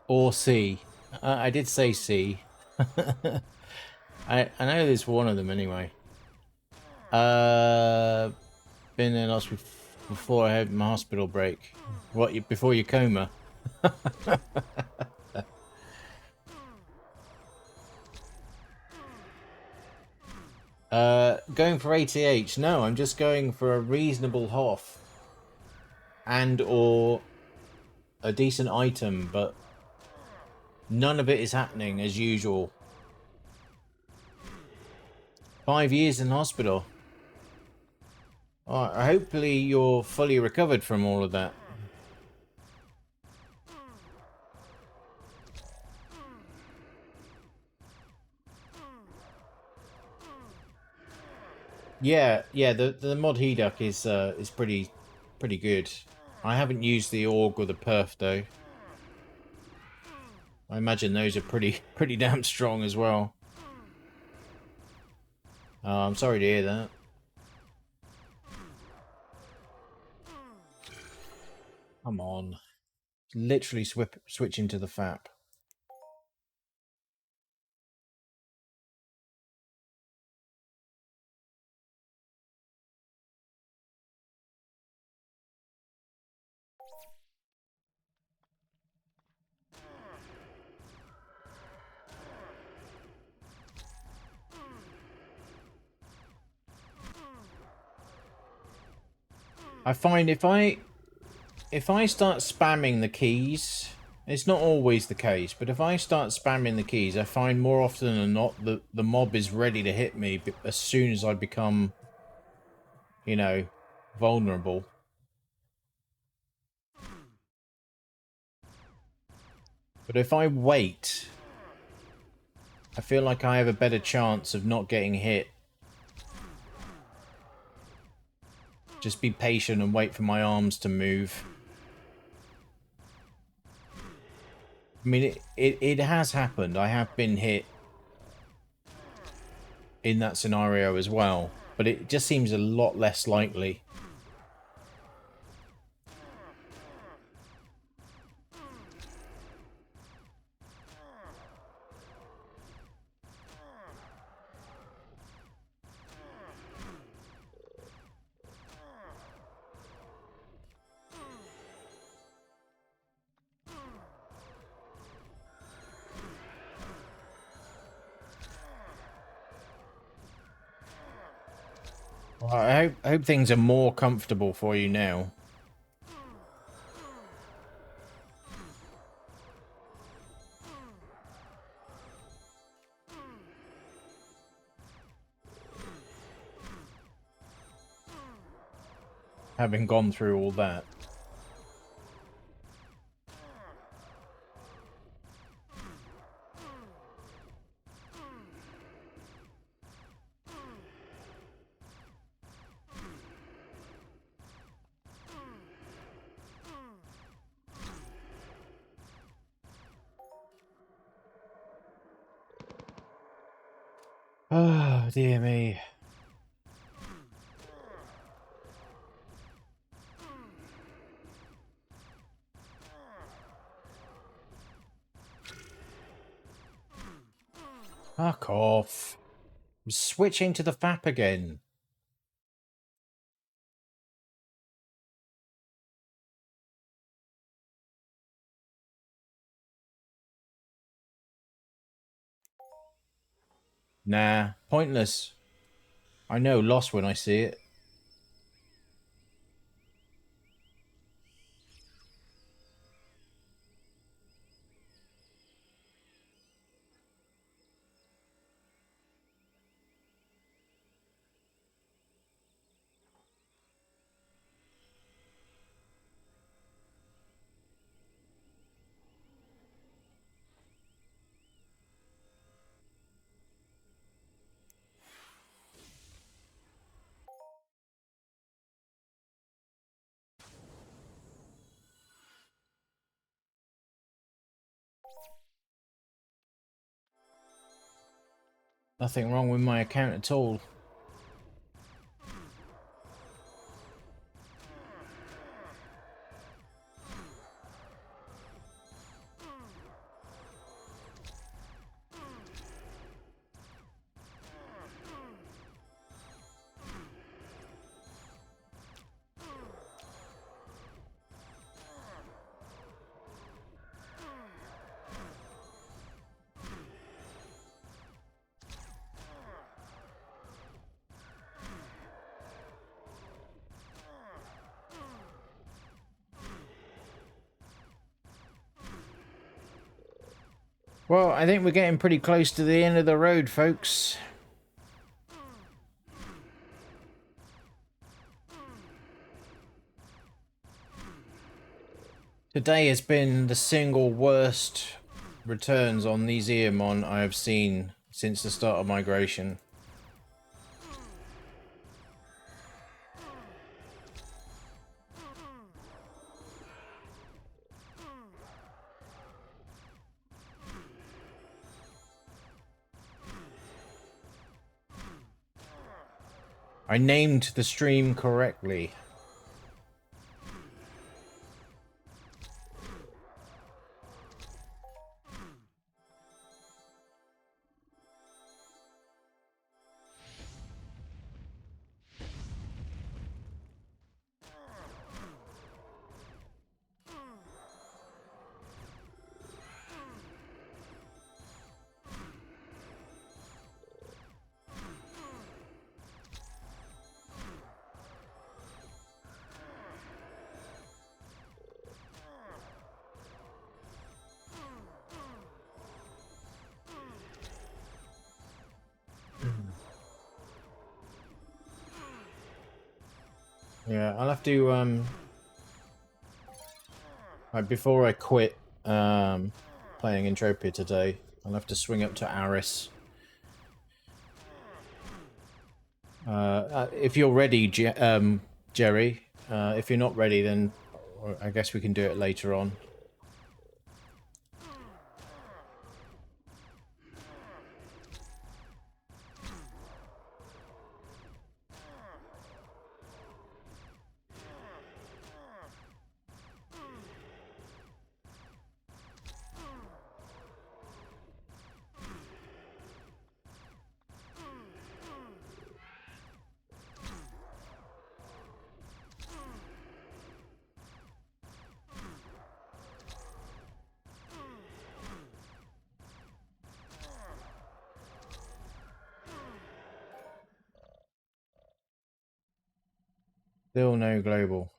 Or C. I did say C. I know there's one of them anyway. Been there last before I had my hospital break. What, before your coma? Going for ATH? No, I'm just going for a reasonable Hoff. And or a decent item, but none of it is happening as usual. 5 years in hospital. Alright, hopefully you're fully recovered from all of that. Yeah, the mod Heduk is pretty good. I haven't used the Org or the Perf though. I imagine those are pretty damn strong as well. I'm sorry to hear that. Come on. Literally switching to the FAP. I find if I start spamming the keys, it's not always the case, but if I start spamming the keys, I find more often than not the mob is ready to hit me as soon as I become, you know, vulnerable. But if I wait, I feel like I have a better chance of not getting hit. Just be patient and wait for my arms to move. I mean, it has happened. I have been hit in that scenario as well. But it just seems a lot less likely. Well, I hope things are more comfortable for you now. Having gone through all that. Oh, dear me. Fuck off. I'm switching to the FAP again. Nah, pointless. I know loss when I see it. Nothing wrong with my account at all. Well, I think we're getting pretty close to the end of the road, folks. Today has been the single worst returns on these Eomon I have seen since the start of migration. I named the stream correctly. Yeah, I'll have to like before I quit, playing Entropia today. I'll have to swing up to Aris. If you're ready, Jerry. If you're not ready, then I guess we can do it later on. Still no global.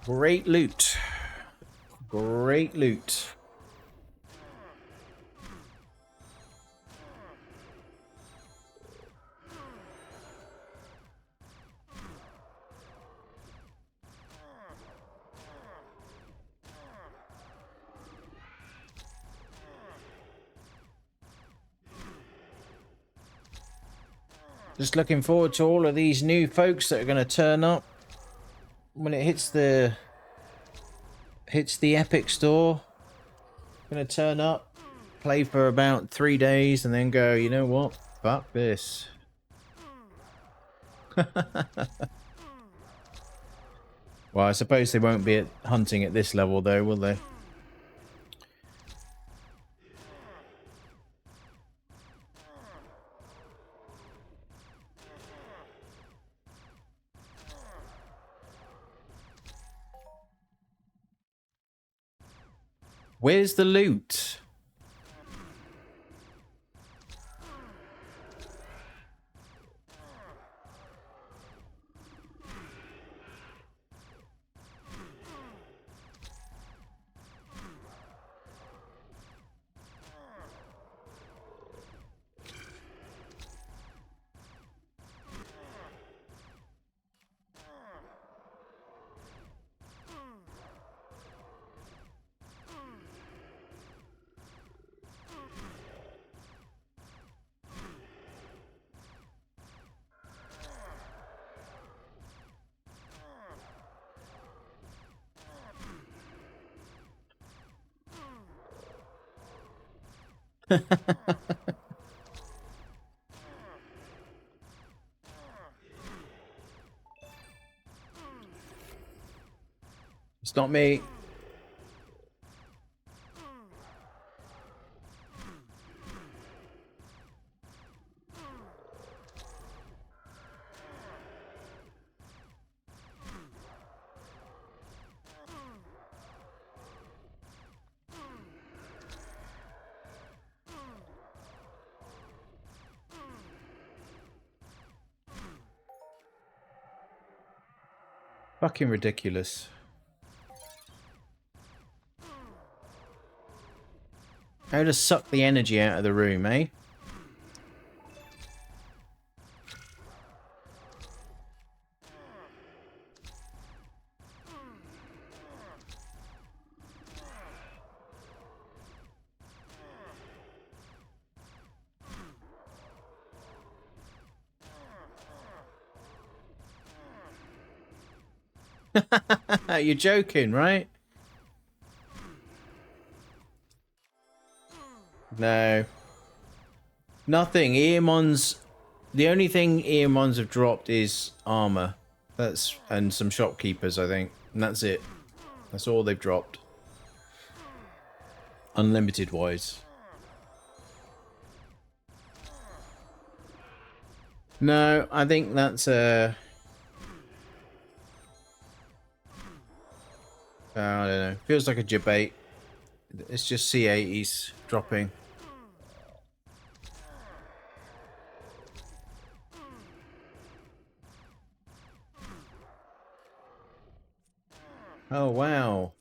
Great loot. Great loot. Just looking forward to all of these new folks that are going to turn up when it hits the Epic Store. Going to turn up, play for about 3 days, and then go, you know what? Fuck this. Well, I suppose they won't be hunting at this level, though, will they? Where's the loot? It's not me. Fucking ridiculous. How to suck the energy out of the room, eh? You're joking, right? No. Nothing. The only thing Eomons have dropped is armor. And some shopkeepers, I think. And that's it. That's all they've dropped. Unlimited wise. No, I think that's I don't know. Feels like a debate. It's just C80s dropping. Oh, wow.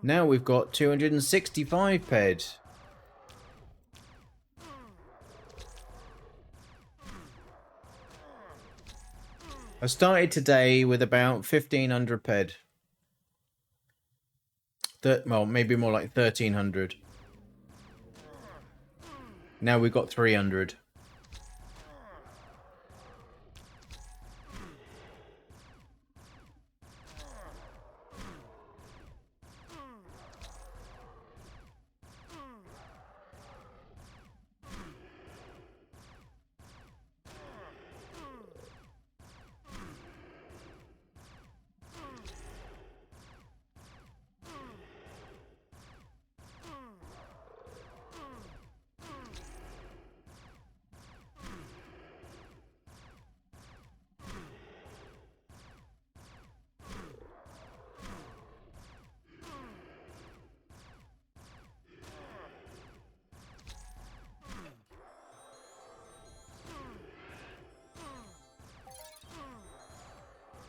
Now we've got 265 ped. I started today with about 1500 ped. Well, maybe more like 1300. Now we've got 300.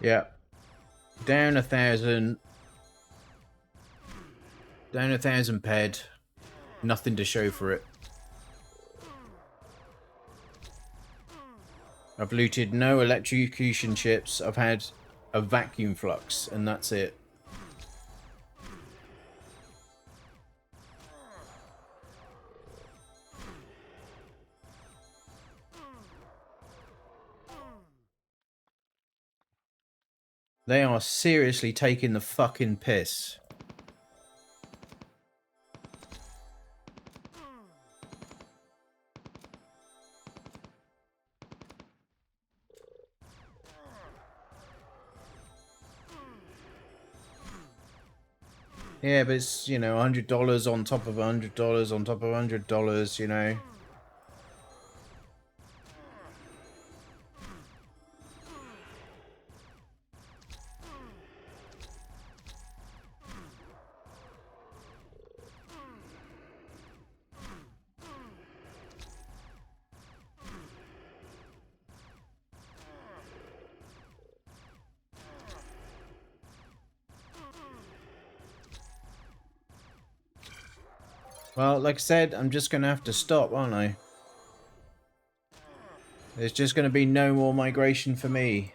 Yeah. Down 1,000. Down 1,000 ped. Nothing to show for it. I've looted no electrocution chips. I've had a vacuum flux, and that's it. They are seriously taking the fucking piss. Yeah, but it's, you know, $100 on top of $100 on top of $100, you know. Well, like I said, I'm just going to have to stop, aren't I? There's just going to be no more migration for me.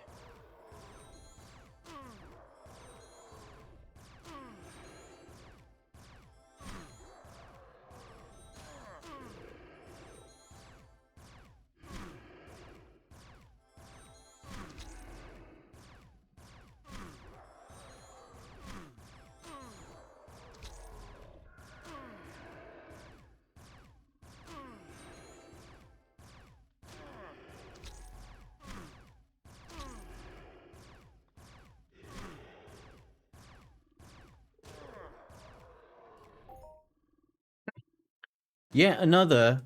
Yet another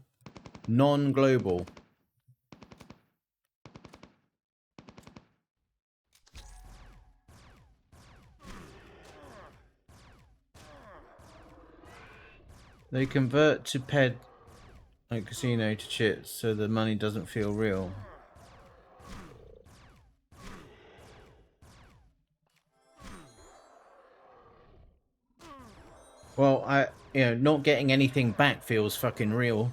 non-global. They convert to ped like casino to chips, so the money doesn't feel real. Well, not getting anything back feels fucking real.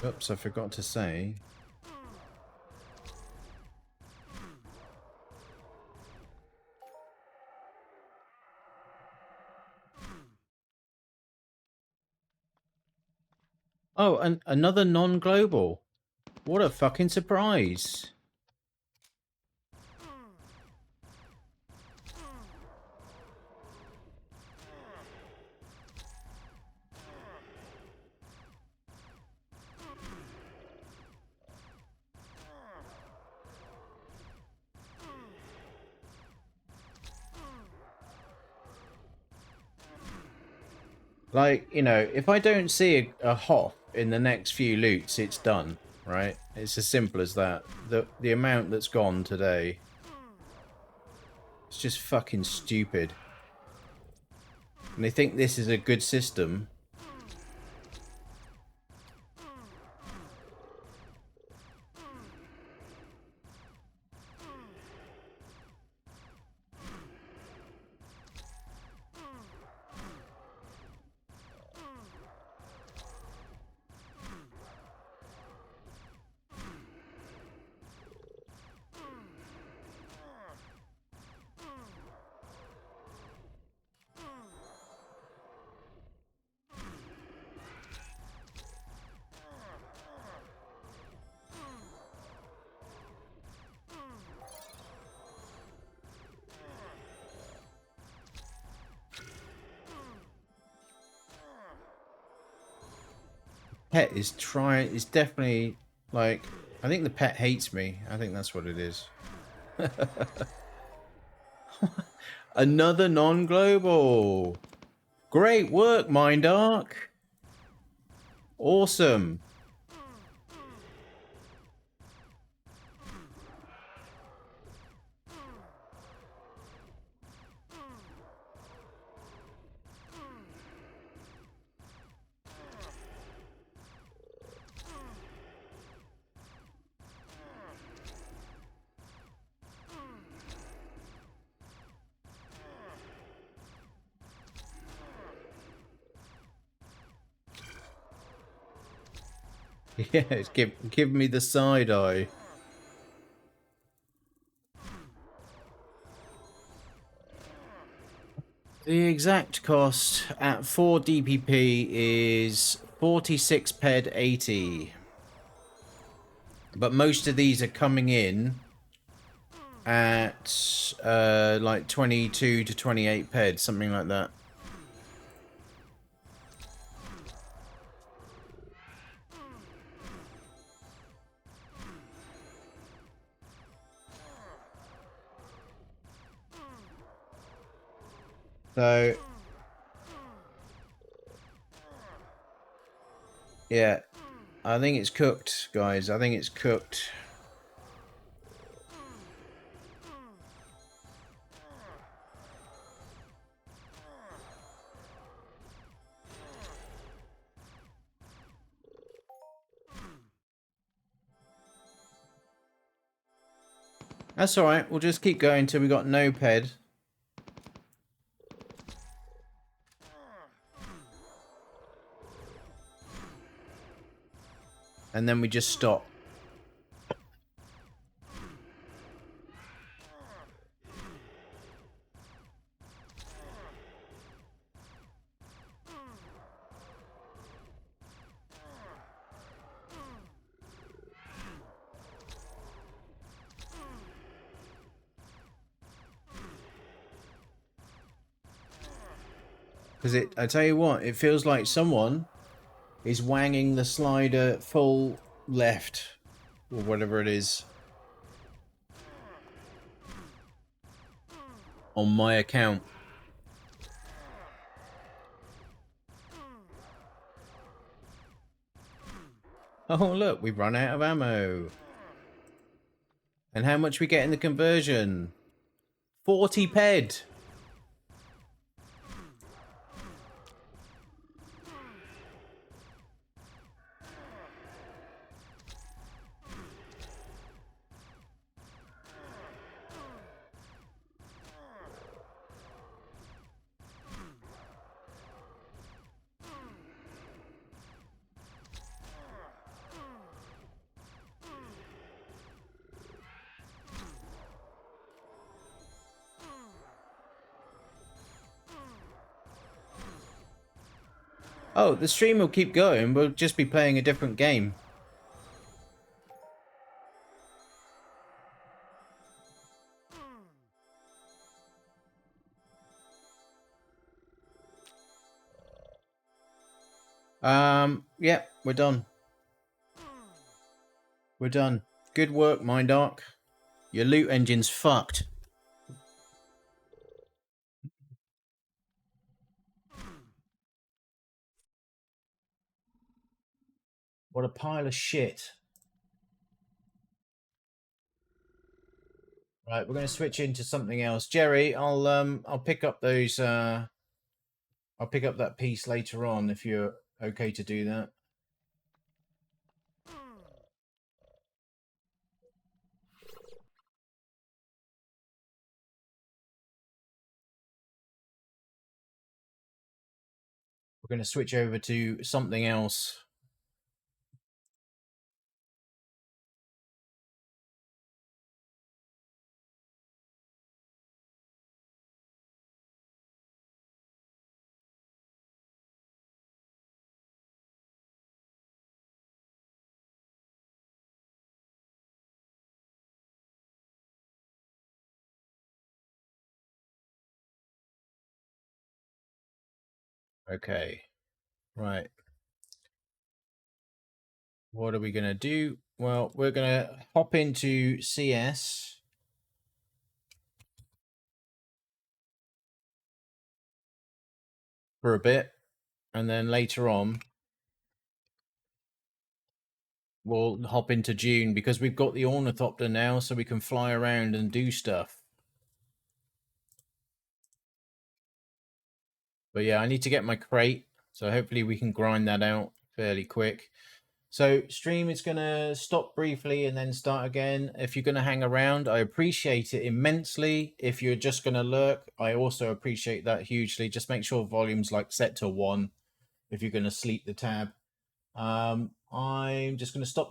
Oops, I forgot to say. Oh, and another non-global. What a fucking surprise. Like, you know, if I don't see a hop in the next few loots, it's done, right? It's as simple as that. The amount that's gone today, it's just fucking stupid. And they think this is a good system. Pet is trying, is definitely, like, I think the pet hates me. I think that's what it is. Another non-global. Great work, Mindark. Awesome. Yeah, it's give me the side eye. The exact cost at 4 DPP is 46 ped 80. But most of these are coming in at like 22 to 28 ped, something like that. So yeah, I think it's cooked, guys. I think it's cooked. That's alright, we'll just keep going till we got no ped. And then we just stop. Because I tell you what, it feels like someone is wanging the slider full left. Or whatever it is. On my account. Oh look, we've run out of ammo. And how much we get in the conversion? 40 ped. Oh, the stream will keep going. We'll just be playing a different game. Yeah, we're done. We're done. Good work, Mindark. Your loot engine's fucked. What a pile of shit. Right, we're going to switch into something else. Jerry, I'll pick up those I'll pick up that piece later on if you're okay to do that. We're going to switch over to something else. Okay. Right. What are we going to do? Well, we're going to hop into CS for a bit, and then later on we'll hop into June because we've got the ornithopter now, so we can fly around and do stuff. But yeah, I need to get my crate, so hopefully we can grind that out fairly quick. So stream is going to stop briefly and then start again. If you're going to hang around, I appreciate it immensely. If you're just going to lurk, I also appreciate that hugely. Just make sure volume's like set to 1 if you're going to sleep the tab. I'm just going to stop